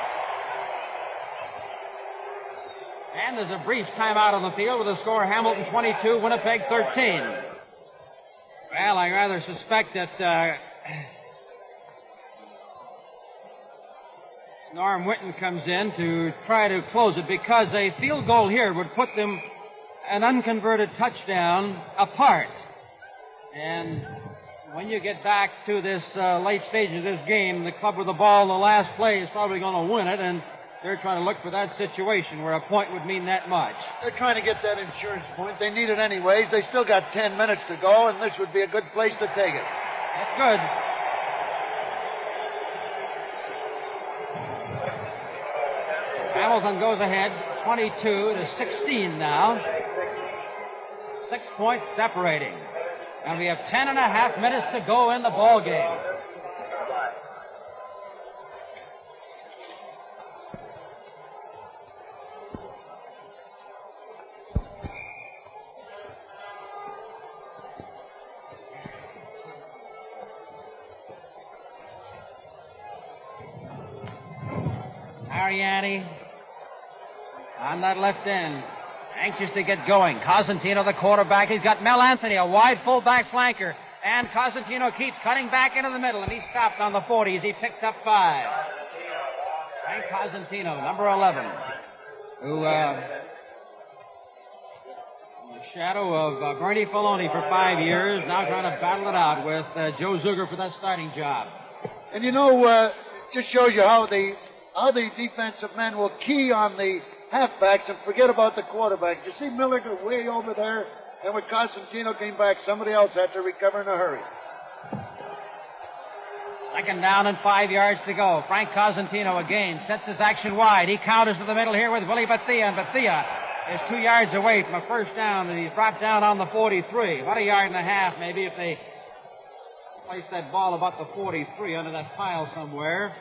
And there's a brief timeout on the field with the score Hamilton 22, Winnipeg 13. Well, I rather suspect that Norm Whitten comes in to try to close it, because a field goal here would put them an unconverted touchdown apart. And when you get back to this late stage of this game, the club with the ball in the last play is probably going to win it, and they're trying to look for that situation where a point would mean that much. They're trying to get that insurance point. They need it anyways. They still got 10 minutes to go, and this would be a good place to take it. That's good. Hamilton goes ahead 22-16 now. 6 points separating. And we have 10.5 minutes to go in the ball game. Ariani on that left end, anxious to get going. Cosentino, the quarterback. He's got Mel Anthony, a wide fullback flanker. And Cosentino keeps cutting back into the middle, and he's stopped on the 40 as he picks up 5. Frank Cosentino, number 11, who, in the shadow of Bernie Filoni for 5 years, now trying to battle it out with Joe Zuger for that starting job. And you know, just shows you how the defensive men will key on the halfbacks and forget about the quarterback. You see Miller go way over there, and when Cosentino came back, somebody else had to recover in a hurry. Second down and 5 yards to go. Frank Cosentino again sets his action wide. He counters to the middle here with Willie Bethia, and Bethia is 2 yards away from a first down, and he's brought down on the 43. About a yard and a half, maybe, if they place that ball about the 43 under that pile somewhere.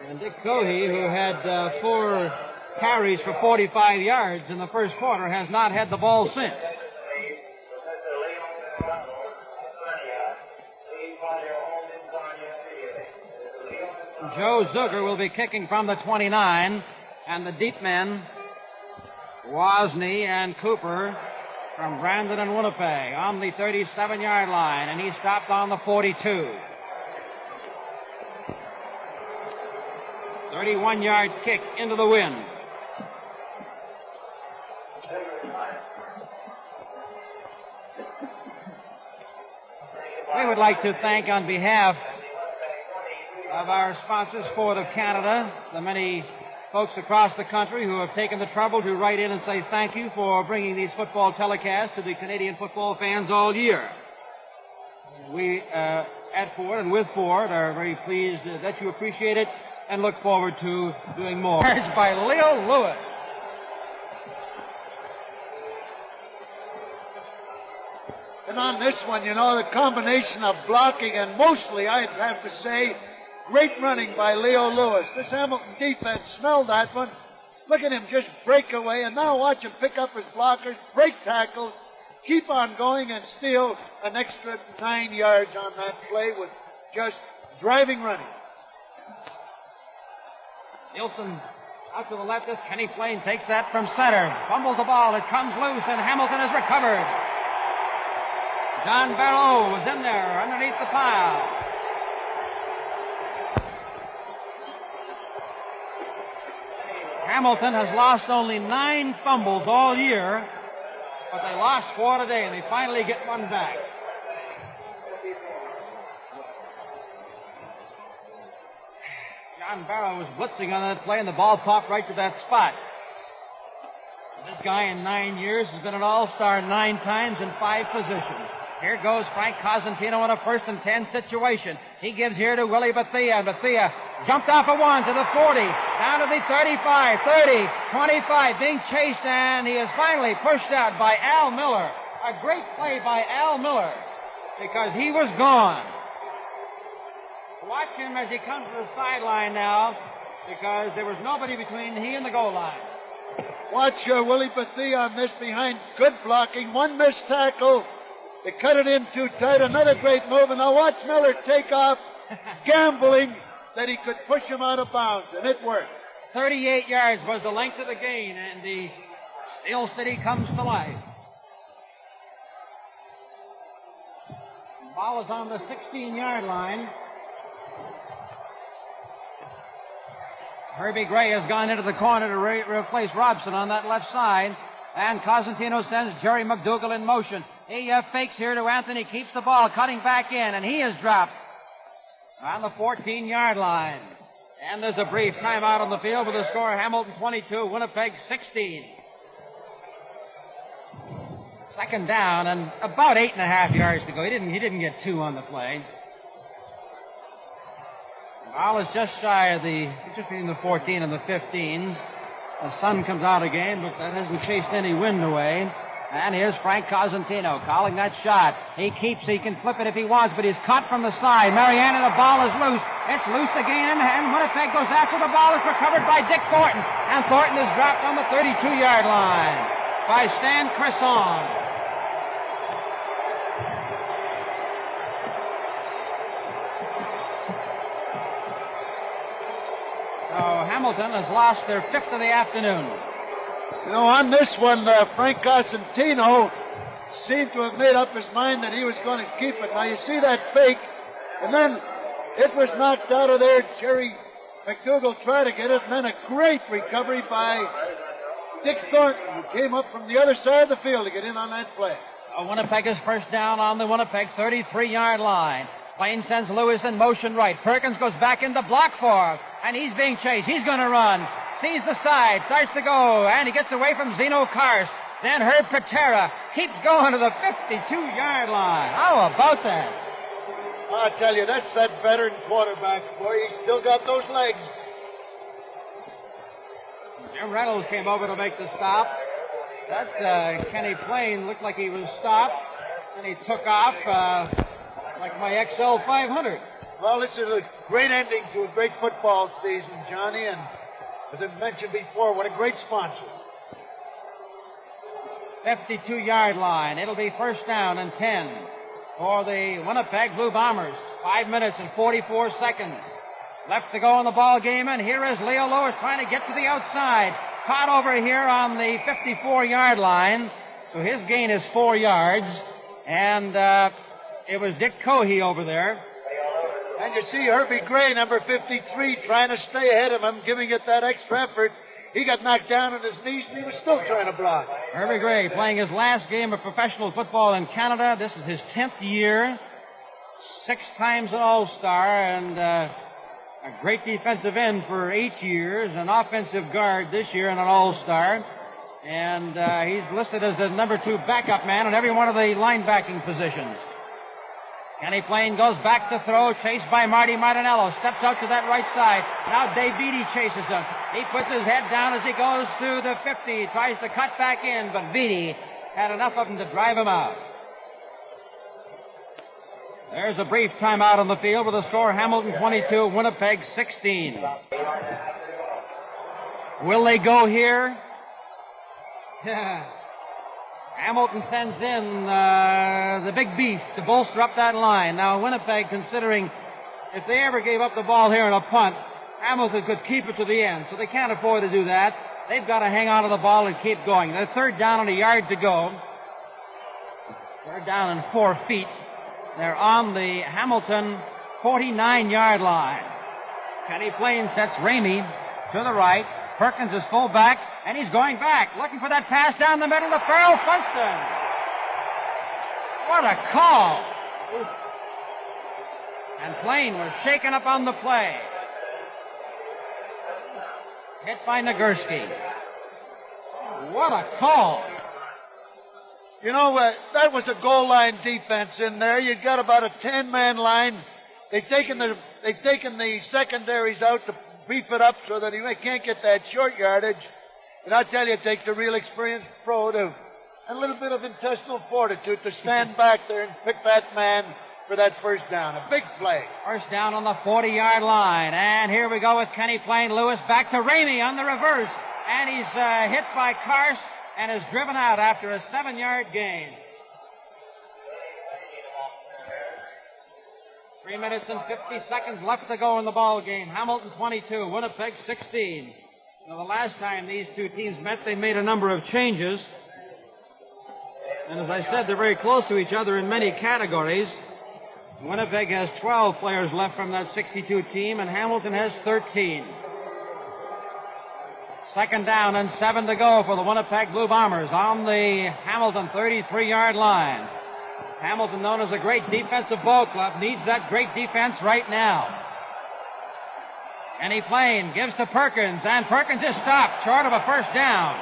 And Dick Cohey, who had 4 carries for 45 yards in the first quarter, has not had the ball since. Joe Zuger will be kicking from the 29, and the deep men, Wozni and Cooper, from Brandon and Winnipeg, on the 37-yard line, and he stopped on the 42. 31-yard kick into the wind. We would like to thank, on behalf of our sponsors, Ford of Canada, the many folks across the country who have taken the trouble to write in and say thank you for bringing these football telecasts to the Canadian football fans all year. we at Ford and with Ford are very pleased that you appreciate it and look forward to doing more. By Leo Lewis. And on this one, you know, the combination of blocking and mostly, I'd have to say, great running by Leo Lewis. This Hamilton defense smelled that one. Look at him just break away, and now watch him pick up his blockers, break tackles, keep on going, and steal an extra 9 yards on that play with just driving running. Nielsen out to the left. This Kenny Plain takes that from center. Fumbles the ball. It comes loose, and Hamilton is recovered. John Barrow was in there underneath the pile. Hamilton has lost only 9 fumbles all year, but they lost 4 today, and they finally get one back. John Barrow was blitzing on that play, and the ball popped right to that spot. This guy in 9 years has been an all-star 9 times in 5 positions. Here goes Frank Cosentino in a 1st and 10 situation. He gives here to Willie Bethea. Bethea jumped off a 1 to the 40, down to the 35, 30, 25, being chased, and he is finally pushed out by Al Miller. A great play by Al Miller, because he was gone. Watch him as he comes to the sideline now, because there was nobody between he and the goal line. Watch Willie Bethea on this behind. Good blocking. 1 missed tackle. They cut it in too tight. Another great move. And now watch Miller take off, gambling that he could push him out of bounds. And it worked. 38 yards was the length of the gain, and the Steel City comes to life. The ball is on the 16-yard line. Herbie Gray has gone into the corner to replace Robson on that left side. And Cosentino sends Jerry McDougal in motion. He fakes here to Anthony, keeps the ball, cutting back in, and he is dropped on the 14-yard line. And there's a brief timeout on the field with the score Hamilton 22, Winnipeg 16. 2nd down and about 8.5 yards to go. He didn't get 2 on the play. Ball is just shy of just between the 14 and the 15s. The sun comes out again, but that hasn't chased any wind away. And here's Frank Cosentino calling that shot. He can flip it if he wants, but he's caught from the side. Mariana, the ball is loose. It's loose again, and Winnipeg goes after the ball. It's recovered by Dick Thornton. And Thornton is dropped on the 32-yard line by Stan Crisson. So Hamilton has lost their 5th of the afternoon. You know, on this one, Frank Cosentino seemed to have made up his mind that he was going to keep it. Now, you see that fake, and then it was knocked out of there. Jerry McDougal tried to get it, and then a great recovery by Dick Thornton, who came up from the other side of the field to get in on that play. Winnipeg is first down on the Winnipeg 33-yard line. Plain sends Lewis in motion right. Perkins goes back into block for him, and he's being chased. He's going to run. Sees the side, starts to go, and he gets away from Zeno Karst. Then Herb Patera keeps going to the 52-yard line. How about that? I'll tell you, that's that veteran quarterback, boy. He's still got those legs. Jim Reynolds came over to make the stop. That Kenny Plain looked like he was stopped, and he took off like my XL 500. Well, this is a great ending to a great football season, Johnny, and as I mentioned before, what a great sponsor. 52-yard line. It'll be first down and 10 for the Winnipeg Blue Bombers. 5 minutes and 44 seconds left to go in the ball game, and here is Leo Lewis trying to get to the outside. Caught over here on the 54-yard line, so his gain is 4 yards, and it was Dick Cohey over there. And you see Herbie Gray, number 53, trying to stay ahead of him, giving it that extra effort. He got knocked down on his knees, and he was still trying to block. Herbie Gray playing his last game of professional football in Canada. This is his 10th year. 6 times an All-Star, and a great defensive end for 8 years, an offensive guard this year and an All-Star. And he's listed as the number 2 backup man in every one of the linebacking positions. Kenny Plain goes back to throw, chased by Marty Martinello. Steps out to that right side. Now Dave Beatty chases him. He puts his head down as he goes through the 50. Tries to cut back in, but Beatty had enough of him to drive him out. There's a brief timeout on the field with the score Hamilton 22, Winnipeg 16. Will they go here? Hamilton sends in the big beef to bolster up that line. Now Winnipeg, considering if they ever gave up the ball here in a punt, Hamilton could keep it to the end, so they can't afford to do that. They've got to hang on to the ball and keep going. They're third down and a yard to go. Third down and 4 feet. They're on the Hamilton 49-yard line. Kenny Plain sets Ramey to the right. Perkins is full back, and he's going back, looking for that pass down the middle to Farrell Funston. What a call. And Plain was shaken up on the play. Hit by Nagurski. What a call. You know, that was a goal line defense in there. You got about a 10-man line. They've taken the secondaries out to beef it up so that he can't get that short yardage. And I tell you, it takes a real experienced pro and a little bit of intestinal fortitude to stand back there and pick that man for that first down. A big play. First down on the 40-yard line. And here we go with Kenny Plain. Lewis back to Ramey on the reverse. And he's hit by Karst and is driven out after a 7-yard gain. 3 minutes and 50 seconds left to go in the ball game. Hamilton 22, Winnipeg 16. Now, the last time these two teams met, they made a number of changes. And as I said, they're very close to each other in many categories. Winnipeg has 12 players left from that 62 team, and Hamilton has 13. Second down and 7 to go for the Winnipeg Blue Bombers on the Hamilton 33-yard line. Hamilton, known as a great defensive ball club, needs that great defense right now. Kenny Plain gives to Perkins, and Perkins is stopped short of a first down.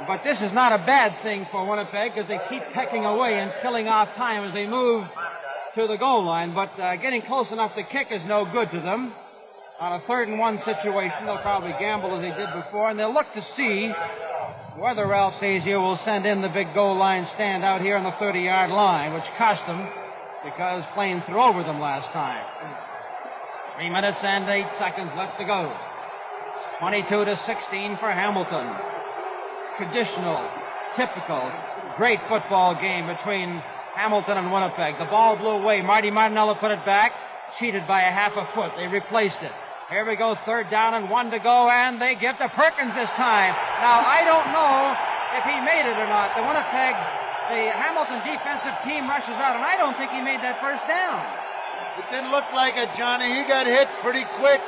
But this is not a bad thing for Winnipeg because they keep pecking away and killing off time as they move to the goal line. But getting close enough to kick is no good to them. On a 3rd and 1 situation, they'll probably gamble as they did before, and they'll look to see whether Ralph Sazio will send in the big goal line stand out here on the 30-yard line, which cost them because Plain threw over them last time. 3 minutes and 8 seconds left to go. 22-16 for Hamilton. Traditional, typical, great football game between Hamilton and Winnipeg. The ball blew away. Marty Martinello put it back, cheated by a half a foot. They replaced it. Here we go, 3rd down and 1 to go, and they give to Perkins this time. Now, I don't know if he made it or not. The Hamilton defensive team rushes out, and I don't think he made that first down. It didn't look like it, Johnny. He got hit pretty quick.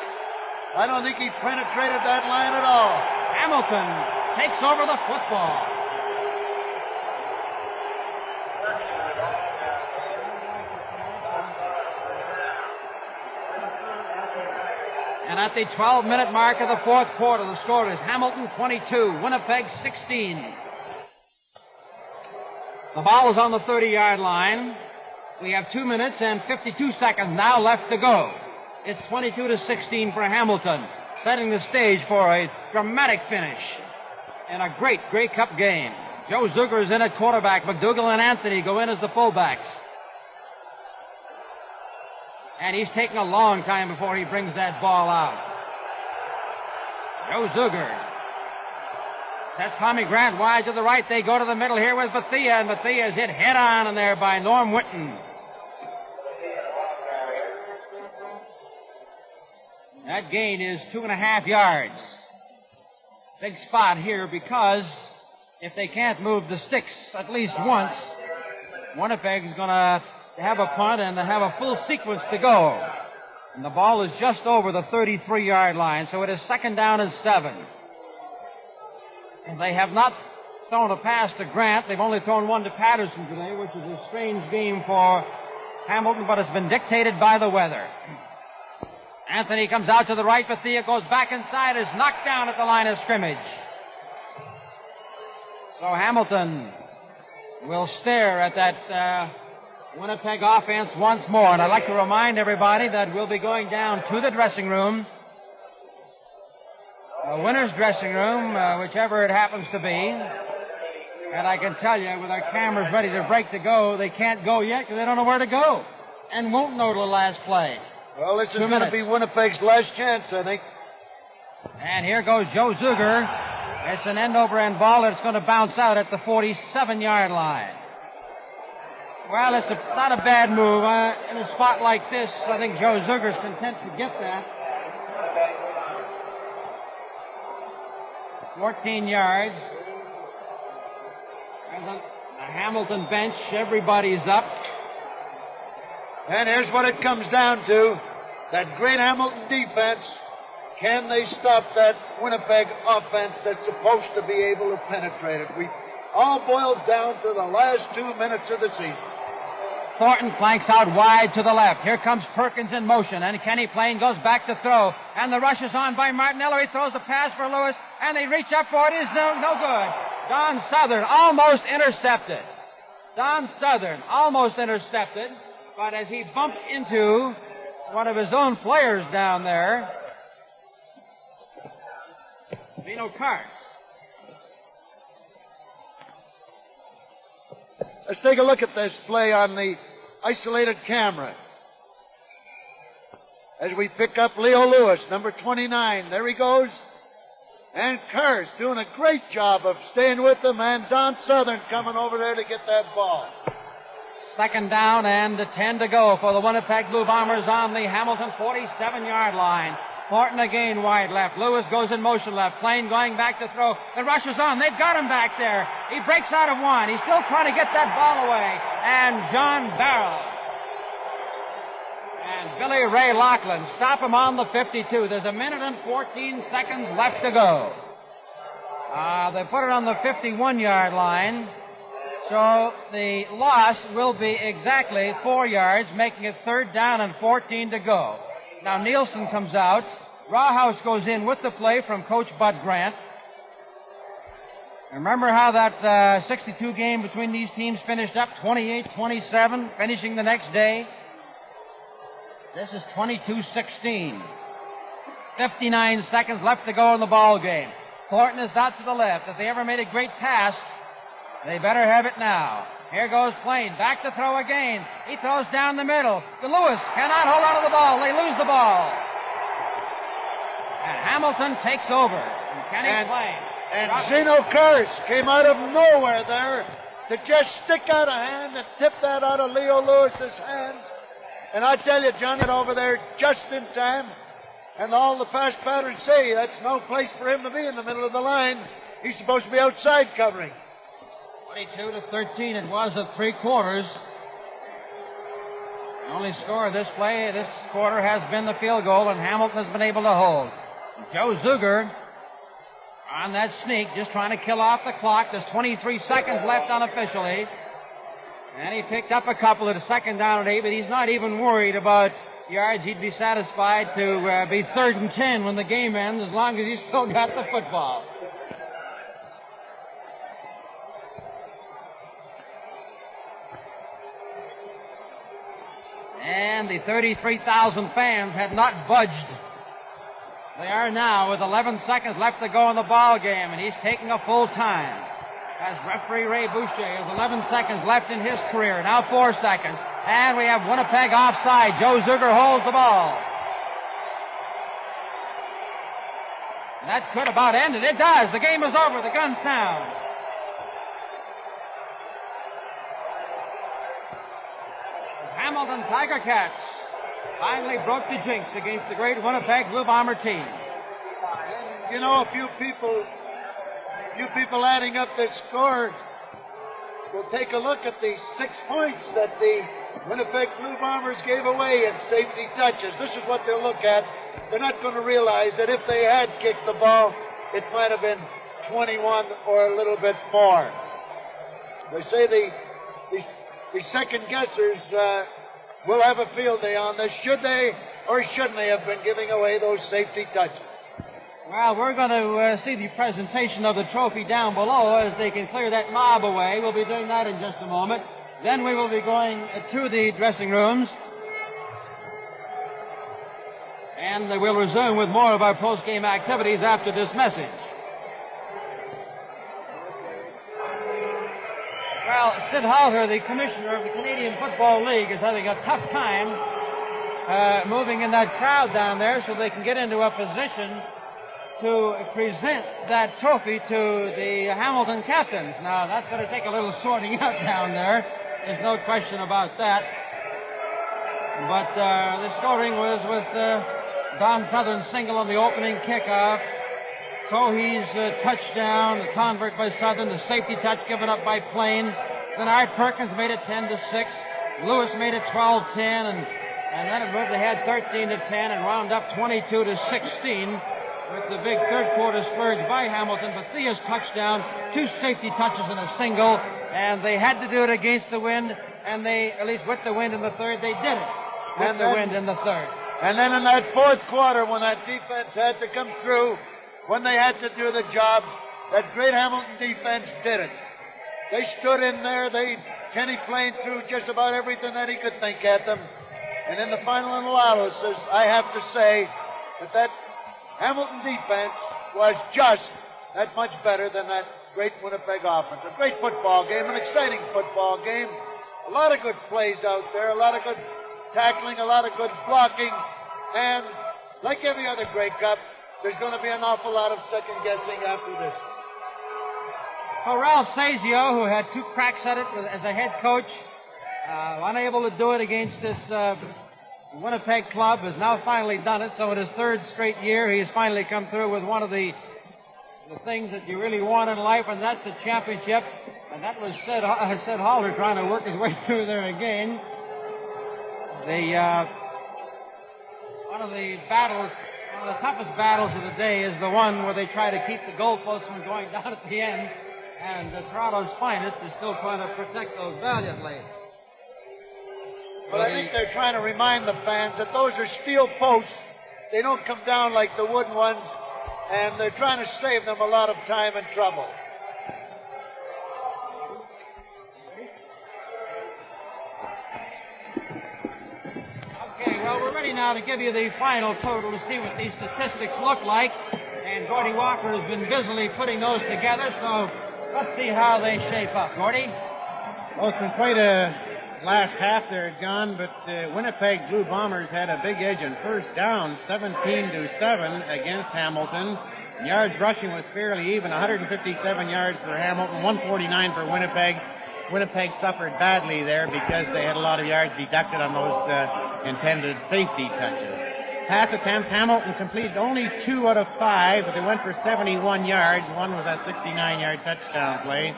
I don't think he penetrated that line at all. Hamilton takes over the football. And at the 12-minute mark of the 4th quarter, the score is Hamilton 22, Winnipeg 16. The ball is on the 30-yard line. We have 2 minutes and 52 seconds now left to go. It's 22-16 for Hamilton, setting the stage for a dramatic finish in a great Grey Cup game. Joe Zuger is in at quarterback. McDougall and Anthony go in as the fullbacks. And he's taking a long time before he brings that ball out. Joe Zuger sets Tommy Grant wide to the right. They go to the middle here with Bethia, and Bethia is hit head-on in there by Norm Whitten. That gain is 2.5 yards. Big spot here because if they can't move the sticks at least once, Winnipeg is going to have a punt and have a full sequence to go. And the ball is just over the 33-yard line, so it is 2nd down and 7. And they have not thrown a pass to Grant. They've only thrown one to Patterson today, which is a strange game for Hamilton, but it's been dictated by the weather. Anthony comes out to the right. Bethia goes back inside, is knocked down at the line of scrimmage. So Hamilton will stare at that Winnipeg offense once more. And I'd like to remind everybody that we'll be going down to the dressing room. The winner's dressing room, whichever it happens to be. And I can tell you, with our cameras ready to break to go, they can't go yet because they don't know where to go. And won't know till the last play. Well, this is going to be Winnipeg's last chance, I think. And here goes Joe Zuger. It's an end-over-end ball that's going to bounce out at the 47-yard line. Well, it's not a bad move. In a spot like this, I think Joe Zuger's content to get that. 14 yards. And the Hamilton bench, everybody's up. And here's what it comes down to. That great Hamilton defense. Can they stop that Winnipeg offense that's supposed to be able to penetrate it? We all boils down to the last 2 minutes of the season. Thornton flanks out wide to the left. Here comes Perkins in motion, and Kenny Plain goes back to throw. And the rush is on by Martinello. He throws the pass for Lewis, and they reach up for it. It is no good. Don Southern almost intercepted. But as he bumped into one of his own players down there, Vino Cart. Let's take a look at this play on the isolated camera. As we pick up Leo Lewis, number 29. There he goes. And Kerr's doing a great job of staying with them, and Don Southern coming over there to get that ball. Second down and 10 to go for the Winnipeg Blue Bombers on the Hamilton 47-yard line. Thornton again wide left. Lewis goes in motion left. Plain going back to throw. The rush is on. They've got him back there. He breaks out of one. He's still trying to get that ball away. And John Barrow and Billy Ray Laughlin stop him on the 52. There's 1 minute and 14 seconds left to go. They put it on the 51-yard line. So the loss will be exactly 4 yards, making it 3rd down and 14 to go. Now Nielsen comes out. Rawhouse goes in with the play from Coach Bud Grant. Remember how that 62 game between these teams finished up 28-27, finishing the next day? This is 22-16. 59 seconds left to go in the ball game. Thornton is out to the left. If they ever made a great pass, they better have it now. Here goes Plain. Back to throw again. He throws down the middle. Lewis cannot hold on to the ball. They lose the ball. And Hamilton takes over. And Kenny Plain. And Zeno Kurz came out of nowhere there to just stick out a hand and tip that out of Leo Lewis's hands. And I tell you, John, get over there just in time. And all the fast patterns say that's no place for him to be in the middle of the line. He's supposed to be outside covering. 22-13 it was at 3 quarters. The only score of this quarter has been the field goal, and Hamilton has been able to hold. Joe Zuger on that sneak, just trying to kill off the clock. There's 23 seconds left unofficially. And he picked up a couple at a 2nd down and 8, but he's not even worried about yards. He'd be satisfied to be 3rd and 10 when the game ends, as long as he's still got the football. And the 33,000 fans had not budged. They are now with 11 seconds left to go in the ball game, and he's taking a full time. As referee Ray Boucher has 11 seconds left in his career. Now 4 seconds. And we have Winnipeg offside. Joe Zuger holds the ball. And that could about end it. It does. The game is over. The gun's down. Hamilton Tiger Cats finally broke the jinx against the great Winnipeg Blue Bomber team. You know, a few people adding up this score will take a look at the 6 points that the Winnipeg Blue Bombers gave away in safety touches. This is what they'll look at. They're not going to realize that if they had kicked the ball, it might have been 21 or a little bit more. They say the second guessers will have a field day on this. Should they or shouldn't they have been giving away those safety touches? Well, we're going to see the presentation of the trophy down below as they can clear that mob away. We'll be doing that in just a moment. Then we will be going to the dressing rooms. And we'll resume with more of our post-game activities after this message. Well, Sid Halter, the commissioner of the Canadian Football League, is having a tough time moving in that crowd down there so they can get into a position to present that trophy to the Hamilton captains. Now, that's going to take a little sorting out down there. There's no question about that. But the scoring was with Don Southern's single on the opening kickoff. Cohee's touchdown, the convert by Southern, the safety touch given up by Plain. Then Art Perkins made it 10-6. Lewis made it 12-10, and then it moved ahead 13-10 and wound up 22-16 with the big third quarter splurge by Hamilton. Bethea's touchdown, 2 safety touches and a single, and they had to do it against the wind, and they, at least with the wind in the third, they did it with the wind in the third. And then in that fourth quarter, when that defense had to come through, when they had to do the job, that great Hamilton defense did it. They stood in there. Kenny Plain threw just about everything that he could think at them. And in the final analysis, I have to say that Hamilton defense was just that much better than that great Winnipeg offense. A great football game, an exciting football game. A lot of good plays out there, a lot of good tackling, a lot of good blocking. And like every other Grey Cup, there's going to be an awful lot of second guessing after this. So Ralph Sazio, who had 2 cracks at it as a head coach, unable to do it against this Winnipeg club, has now finally done it. So in his 3rd straight year, he's finally come through with one of the things that you really want in life, and that's the championship. And that was Sid Halter trying to work his way through there again. One of the toughest battles of the day is the one where they try to keep the goalposts from going down at the end, and Toronto's finest is still trying to protect those valiantly. But I think they're trying to remind the fans that those are steel posts. They don't come down like the wooden ones, and they're trying to save them a lot of time and trouble. Well, we're ready now to give you the final total to see what these statistics look like. And Gordy Walker has been busily putting those together, so let's see how they shape up. Gordy? Well, it's been quite a last half there, John, but Winnipeg Blue Bombers had a big edge in first down, 17-7 against Hamilton. Yards rushing was fairly even, 157 yards for Hamilton, 149 for Winnipeg. Winnipeg suffered badly there because they had a lot of yards deducted on those intended safety touches. Pass attempts, Hamilton completed only 2 out of 5, but they went for 71 yards. One was that 69-yard touchdown play.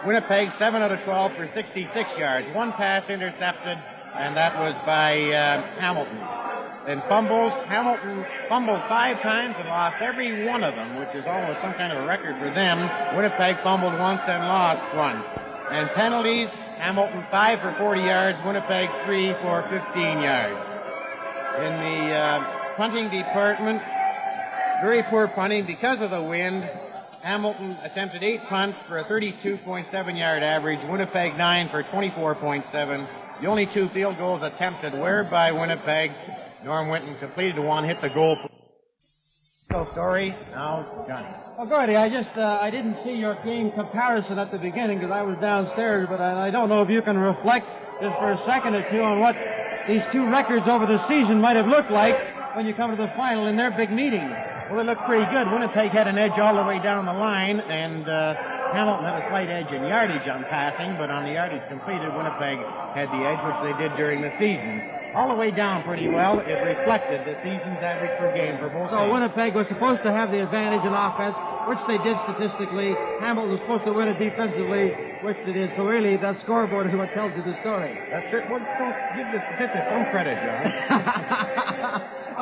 Winnipeg 7 out of 12 for 66 yards. 1 pass intercepted, and that was by Hamilton. In fumbles, Hamilton fumbled 5 times and lost every one of them, which is almost some kind of a record for them. Winnipeg fumbled once and lost once. And penalties, Hamilton 5 for 40 yards, Winnipeg 3 for 15 yards. In the punting department, very poor punting because of the wind. Hamilton attempted 8 punts for a 32.7 yard average, Winnipeg 9 for 24.7. The only 2 field goals attempted were by Winnipeg. Norm Winton completed 1, hit the goal. Story, now Johnny. Well, Gordy, I didn't see your game comparison at the beginning because I was downstairs, but I don't know if you can reflect just for a second or two on what these 2 records over the season might have looked like when you come to the final in their big meeting. Well, it looked pretty good. Winnipeg had an edge all the way down the line, and Hamilton had a slight edge in yardage on passing, but on the yardage completed, Winnipeg had the edge, which they did during the season. All the way down pretty well, it reflected the season's average per game for both teams. Winnipeg was supposed to have the advantage in offense, which they did statistically. Hamilton was supposed to win it defensively, which they did. So really, that scoreboard is what tells you the story. That's it. Well, don't give the statistics some credit, John.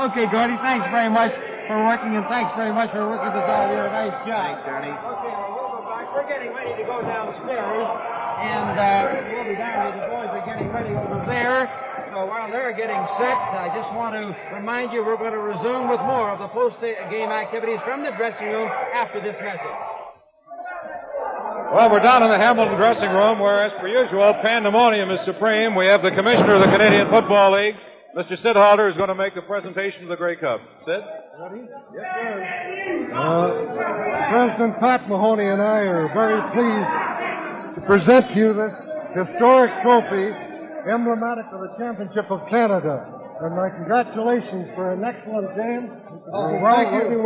Okay, Gordy, thanks very much for working, and thanks very much for working this all year. Nice job. Thanks, Johnny. Okay, well, we'll go back. We're getting ready to go downstairs, and we'll be down here. The boys are getting ready over there. So while they're getting set, I just want to remind you we're going to resume with more of the post-game activities from the dressing room after this message. Well, we're down in the Hamilton dressing room where, as per usual, pandemonium is supreme. We have the commissioner of the Canadian Football League, Mr. Sid Halter, is going to make the presentation of the Grey Cup. Sid? Ready? Yes, sir. President Pat Mahoney and I are very pleased to present to you this historic trophy, emblematic of the Championship of Canada. And my congratulations for an excellent game. Thank you.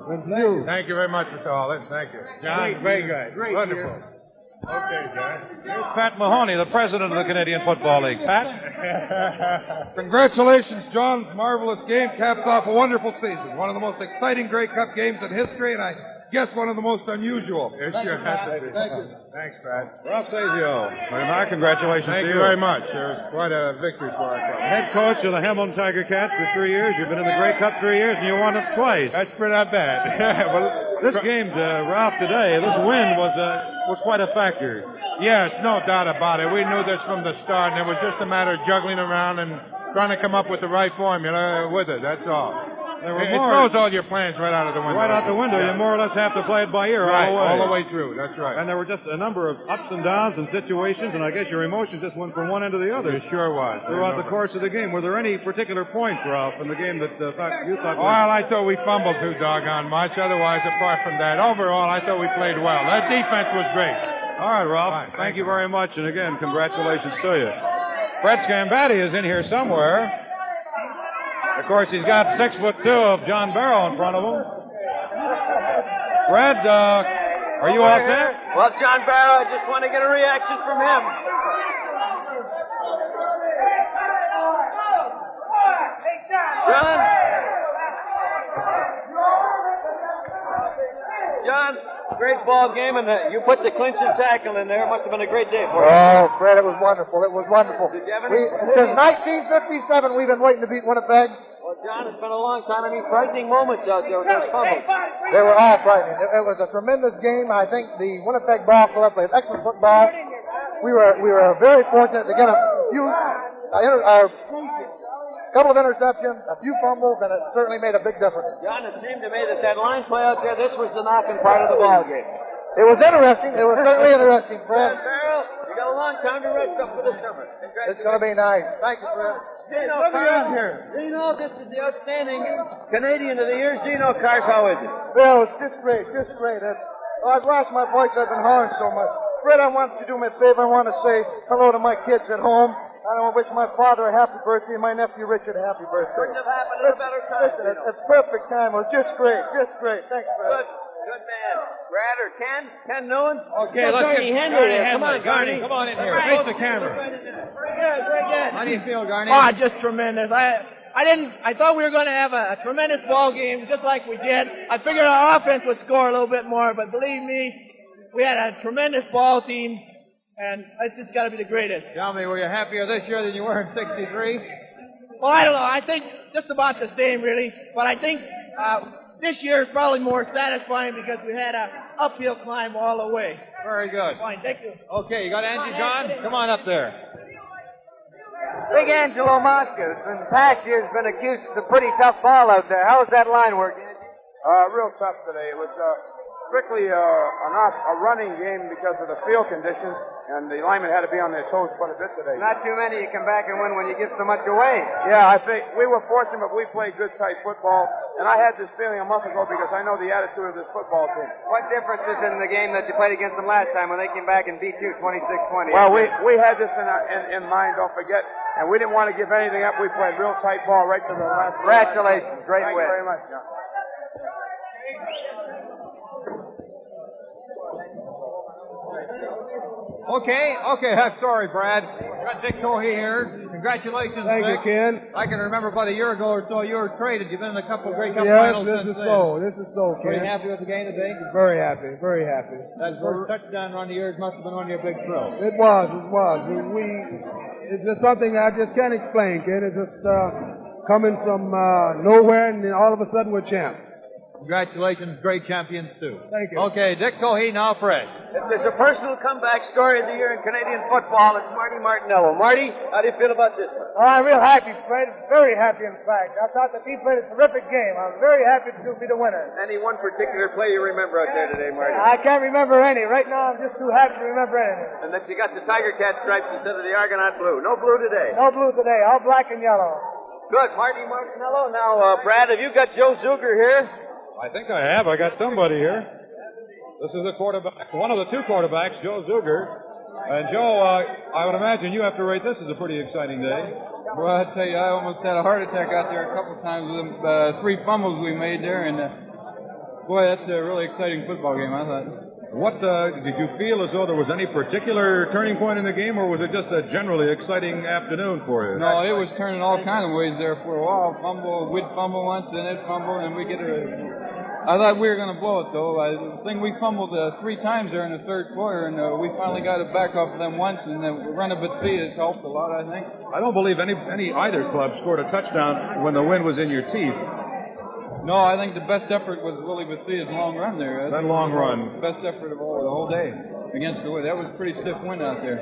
Thank you. Thank you very much, Mr. Holland. Thank you. John, very good. Wonderful. Okay, John. Here's Pat Mahoney, the president of the Canadian Football League. Pat? Congratulations, John. Marvelous game. Caps off a wonderful season. One of the most exciting Grey Cup games in history, and I guess one of the most unusual. It sure has to be. Thank you. Thanks, Pat. Ralph Sazio, my congratulations Thank to you very much. It was quite a victory for our club. Head coach of the Hamilton Tiger Cats for 3 years. You've been in the Grey Cup 3 years, and you won it twice. That's pretty not bad. Well, this game, Ralph, today, this win was quite a factor. Yes, no doubt about it. We knew this from the start, and it was just a matter of juggling around and trying to come up with the right formula with it. That's all. It throws all your plans right out of the window. Right out the window. Yeah. You more or less have to play it by ear all the way through. That's right. And there were just a number of ups and downs and situations, and I guess your emotions just went from one end to the other. It sure was. Throughout the course of the game. Were there any particular points, Ralph, in the game that you thought Well, I thought we fumbled too doggone much. Otherwise, apart from that, overall, I thought we played well. That defense was great. All right, Ralph. Fine. Thank you very much, and again, congratulations to you. Fred Scambatti is in here somewhere. Of course, he's got 6'2" of John Barrow in front of him. Fred, are you all set? Well, John Barrow, I just want to get a reaction from him. John, great ball game, and you put the clinching tackle in there. It must have been a great day for you. Oh, Fred, it was wonderful. It was wonderful. Did you have any? Since 1957, we've been waiting to beat Winnipeg. Well, John, it's been a long time. Any frightening moments out there with those fumbles? They were all frightening. It was a tremendous game. I think the Winnipeg Ball Club played excellent football. We were very fortunate to get a few, couple of interceptions, a few fumbles, and it certainly made a big difference. John, it seemed to me that line play out there, this was the knocking part of the ball game. It was interesting. It was certainly interesting, Fred. Farrell, you got a long time to rest up for the summer. It's going to be nice. Thank you, Fred. Zeno Carr, Zeno, this is the outstanding Canadian of the year. Zeno Carr, how is it? Well, it's just great, just great. I've lost my voice. I've been hollering so much. Fred, I want you to do me a favor. I want to say hello to my kids at home. I want to wish my father a happy birthday and my nephew Richard a happy birthday. Couldn't have happened at a better time. Listen, it's perfect time. It was just great, just great. Thanks, Fred. Good man. Brad or Ken Newman? Okay, let's get Henry here. Come on, Garney. Come on in here. Face the camera. Very good. How do you feel, Garney? Oh, just tremendous. I thought we were going to have a tremendous ball game, just like we did. I figured our offense would score a little bit more, but believe me, we had a tremendous ball team, and it's just got to be the greatest. Tell me, were you happier this year than you were in '63? Well, I don't know. I think just about the same, really. But I think this year is probably more satisfying because we had an uphill climb all the way. Very good. Fine, thank you. Okay, you got Angie John? Come on up there. Big Angelo Moscas, in past years, been accused of a pretty tough ball out there. How was that line work, Angie? Real tough today. It was strictly a running game because of the field conditions, and the linemen had to be on their toes quite a bit today. Not too many you come back and win when you give so much away. Yeah, I think we were fortunate, but we played good, tight football, and I had this feeling a month ago because I know the attitude of this football team. What difference is in the game that you played against them last time when they came back and beat you 26-20? Well, we had this in mind, don't forget, and we didn't want to give anything up. We played real tight ball right to the last. Congratulations. Great win. Thank you very much, John. Okay, sorry, Brad. Got Dick Cohey here. Congratulations, Thank you, Dick. Ken. I can remember about a year ago or so you were traded. You've been in a couple of Grey Cup Yes, finals this since is then. so. This is so, Ken. Are you happy with the game today? Very happy, very happy. That first touchdown run of yours must have been one of your big thrills. It was. It's just something I just can't explain, Ken. It's just coming from nowhere, and then all of a sudden we're champs. Congratulations, great champions too. Thank you. Okay, Dick Cohey, now Fred. If there's a personal comeback story of the year in Canadian football, it's Marty Martinello. Marty, how do you feel about this one? Oh, I'm real happy, Fred. Very happy, in fact. I thought the team played a terrific game. I'm very happy to be the winner. Any one particular play you remember out there today, Marty? I can't remember any. Right now, I'm just too happy to remember anything. And that you got the Tiger Cat stripes instead of the Argonaut blue. No blue today. No blue today. All black and yellow. Good. Marty Martinello. Now, Brad, have you got Joe Zuger here? I think I have. I got somebody here. This is the quarterback, one of the two quarterbacks, Joe Zuger. And Joe, I would imagine you have to rate this as a pretty exciting day. Well, I tell you, I almost had a heart attack out there a couple of times with the 3 fumbles we made there, and boy, that's a really exciting football game, I thought. What did you feel as though there was any particular turning point in the game, or was it just a generally exciting afternoon for you? No, it was turning all kinds of ways there for a while. We'd fumble once, and they'd fumble, and we get I thought we were going to blow it, though. I think we fumbled 3 times there in the third quarter, and we finally got it back off of them once, and the run of Bethia has helped a lot, I think. I don't believe either club scored a touchdown when the wind was in your teeth. No, I think the best effort was Willie Bethia's long run there. That long run. Best effort of all the whole day against the wind. That was a pretty stiff wind out there.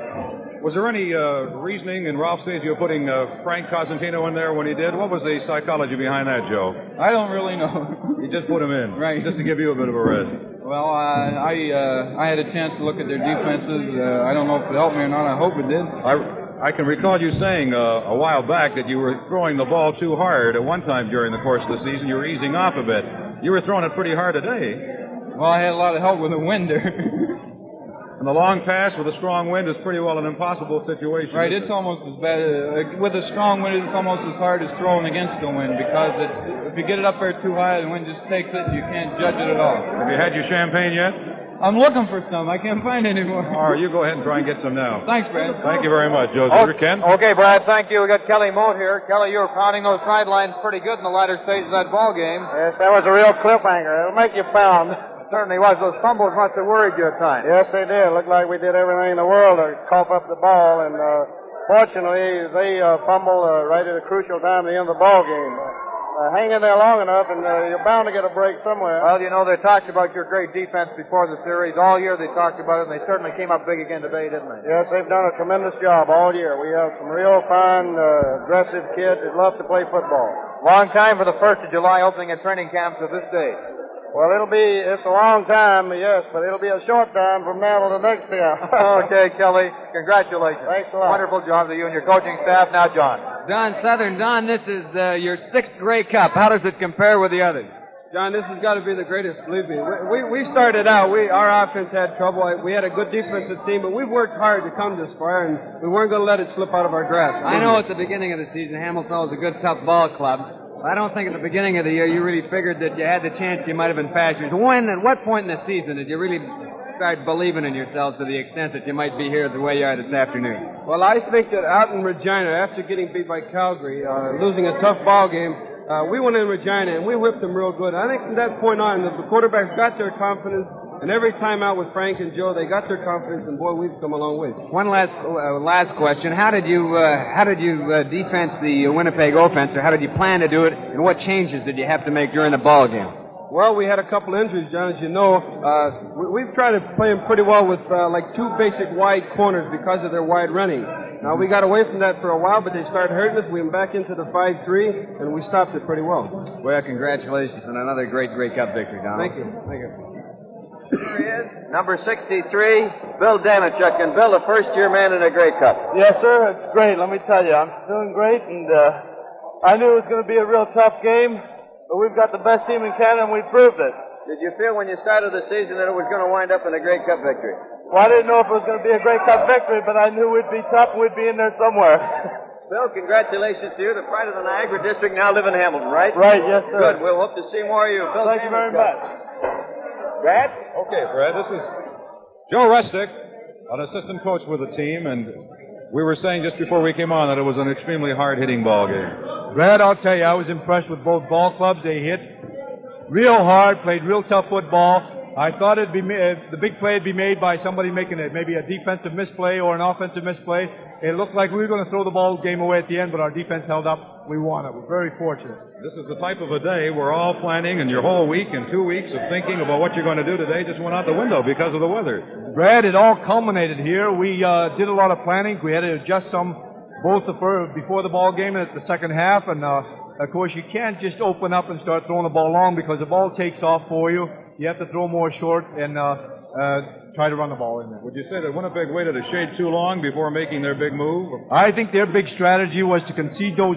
Was there any reasoning in Ralph Stagio putting Frank Cosentino in there when he did? What was the psychology behind that, Joe? I don't really know. He just put him in. Right. Just to give you a bit of a rest. Well, I had a chance to look at their defenses. I don't know if it helped me or not. I hope it did. I can recall you saying a while back that you were throwing the ball too hard at one time during the course of the season. You were easing off a bit. You were throwing it pretty hard today. Well, I had a lot of help with the wind there. And the long pass with a strong wind is pretty well an impossible situation. Right, it's almost as bad. With a strong wind, it's almost as hard as throwing against the wind because if you get it up there too high, the wind just takes it and you can't judge it at all. Have you had your champagne yet? I'm looking for some. I can't find any more. All right, you go ahead and try and get some now. Thanks, Brad. Thank you very much, Joe Zuger. Ken? Okay, Brad, thank you. We got Kelly Moat here. Kelly, you were pounding those sidelines pretty good in the latter stage of that ball game. Yes, that was a real cliffhanger. It'll make you pound. It certainly was. Those fumbles must have worried you at times. Yes, they did. Looked like we did everything in the world to cough up the ball, and fortunately, they fumbled right at a crucial time at the end of the ball game. Hang in there long enough, and you're bound to get a break somewhere. Well, you know, they talked about your great defense before the series. All year they talked about it, and they certainly came up big again today, didn't they? Yes, they've done a tremendous job all year. We have some real fine, aggressive kids that love to play football. Long time for the 1st of July opening at training camps to this day. Well, it's a long time, yes, but it'll be a short time from now to the next year. Okay, Kelly, congratulations. Thanks a lot. Wonderful job to you and your coaching staff. Now, John. Don Southern, Don, this is your 6th Grey Cup. How does it compare with the others? John, this has got to be the greatest, believe me. We started out, our offense had trouble. We had a good defensive team, but we've worked hard to come this far, and we weren't going to let it slip out of our grasp. I know at the beginning of the season, Hamilton was a good, tough ball club. I don't think at the beginning of the year you really figured that you had the chance you might have been faster. At what point in the season did you really start believing in yourselves to the extent that you might be here the way you are this afternoon? Well, I think that out in Regina, after getting beat by Calgary, losing a tough ball game, we went in Regina and we whipped them real good. I think from that point on, the quarterbacks got their confidence, and every time out with Frank and Joe, they got their confidence, and boy, we've come a long way. One last question: How did you defense the Winnipeg offense, or how did you plan to do it, and what changes did you have to make during the ball game? Well, we had a couple injuries, John, as you know. We've tried to play them pretty well with like 2 basic wide corners because of their wide running. Now, we got away from that for a while, but they started hurting us. We went back into the 5-3, and we stopped it pretty well. Well, congratulations on another great Cup victory, Donald. Thank you. Thank you. Here he is, number 63, Bill Danichuk. And Bill, the first-year man in a Grey Cup. Yes, sir. It's great. Let me tell you, I'm feeling great, and I knew it was going to be a real tough game, but we've got the best team in Canada, and we proved it. Did you feel when you started the season that it was going to wind up in a Grey Cup victory? Well, I didn't know if it was going to be a Grey Cup victory, but I knew we'd be tough and we'd be in there somewhere. Bill, congratulations to you. The pride of the Niagara District now live in Hamilton, right? Right, yes, sir. Good. We'll hope to see more of you. Bill, thank you very much. Brad? Okay, Brad, this is Joe Rustick, an assistant coach with the team, and we were saying just before we came on that it was an extremely hard-hitting ball game. Brad, I'll tell you, I was impressed with both ball clubs. They hit real hard, played real tough football. I thought the big play would be made by somebody making maybe a defensive misplay or an offensive misplay. It looked like we were going to throw the ball game away at the end, but our defense held up. we won it. We're very fortunate. This is the type of a day where all planning and your whole week and 2 weeks of thinking about what you're going to do today just went out the window because of the weather. Brad, it all culminated here. We did a lot of planning. We had to adjust some both before the ball game and at the second half. And, of course, you can't just open up and start throwing the ball long because the ball takes off for you. You have to throw more short and try to run the ball in there. Would you say that Winnipeg waited a shade too long before making their big move? I think their big strategy was to concede those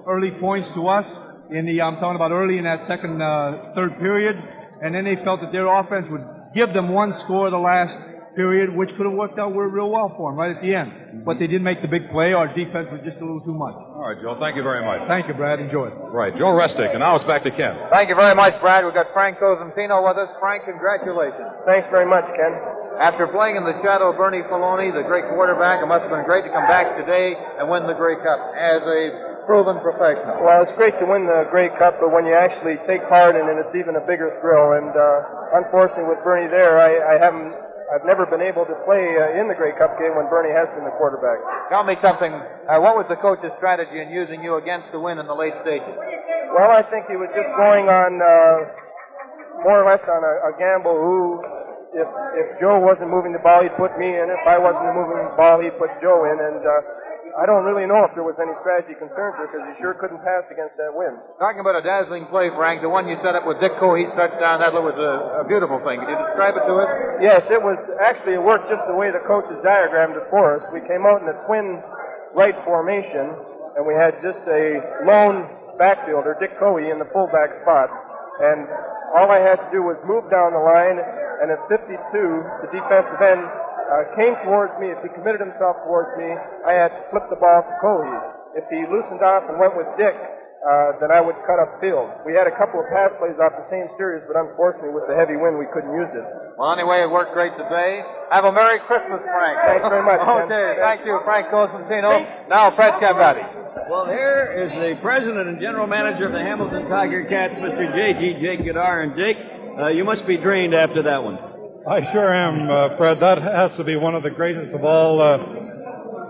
early points to us I'm talking about early in that second, third period, and then they felt that their offense would give them one score the last period, which could have worked out real well for them right at the end. But they didn't make the big play. Our defense was just a little too much. All right, Joe, thank you very much. Thank you, Brad. Enjoy it. Right, Joe Restic, and now it's back to Ken. Thank you very much, Brad. We've got Frank Cosentino with us. Frank, congratulations. Thanks very much, Ken. After playing in the shadow of Bernie Filoni, the great quarterback, it must have been great to come back today and win the Grey Cup as a proven professional. Well, it's great to win the Grey Cup, but when you actually take part in it, it's even a bigger thrill. And unfortunately, with Bernie there, I've never been able to play in the Grey Cup game when Bernie has been the quarterback. Tell me something. What was the coach's strategy in using you against the win in the late stages? Well, I think he was just going on more or less on a gamble who, if Joe wasn't moving the ball, he'd put me in. If I wasn't moving the ball, he'd put Joe in. And I don't really know if there was any strategy concerned here because he sure couldn't pass against that wind. Talking about a dazzling play, Frank, the one you set up with Dick Cohee's touchdown, that was a beautiful thing. Could you describe it to us? Yes, it worked just the way the coaches diagrammed it for us. We came out in a twin right formation, and we had just a lone backfielder, Dick Cohee, in the fullback spot. And all I had to do was move down the line, and at 52, the defensive end came towards me. If he committed himself towards me, I had to flip the ball to Cohee. If he loosened off and went with Dick, then I would cut upfield. We had a couple of pass plays off the same series, but unfortunately with the heavy wind, we couldn't use it. Well, anyway, it worked great today. Have a Merry Christmas, Frank. Thanks very much. Okay, thank you, Frank Cosentino. Now, Fred Cavatti. Well, here is the president and general manager of the Hamilton Tiger Cats, Mr. Jake Goddard. And Jake, you must be drained after that one. I sure am, Fred. That has to be one of the greatest of all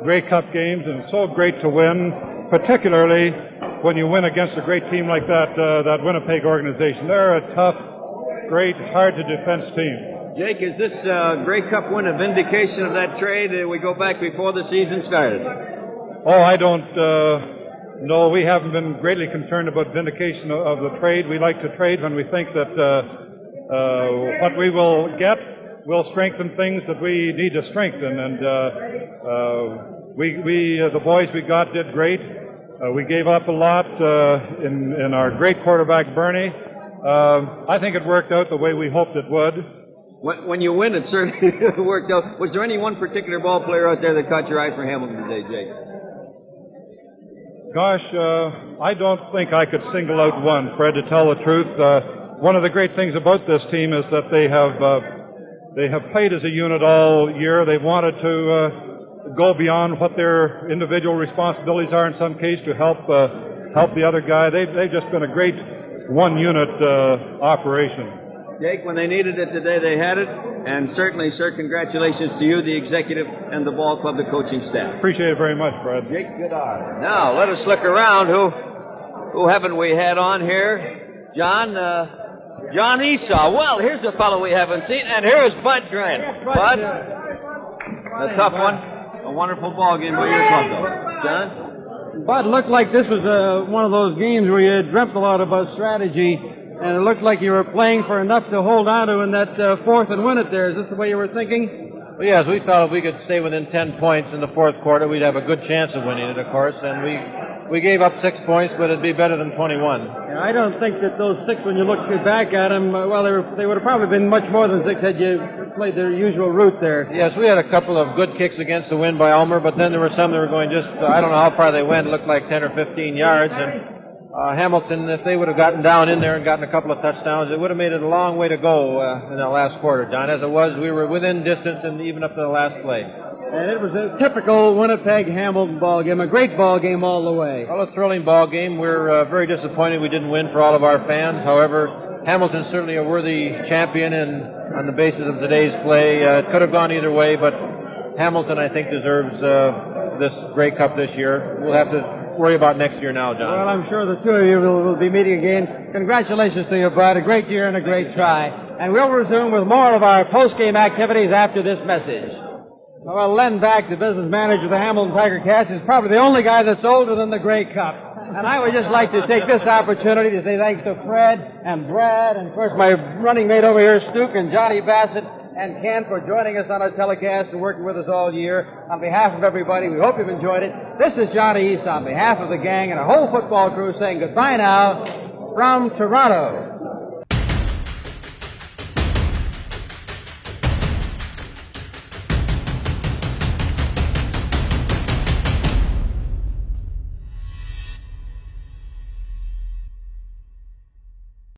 Grey Cup games, and it's so great to win, particularly when you win against a great team like that Winnipeg organization. They're a tough, great, hard-to-defense team. Jake, is this Grey Cup win a vindication of that trade? We go back before the season started. Oh, I don't know. We haven't been greatly concerned about vindication of the trade. We like to trade when we think that what we will get will strengthen things that we need to strengthen. And the boys we got did great. We gave up a lot in our great quarterback, Bernie. I think it worked out the way we hoped it would. When you win, it certainly worked out. Was there any one particular ball player out there that caught your eye for Hamilton today, Jake? Gosh, I don't think I could single out one, Fred, to tell the truth. One of the great things about this team is that they have played as a unit all year. They've wanted to go beyond what their individual responsibilities are in some case to help the other guy. They've just been a great one-unit operation. Jake, when they needed it today, they had it. And certainly, sir, congratulations to you, the executive, and the ball club, the coaching staff. Appreciate it very much, Fred. Jake Goddard. Now, let us look around. Who haven't we had on here? John Esau. Well, here's a fellow we haven't seen, and here's Bud Grant. Bud, a tough one. A wonderful ball game by your club, though. John? Bud, looked like this was one of those games where you dreamt a lot about strategy, and it looked like you were playing for enough to hold on to in that fourth and win it there. Is this the way you were thinking? Well, yes, we thought if we could stay within 10 points in the fourth quarter, we'd have a good chance of winning it, of course, and we gave up 6 points, but it'd be better than 21. Yeah, I don't think that those 6, when you look back at them, they would have probably been much more than 6 had you played their usual route there. Yes, we had a couple of good kicks against the wind by Ulmer, but then there were some that were going just, I don't know how far they went, it looked like 10 or 15 yards, and Hamilton, if they would have gotten down in there and gotten a couple of touchdowns, it would have made it a long way to go in that last quarter, John. As it was, we were within distance and even up to the last play. And it was a typical Winnipeg-Hamilton ball game, a great ball game all the way. Well, a thrilling ball game. We're very disappointed we didn't win for all of our fans. However, Hamilton's certainly a worthy champion on the basis of today's play. It could have gone either way, but Hamilton, I think, deserves this Grey Cup this year. We'll have to worry about next year now, John? Well, I'm sure the two of you will be meeting again. Congratulations to you, Bud. A great year and a great try. And we'll resume with more of our post-game activities after this message. Well, Len Back, the business manager of the Hamilton Tiger Cats, is probably the only guy that's older than the Grey Cup. And I would just like to take this opportunity to say thanks to Fred and Brad and, of course, my running mate over here, Stuke, and Johnny Bassett and Ken for joining us on our telecast and working with us all year. On behalf of everybody, we hope you've enjoyed it. This is Johnny East on behalf of the gang and a whole football crew saying goodbye now from Toronto.